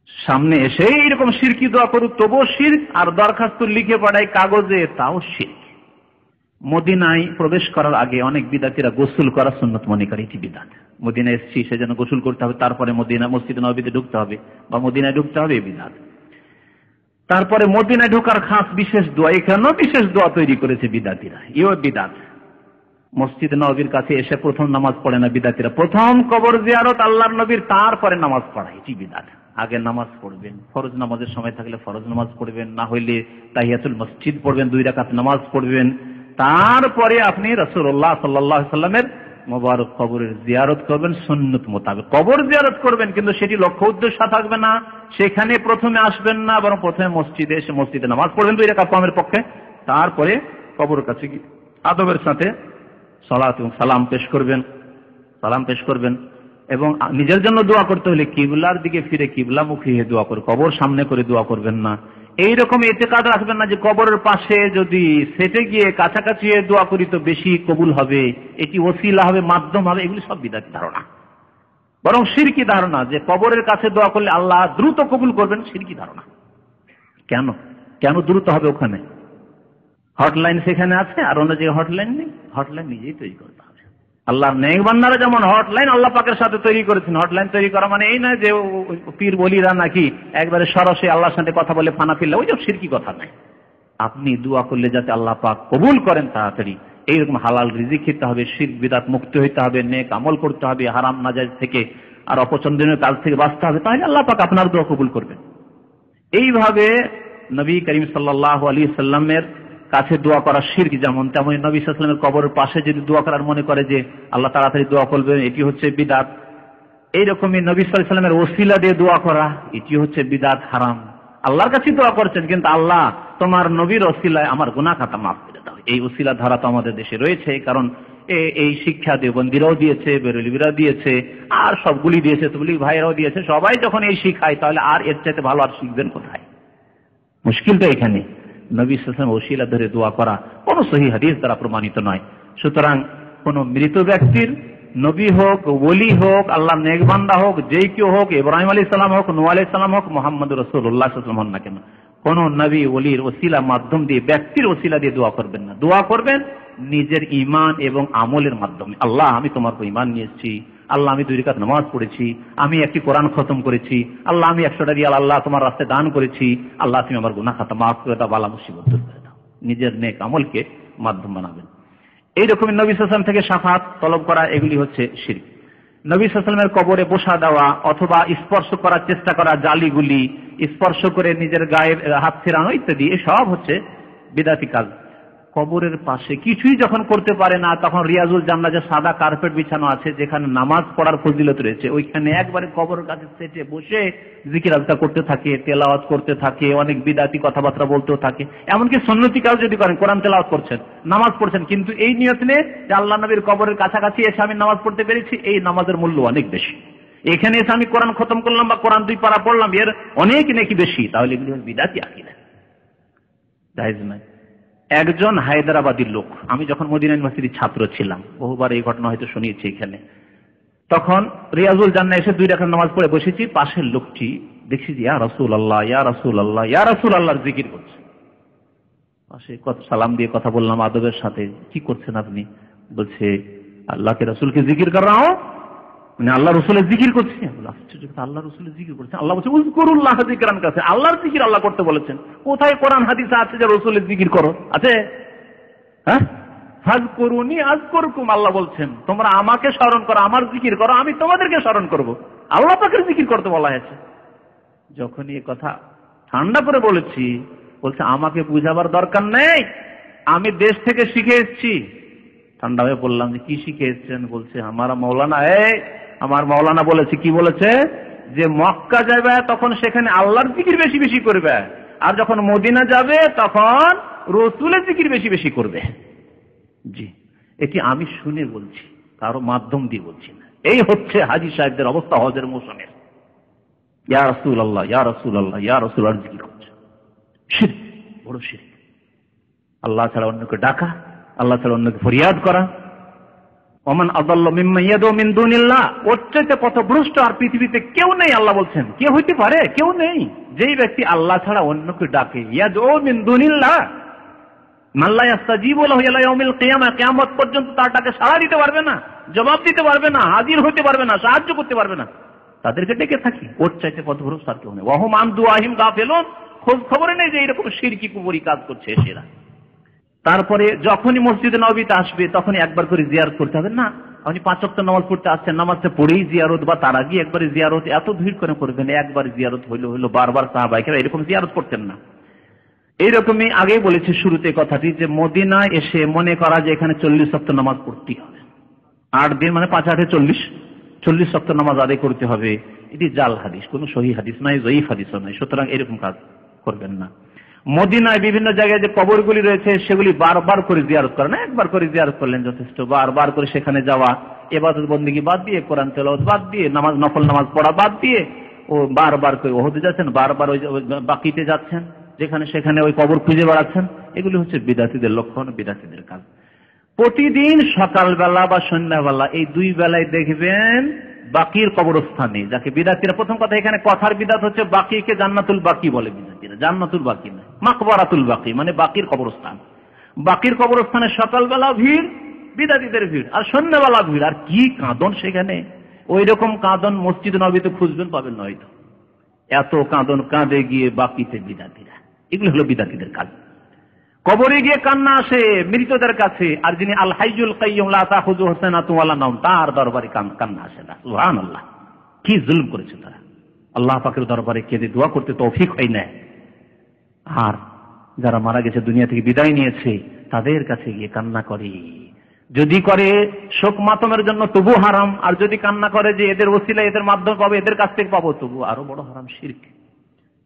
সামনে এসে এইরকম শিরকি দোয়া করুক তবুও শিরক, আর দরখাস্ত লিখে পাঠায় কাগজে, তাও শিরক। মদিনায় প্রবেশ করার আগে অনেক বিদাতীরা গোসল করা সুন্নত মনে করে, এটি বিদাত। মদিনায় এসেছি সেজন্য গোসল করতে হবে, তারপরে মদিনা মসজিদ নববীতে ঢুকতে হবে বা মদিনায় ঢুকতে হবে, বিদাত। তারপরে মদিনায় ঢোকার খাস বিশেষ দোয়া, এখানেও বিশেষ দোয়া তৈরি করেছে বিদাতীরা, এও বিদাত। মসজিদ নববীর কাছে এসে প্রথম নামাজ পড়ে না বিদাতীরা, প্রথম কবর জিয়ারত আল্লাহর নবীর, তারপরে নামাজ পড়া, এটি বিদাত। আগে নামাজ পড়বেন, ফরজ নামাজের সময় থাকলে ফরজ নামাজ পড়বেন, না হইলে তাহিয়াতুল মসজিদ পড়বেন, 2 রাকাত নামাজ পড়বেন, তারপরে আপনি রাসূলুল্লাহ সাল্লাল্লাহু আলাইহি সাল্লামের মোবারক কবরের জিয়ারত করবেন সুন্নত মোতাবেক। কবর জিয়ারত করবেন, কিন্তু সেটি লক্ষ্য উদ্দেশ্য থাকবে না, সেখানে প্রথমে আসবেন না, বরং প্রথমে মসজিদে এসে মসজিদে নামাজ পড়বেন 2 রাকাত কমের পক্ষে, তারপরে কবরের কাছে গিয়ে আদবের সাথে সালাত এবং সালাম পেশ করবেন এবং নিজের জন্য দোয়া করতে হলে কিবলার দিকে ফিরে কিবলামুখী হয়ে দোয়া করে, কবর সামনে করে দোয়া করবেন না। এইরকম ইতিকাদ রাখবেন না যে কবরের পাশে যদি সেটে গিয়ে কাছাকাছি দোয়া করি তো বেশি কবুল হবে, এটি ওসিলা হবে, মাধ্যম হবে, এগুলি সব বিদআতি ধারণা, বরং শিরকি ধারণা যে কবরের কাছে দোয়া করলে আল্লাহ দ্রুত কবুল করবেন, শিরকি ধারণা। কেন দ্রুত হবে? ওখানে হটলাইন সেখানে আছে, আর অন্য জায়গায় হটলাইন নেই, হটলাইন নিজেই তৈরি করতে হবে। আল্লাহর নেক বান্দারা যেমন হটলাইন আল্লাহ পাকের সাথে তৈরি করেছেন, হটলাইন তৈরি করা মানে এই নয় যে পীর বলিরা নাকি একবারে সরাসরি আল্লাহর সাথে কথা বলে ফানা ফিরলে, ওই সব শিরকি কথা নাই। আপনি দোয়া করলে যাতে আল্লাহ পাক কবুল করেন তাড়াতাড়ি, এইরকম হালাল রিজিক খেতে হবে, শিরক বিদআত মুক্ত হইতে হবে, নেক আমল করতে হবে, হারাম নাজায়েজ থেকে আর অপছন্দনীয় কাজ থেকে বাঁচতে হবে, তাহলে আল্লাহ পাক আপনার দোয়া কবুল করবেন। এইভাবে নবী করিম সাল্লাল্লাহু আলাইহি সাল্লামের কাছে দোয়া করা শিরক যেমন, তেমনি নবী সাল্লাল্লাহু আলাইহি ওয়াসাল্লামের কবরের পাশে যদি দোয়া করার মনে করে যে আল্লাহ তাড়াতাড়ি দোয়া করবেন, এটি হচ্ছে বিদআত। এইরকমই নবী সাল্লাল্লাহু আলাইহি ওয়াসাল্লামের ওসিলা দিয়ে দোয়া করা, এটি হচ্ছে বিদআত, হারাম। আল্লাহর কাছে দোয়া করছেন, কিন্তু আল্লাহ তোমার নবীর ওসিলায় আমার গুনাহ খাতা মাফ করে দাও, এই ওসিলা ধারা তো আমাদের দেশে রয়েছে। কারণ এই শিক্ষা দেওবন্দিরাও দিয়েছে, বেরেলভিরাও দিয়েছে, আর সবগুলি দিয়েছে, তবলিগ ভাইরাও দিয়েছে। সবাই যখন এই শিখায়, তাহলে আর এর চাইতে ভালো আর শিখবেন কোথায়? মুশকিলটা এখানে। নবী সাল্লাল্লাহু আলাইহি ওয়াসাল্লাম ওসিলা ধরে দোয়া করা কোন সহিহ হাদিস দ্বারা প্রমাণিত নয়। সুতরাং কোন মৃত ব্যক্তির, নবী হোক, ওলি হোক, আল্লাহর নেক বান্দা হোক, যেই কেউ হোক, ইব্রাহিম আলাইহিস সালাম হোক, নূহ আলাইহিস সালাম হোক, মুহাম্মদুর রাসূলুল্লাহ সাল্লাল্লাহু আলাইহি ওয়াসাল্লাম হন না কেন, কোন নবী ওলির ওসিলা মাধ্যম দিয়ে, ব্যক্তির ওসিলা দিয়ে দোয়া করবেন না। দোয়া করবেন নিজের ঈমান এবং আমলের মাধ্যমে। আল্লাহ আমি তোমার উপর ঈমান নিয়ে এসেছি, আল্লাহ আমি 2 রাকাত নামাজ পড়েছি, আমি একটি কোরআন খতম করেছি, আল্লাহ আমি 100টা রিয়াল আল্লাহ তোমার রাস্তায় দান করেছি, আল্লাহ তুমি আমার গুনাহ খাতা মাফ করে দাও, বালা মুসিবত দূর করে দাও। নিজের নেক আমলকে মাধ্যম বানাবেন। এইরকমই নবী সাল্লাল্লাহু আলাইহি ওয়াসাল্লাম থেকে শাফাআত তলব করা, এগুলি হচ্ছে শিরক। নবী সাল্লাল্লাহু আলাইহি ওয়াসাল্লামের কবরে বসা দেওয়া অথবা স্পর্শ করার চেষ্টা করা, জালিগুলি স্পর্শ করে নিজের গায়ে হাত ফেরানো ইত্যাদি, এসব হচ্ছে বিদআতি কাজ। কবরের পাশে কিছুই যখন করতে পারে না, তখন রিয়াজুল জান্নাহ যে সাদা কার্পেট বিছানো আছে, যেখানে নামাজ পড়ার ফজিলত রয়েছে, ওইখানে একবারে কবরের কাছে সেটে বসে জিকির আজকার করতে থাকে, তেলাওয়াত করতে থাকে, অনেক বিদআতি কথাবার্তা বলতেও থাকে। এমনকি সুন্নতি কাজ যদি করেন, কোরআন তেলাওয়াত করছেন, নামাজ পড়ছেন, কিন্তু এই নিয়ত নিয়ে যে আল্লাহ নবীর কবরের কাছাকাছি এসে আমি নামাজ পড়তে পেরেছি, এই নামাজের মূল্য অনেক বেশি। এখানে এসে আমি কোরআন খতম করলাম বা কোরআন 2 পারা পড়লাম, এর অনেক নাকি বেশি, তাহলে এগুলি বিদআতি আকীদা, জায়েজ নয়। একজন হায়দ্রাবাদীর লোক, আমি যখন মদিনা ইউনিভার্সিটির ছাত্র ছিলাম, বহুবার এই ঘটনা হয়তো শুনিয়েছি এখানে, তখন রিয়াজুল জান্নাহ এসে 2 রাকাত নামাজ পড়ে বসেছি, পাশের লোকটি দেখছি ইয়া রাসূলুল্লাহ ইয়া রাসূলুল্লাহ ইয়া রাসূলুল্লাহর জিকির করছে। পাশে সালাম দিয়ে কথা বললাম আদবের সাথে, কি করছেন আপনি? বলছে আল্লাহকে রাসূলকে জিকির কর রাহা, মানে আল্লাহ রাসূলের জিকির করছি। আল্লাহ রাসূলের জিকির করছেন? আল্লাহ বলছে উযকুরুল্লাহ যিকরান কাসীরা, আল্লাহর জিকির আল্লাহ করতে বলেছেন। কোথায় কোরআন হাদিসে আছে যে রাসূলের জিকির করো? আছে? হ্যাঁ, ফাযকুরুনি আযকুরকুম, আল্লাহ বলছেন তোমরা আমাকে স্মরণ করো, আমার জিকির করো, আমি তোমাদেরকে স্মরণ করব। আল্লাহ পাকের জিকির করতে বলা হয়েছে। যখনই এই কথা ঠান্ডা করে বলেছি, বলছে আমাকে বুঝাবার দরকার নেই, আমি দেশ থেকে শিখে এসেছি। ঠান্ডা হয়ে বললাম যে কি শিখে এসেছেন? বলছে আমার মাওলানা বলেছে, কি বলেছে? যে মক্কা যাবে তখন সেখানে আল্লাহর জিকির বেশি বেশি করবে, আর যখন মদিনা যাবে তখন রাসূলের জিকির বেশি বেশি করবে। জি, এটি আমি শুনে বলছি, কারো মাধ্যম দিয়ে বলছি না। এই হচ্ছে হাজী সাহেবদের অবস্থা হজের মৌসুমের। ইয়া রাসূলুল্লাহ ইয়া রাসূলুল্লাহ ইয়া রাসূলুল্লাহ জিকির করছে, শিরক, বড় শিরক। আল্লাহ ছাড়া অন্যকে ডাকা, আল্লাহ ছাড়া অন্যকে ফরিয়াদ করা। ওমান আযাল্লু মিম্মান ইয়াদউ মিন দুনিল্লাহ, ওর চাইতে পথভ্রষ্ট আর পৃথিবীতে কেউ নেই। আল্লাহ বলছেন কে হইতে পারে? কেউ নেই। যেই ব্যক্তি আল্লাহ ছাড়া অন্যকে ডাকে, ইয়াদউ মিন দুনিল্লাহ, মাল্লা ইস্তাজিবু লাহু ইলা ইয়াউমিল কিয়ামা, কিয়ামত পর্যন্ত তার ডাকে সাড়া দিতে পারবে না, জবাব দিতে পারবে না, হাজির হতে পারবে না, সাহায্য করতে পারবে না, তাদেরকে ডেকে থাকি। ওর চাইতে পথভ্রষ্ট আর কেউ নেই। ওয়াহুম আন দুআহিম গাফিলুন, খোঁজ খবরে নেই যে এরকম শিরকি কুফরি কাজ করছে এরা। তারপরে যখনই মসজিদে নববীতে আসবে তখনই একবার করে জিয়ারত করতে হবে না। আপনি 5 ওয়াক্ত নামাজ পড়তে আসছেন, নামাজটা পড়েই জিয়ারত বা তার আগে একবারে জিয়ারত, এত ভিড় করে করবেন। একবার জিয়ারত হইলো বারবার সাহাবায়ে এরকম জিয়ারত করতেন না। এইরকমই আগেই বলেছি শুরুতে কথাটি, যে মদিনায় এসে মনে করা যে এখানে 40 ওয়াক্ত নামাজ পড়তেই হবে, 8 দিন মানে 5 8 40 ওয়াক্ত নামাজ আদায় করতে হবে, এটি জাল হাদিস, কোনো সহিহ হাদিস নাই, জয়ীফ হাদিসও নাই। সুতরাং এরকম কাজ করবেন না। মদিনায় বিভিন্ন জায়গায় যে কবরগুলি রয়েছে সেগুলি বারবার করে জিয়ারত করেন না, একবার করে জিয়ারত করলেন যথেষ্ট। বারবার করে সেখানে যাওয়া, ইবাদত বন্দেগী বাদ দিয়ে, কোরআন তেলাওয়াত বাদ দিয়ে, নামাজ নফল নামাজ পড়া বাদ দিয়ে ও বারবার করে ওহদে যাচ্ছেন, বারবার ওই বাকিতে যাচ্ছেন, যেখানে সেখানে ওই কবর খুঁজে বেড়াচ্ছেন, এগুলি হচ্ছে বিদআতীদের লক্ষণ, বিদআতীদের কাজ। প্রতিদিন সকালবেলা বা সন্ধ্যাবেলা এই 2 বেলায় দেখবেন বাকির কবরস্থানে, যাকে বিদআতীরা, প্রথম কথা এখানে কথার বিদআত হচ্ছে বাকিকে জান্নাতুল বাকি বলে বিদআতীরা, জান্নাতুল বাকি না, মাকবারাতুল বাকি মানে বাকির কবরস্থান। বাকির কবরস্থানে সকালবেলা ভিড়, বিদআতীদের ভিড়, আর সন্ধ্যাবেলা ভিড়। আর কি কাঁদন সেখানে, ওই রকম কাঁদন মসজিদ নববীতে খুঁজবেন পাবেন না হয়তো। এত কাঁদন কাঁদে গিয়ে বাকিতে বিদআতীরা, এগুলো হলো বিদআতীদের কাজ। কবরে গিয়ে কান্না আসে মৃতদের কাছে, আর যিনি আল হাইয়ুল কাইয়ুম লা তাখুযুহু সিনাতুন ওয়ালা নাওম, তার দরবারে কান্না আসে না। সুবহানাল্লাহ, কি জুলুম করেছে তারা। আল্লাহ পাকের দরবারে কেঁদে দোয়া করতে তৌফিক হয় না। আর যারা মারা গেছে, দুনিয়া থেকে বিদায় নিয়েছে, তাদের কাছে গিয়ে কান্না করে। যদি করে শোক মাতমের জন্য তবু হারাম, আর যদি কান্না করে যে এদের ওসিলায় এদের মাধ্যমে পাবো, এদের কাছ থেকে পাবো, তবু আরো বড় হারাম, শিরক।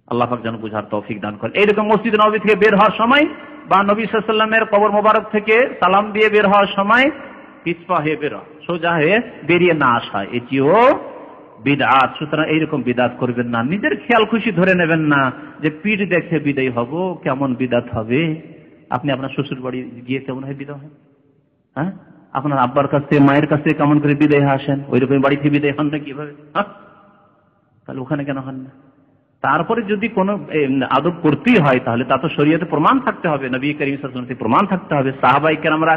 আল্লাহ পাক যেন বুঝার তৌফিক দান করেন। এইরকম মসজিদ নববী থেকে বের হওয়ার সময় বা নবী সাল্লাল্লাহু আলাইহি ওয়াসাল্লামের কবর মোবারক থেকে সালাম দিয়ে বের হওয়ার সময় পিছপা হয়ে বের হওয়া, সোজা হয়ে বেরিয়ে না আসা, এটিও বিদআত। সুতরাং এইরকম বিদআত করবেন না। নিজের খেয়াল খুশি ধরে নেবেন না যে পিঠ দেখে বিদায় হব, কেমন বিদআত হবে। আপনি আপনার শ্বশুর বাড়ি গিয়ে কেমন হয় বিদায় হয়? হ্যাঁ, আপনার আব্বার কাছ থেকে মায়ের কাছ থেকে কেমন করে বিদায় আসেন, ওই রকম বাড়ি থেকে বিদায় হন না কিভাবে? হ্যাঁ, তাহলে ওখানে কেন হন না? তারপরে যদি কোনো আদব করতেই হয় তাহলে তা তো শরীয়তে প্রমাণ থাকতে হবে, নবী করিম সাল্লাল্লাহু আলাইহি ওয়াসাল্লামের প্রমাণ থাকতে হবে। সাহাবায়ে কেরামরা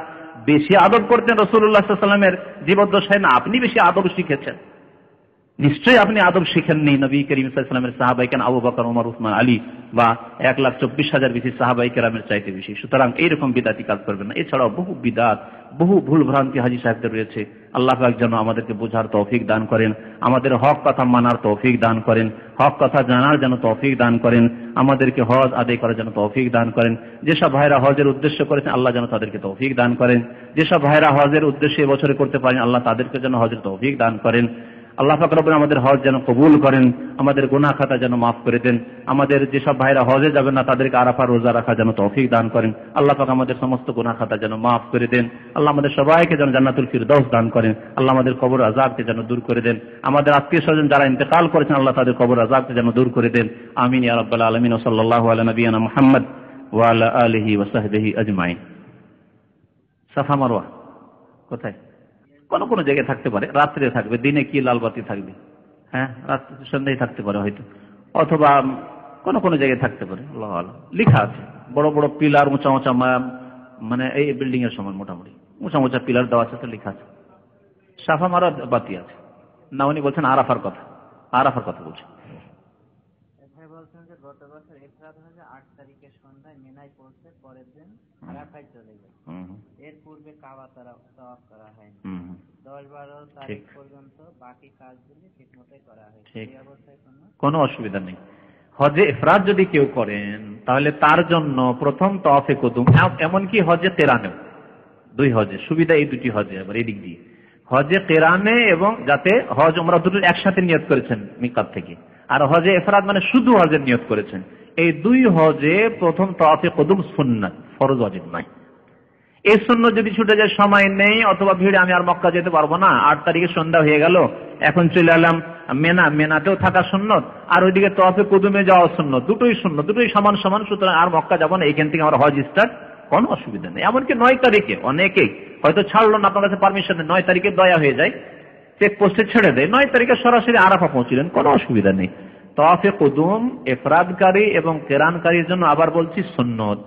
বেশি আদব করতেন রাসূলুল্লাহ সাল্লাল্লাহু আলাইহি ওয়াসাল্লামের জীবদ্দশায় না আপনি বেশি আদব শিখেছেন? নিশ্চয়ই আপনি আদব শিখেননি। নবী করিম সাল্লাল্লাহু আলাইহি ওয়াসাল্লামের সাহাবায়ে কেরাম আবু বকর, ওমর, উসমান, আলী বা 1,24,000 বেশি সাহাবায়ে কেরামের চাইতে বেশি। সুতরাং এইরকম বিদআতি কাজ করবেন না। এছাড়াও বহু বিদআত, বহু ভুল ভ্রান্তি হাজী সাহেবদের রয়েছে। আল্লাহ পাক যেন আমাদেরকে বোঝার তৌফিক দান করেন, আমাদের হক কথা মানার তৌফিক দান করেন, হক কথা জানার যেন তৌফিক দান করেন, আমাদেরকে হজ আদায় করার যেন তৌফিক দান করেন। যেসব ভাইরা হজের উদ্দেশ্য করেছেন আল্লাহ যেন তাদেরকে তৌফিক দান করেন। যেসব ভাইরা হজের উদ্দেশ্যে এবছরে করতে পারেন আল্লাহ তাদেরকে যেন হজের তৌফিক দান করেন। আল্লাহ পাক রব্বুল আমাদের হজ যেন কবুল করেন, আমাদের গুনাহ খাতা যেন মাফ করে দেন। আমাদের যেসব ভাইরা হজে যাবেন না তাদেরকে আরাফা রোজা রাখা যেন তৌফিক দান করেন। আল্লাহ পাক আমাদের সমস্ত গুনাহ খাতা যেন মাফ করে দেন। আল্লাহ আমাদের সবাইকে যেন জান্নাতুল ফিরদৌস দান করেন। আল্লাহ আমাদের কবর আযাবকে যেন দূর করে দেন। আমাদের আত্মীয় স্বজন যারা ইন্তেকাল করেছেন আল্লাহ তাদের কবর আযাবকে যেন দূর করে দেন। আমিন ইয়া রাব্বাল আলামিন। ওয়া সাল্লাল্লাহু আলা নবিয়িনা মুহাম্মদ ওয়া আলা আলিহি ওয়া সাহবিহি আজমাইন। সাফা মারওয়া কোথায়? কোন জায়গায় থাকতে পারে, রাত্রে থাকবে, দিনে কি লালবাতি থাকবে? হ্যাঁ, রাত্রে সন্ধ্যায় থাকতে পারে হয়তো, অথবা কোন জায়গায় থাকতে পারে, আল্লাহ আল্লাহ। লেখা আছে বড় বড় পিলার, উঁচা উঁচা, মানে এই বিল্ডিং এর সমান মোটামুটি উঁচা উঁচা পিলার দেওয়া আছে, তো লেখা আছে সাফা মারা বাতি আছে না। উনি বলছেন আরাফার কথা, আরাফার কথা বলছেন। গত বছর ইফরাদ হয়ে 8 তারিখে সন্ধ্যায় মিনায় পৌঁছে পরের দিন আরাফায় চলে যায়। এর পূর্বে কাবা তাওয়াফ করা হয়নি। 10-12 তারিখ পর্যন্ত বাকি কাজগুলি ঠিকমতোই করা হয়। এই অবস্থায় কোনো অসুবিধা নেই। হজে ইফরাদ যদি কেউ করেন তাহলে তার জন্য প্রথম তাওয়াফে কুদুম, এমনকি হজে কেরানেও, 2 হজে সুবিধা, এই 2টি হজে আবার এদিক দিয়ে হজে কেরানে, এবং যাতে হজ ওমরা দুটো একসাথে নিয়ত করেছেন মিকাত থেকে, আর হজে ইফরাদ মানে শুধু হজের নিয়ত করেছেন, এই 2 হজে প্রথম তাওয়াফে কুদুম সুন্নাত, ফরজ ওয়াজিব নয়। এই সুন্নাত যদি ছুটে যায়, সময় নেই অথবা ভিড়ে আমি আর মক্কা যেতে পারবো না, 8 তারিখে সন্ধ্যা হয়ে গেল, এখন চলে এলাম মেনা, মেনাতেও থাকা সুন্নত আর ওইদিকে তাওয়াফে কুদুমে যাওয়া সুন্নত, দুটোই সুন্নত, দুটোই সমান সমান। সুতরাং আর মক্কা যাবো না, এইখান থেকে আমার হজ স্টার্ট, কোনো অসুবিধা নেই। এমনকি 9 তারিখে অনেকেই হয়তো ছাড়লো না, আপনার কাছে পারমিশন নেই, 9 তারিখে দয়া হয়ে যায়, চেকপোস্টে ছেড়ে দেয়, 9 তারিখে সরাসরি আরাফা পৌঁছিলেন, কোনো অসুবিধা নেই। তাওয়াফে কুদুম ইফরাদকারী এবং কেরানকারীর জন্য আবার বলছি সুন্নত।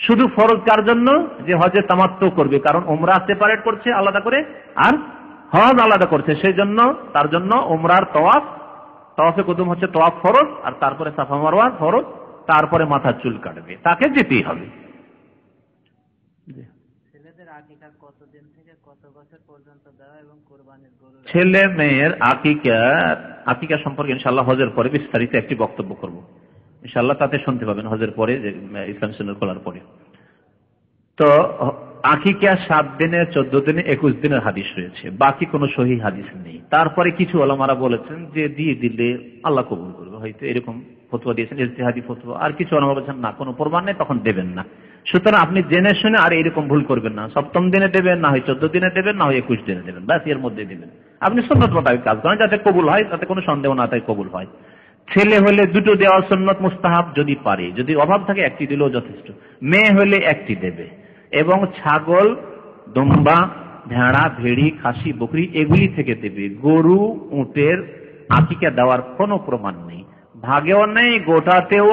শুধু ফরজ কার জন্য? যে হজে তামাত্তু করবে, কারণ উমরা সেপারেট করছে আলাদা করে আর হজ আলাদা করছে, সেই জন্য তার জন্য উমরার তওয়াফে কুদুম হচ্ছে তওয়াফ ফরজ, আর তারপরে সাফা মারওয়া ফরজ, তারপরে মাথার চুল কাটবে, তাকে যেতেই হবে। ছেলেদের আকিকা কতদিন থেকে কত বছর পর্যন্ত দেওয়া এবং কুরবানির গরু? ছেলে মেয়ের আকিকা সম্পর্কে ইনশাআল্লাহ হজের পরে বিস্তারিত একটি বক্তব্য করব ইনশাআল্লাহ, তাতে শুনতে পাবেন হজের পরে, ইসলাম চ্যানেল খোলার পরে। তো আকিকা 7 দিনে, 14 দিনে, 21 দিনের হাদিস রয়েছে, বাকি কোনো সহিহ হাদিস নেই। তারপরে কিছু ওলামারা বলেছেন যে দিয়ে দিলে আল্লাহ কবুল করবে, হয়তো এরকম ফতোয়া দিয়েছেন, ইজতিহাদি ফতোয়া। আর কিছু ওলামা বলেছেন না, কোনো প্রমাণ নেই, তখন দেবেন না। সুতরাং আপনি জেনে শুনে আর এরকম ভুল করবেন না, 7ম দিনে দেবেন, না হয় 14 দিনে দেবেন, না হয় 21 দিনে দেবেন, ব্যাস এর মধ্যে দেবেন। আপনি সুন্নাত মোতাবেক কাজ করেন, যাতে কবুল হয়, তাতে কোনো সন্দেহ না, তাই কবুল হয়। ছেলে হলে 2টো দেওয়া সুন্নত মুস্তাহাব, যদি পারে, যদি অভাব থাকে 1টি দিলেও যথেষ্ট। মেয়ে হলে 1টি দেবে, এবং ছাগল, দুম্বা, ভেড়া, ভেড়ি, খাসি, বকরি এগুলি থেকে দেবে। গরু, উটের আকিকা দেওয়ার কোনো প্রমাণ নেই, ভাগেও নেই, গোটাতেও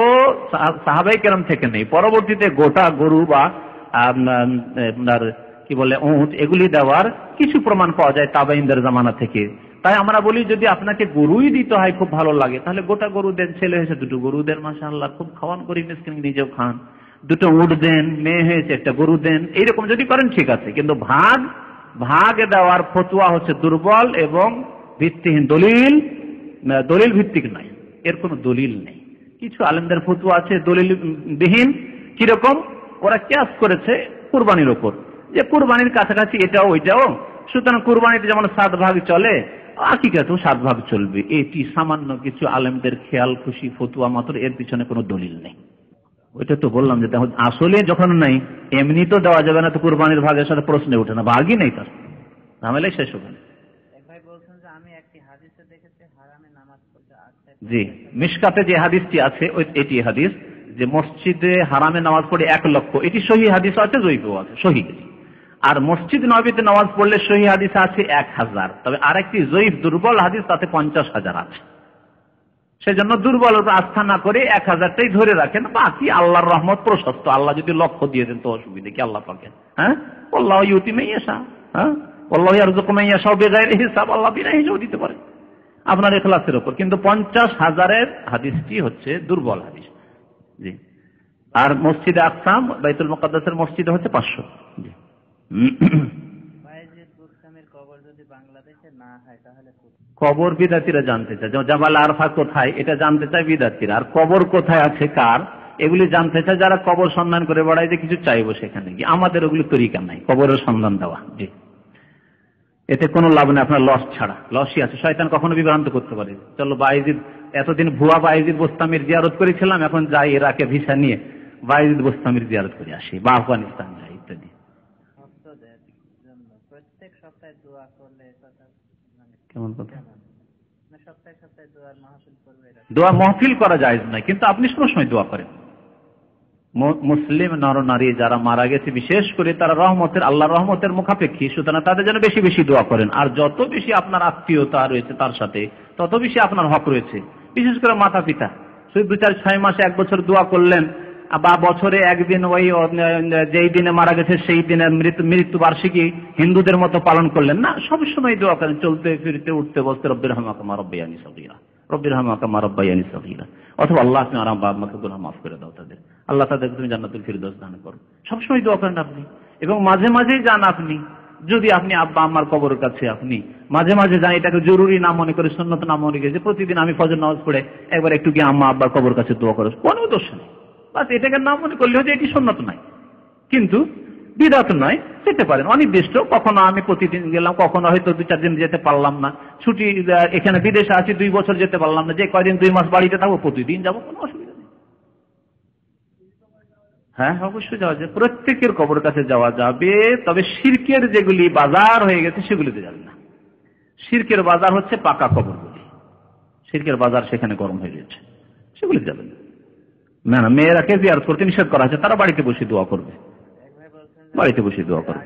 সাহাবাই কেরাম থেকে নেই। পরবর্তীতে গোটা গরু বা আপনার কি বলে উট, এগুলি দেওয়ার কিছু প্রমাণ পাওয়া যায় তাবেঈনদের জামানা থেকে। তাই আমরা বলি, যদি আপনাকে গরুই দিতে হয়, খুব ভালো লাগে, তাহলে গোটা গরু দেন। ছেলে হয়েছে 2টো গরু দেন, মাশাআল্লাহ, খুব খাওয়ান করি, মিসকিন নিজেও খান। 2টো উট দেন, মেয়ে হয়েছে 1টা গরু দেন, এইরকম যদি করেন ঠিক আছে। কিন্তু ভাগ দেওয়ার ফতোয়া হচ্ছে দুর্বল এবং ভিত্তিহীন, দলিল ভিত্তিক নাই, এর কোনো দলিল নেই। কিছু আলেমদের ফতোয়া আছে দলিল বিহীন। কিরকম? ওরা কিয়াস করেছে কুরবানির ওপর, যে কুরবানির কাছাকাছি এটাও ওইটাও, সুতরাং কুরবানিতে যেমন 7 ভাগ চলে, আকিকাতেও 7 ভাগ চলবে। এটি সামান্য কিছু আলেমদের খেয়াল খুশি ফতোয়া মাত্র, এর পিছনে কোনো দলিল নেই। ওইটা তো বললাম যে আসলে যখন নাই, এমনি তো দেওয়া যাবে না, তো কুরবানির ভাগের সাথে প্রশ্নে ওঠে না, ভাগই নেই, তার ঝামেলাই শেষ হবে না। আমি একটি হাদিসে দেখেছি হারামে নামাজ পড়তে। জি, মিশকাতে যে হাদিসটি আছে এটি হাদিস, যে মসজিদে হারামে নামাজ পড়ে 1 লক্ষ, এটি সহিহ হাদিস আছে, জয়ীফও আছে, সহিহ। আর মসজিদ নববীতে নামাজ পড়লে সহিহ হাদিস আছে 1000, তবে আরেকটি জয়ীফ দুর্বল হাদিস, তাতে 50,000 আছে। সেজন্য দুর্বল আস্থা না করে 1000টাই ধরে রাখেন, বাকি আল্লাহর রহমত প্রশস্ত। আল্লাহ যদি লক্ষ্য দিয়ে দেন তো অসুবিধা কি, আল্লাহ পাকেন। হ্যাঁ, আল্লাহ ইউতি মান ইয়াশা, হ্যাঁ, আল্লাহ ইয়ারযুকু মান ইয়াশা বিগাইরি হিসাব, আল্লাহ বিনা হিসাবে দিতে পারে, আপনার ইখলাসের উপর। কিন্তু 50,000-এর হাদিসটি হচ্ছে দুর্বল হাদিস। জি, আর মসজিদে আকসা, বাইতুল মুকাদ্দাসের মসজিদে হচ্ছে 500। জি, কবর বিদাতিরা জানতে চায়, জাবাল আরফা কোথায় এটা জানতে চায় বিদাতিরা, আর কবর কোথায় আছে কার, এগুলি জানতে চায় যারা কবর সন্ধান করে বেড়ায়, যে কিছু চাইবো সেখানে গিয়ে। আমাদের ওগুলি তরিকা নাই কবরের সন্ধান দেওয়া। জি, এতে কোনো লাভ নেই, আপনার লস ছাড়া, লসই আছে। শয়তান কখনো বিভ্রান্ত করতে পারে। চলো বায়েজিদ, এতদিন ভুয়া বায়েজিদ বোস্তামির জিয়ারত করেছিলাম, এখন যাই ইরাকে ভিসা নিয়ে বায়েজিদ বোস্তামির জিয়ারত করে আসি, বা আফগানিস্তান যাই ইত্যাদি। প্রত্যেক সপ্তাহে দোয়া করলে কেমন কথা? দোয়া মাহফিল করা জায়েজ নাই, কিন্তু আপনি সবসময় দোয়া করেন। মুসলিম নরনারী যারা মারা গেছে, বিশেষ করে তারা রহমতের, আল্লাহর রহমতের মুখাপেক্ষী, সুতরাং তাদের জন্য বেশি বেশি দোয়া করেন। আর যত বেশি আপনার আত্মীয়তা রয়েছে তার সাথে, তত বেশি আপনার হক রয়েছে। বিশেষ করে মাতা পিতা, শুধু 2-4-6 মাসে 1 বছর দোয়া করলেন, বা বছরে একদিন ওই যেই দিনে মারা গেছে সেই দিনে মৃত্যু বার্ষিকী হিন্দুদের মতো পালন করলেন না, সবসময় দোয়া করেন, চলতে ফিরতে উঠতে বসতে, রব্বির রহমাকুমা রব্বায়ানি সগীরা, রব্বির রহমাকুমা রব্বায়ানি সগীরা, অথবা আল্লাহ তুমি আমার বাবা মাকে গুনাহ মাফ করে দাও, তাদের আল্লাহ তাদেরকে তুমি জান্নাতুল ফিরদৌস দান করো। সবসময় দোয়া করেন আপনি, এবং মাঝে মাঝেই যান আপনি। যদি আপনি আব্বা আম্মার কবরের কাছে আপনি মাঝে মাঝে যান, এটাকে জরুরি না মনে করে, সুন্নত না মনে করে, যে প্রতিদিন আমি ফজর নামাজ পড়ে একবার একটু গিয়ে আম্মা আব্বার কবর কাছে দোয়া করো, কোনো দোষ নেই। বাস এটাকে না মনে করলে হচ্ছে এটি সুন্নত নয়, কিন্তু বিদআত নয়, যেতে পারেন অনির্দিষ্ট। কখনো আমি প্রতিদিন গেলাম, কখনো হয়তো 2-4 দিন যেতে পারলাম না, ছুটি এখানে বিদেশে আছি 2 বছর যেতে পারলাম না, যে কয়দিন 2 মাস বাড়িতে থাকবো প্রতিদিন যাবো, কোনো অসুবিধা নেই। হ্যাঁ, অবশ্যই যাওয়া যায়, প্রত্যেকের কবর কাছে যাওয়া যাবে, তবে শিরকের যেগুলি বাজার হয়ে গেছে সেগুলিতে যাবে না। শিরকের বাজার হচ্ছে পাকা কবরগুলি, শিরকের বাজার সেখানে গরম হয়ে গেছে, সেগুলি যাবে না। না না, মেয়েরাকে জিয়ারত করতে নিষেধ করা আছে, তারা বাড়িতে বসে দোয়া করবে, বাড়িতে বসে দোয়া করবে।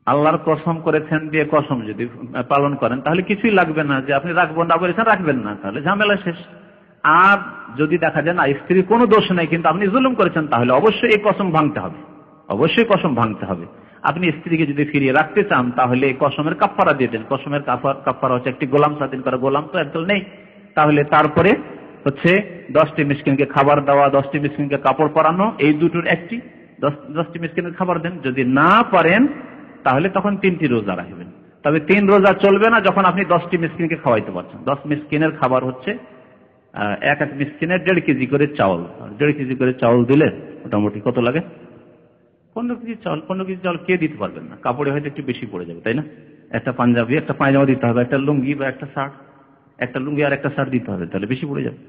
আল্লাহর কসম করেছেন দিয়ে কসম যদি পালন করেন তাহলে কিছুই লাগবে না, যে আপনি রাখবো না বলেছেন রাখবেন না, তাহলে ঝামেলা শেষ। আর যদি দেখা যায় না স্ত্রীর কোনো দোষ নেই কিন্তু আপনি জুলুম করেছেন, তাহলে অবশ্যই এই কসম ভাঙতে হবে, অবশ্যই কসম ভাঙতে হবে। আপনি স্ত্রীকে যদি ফিরিয়ে রাখতে চান তাহলে কসমের কাফারা দিয়ে দেন। কসমের কাফারা হচ্ছে একটি গোলাম স্বাধীন করা, গোলাম তো একদল নেই, তাহলে তারপরে হচ্ছে 10টি মিসকিনকে খাবার দেওয়া, 10টি মিসকিনকে কাপড় পরানো, এই দুটোর একটি 10টি মিসকিনের খাবার দেন। যদি না পারেন তাহলে তখন 3টি রোজা রাখবেন। তবে 3 রোজা চলবে না যখন আপনি 10টি মিসকিনকে খাওয়াইতে পারছেন। 10 মিসকিনের খাবার হচ্ছে এক মিসকিনের 1.5 কেজি করে চাউল। 1.5 কেজি করে চাউল দিলে মোটামুটি কত লাগে? 15 কেজি চাউল। 15 কেজি চাউল কে দিতে পারবেন না? কাপড়ে হয়তো একটু বেশি পড়ে যাবে, তাই না? একটা পাঞ্জাবি, একটা পায়জামা দিতে হবে, একটা লুঙ্গি বা একটা শার্ট, একটা লুঙ্গি আর একটা শার্ট দিতে হবে, তাহলে বেশি পড়ে যাবে।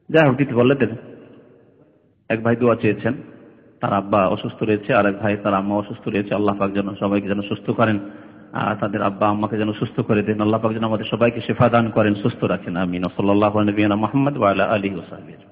যাই হোক, দিতে পারলে দেবেন। এক ভাই দোয়া চেয়েছেন, তার আব্বা অসুস্থ রয়েছে, আর এক ভাই তার আম্মা অসুস্থ রয়েছে। আল্লাহ পাক যেন সবাইকে যেন সুস্থ করেন, তাদের আব্বা আম্মাকে যেন সুস্থ করে দেন। আল্লাহ পাক যেন আমাদের সবাইকে শিফা দান করেন, সুস্থ রাখেন। আমিন। সাল্লাল্লাহু আলাইহি ওয়া সাল্লাম মুহাম্মদ ওয়া আলা আলিহি ওয়া সাহবিহি।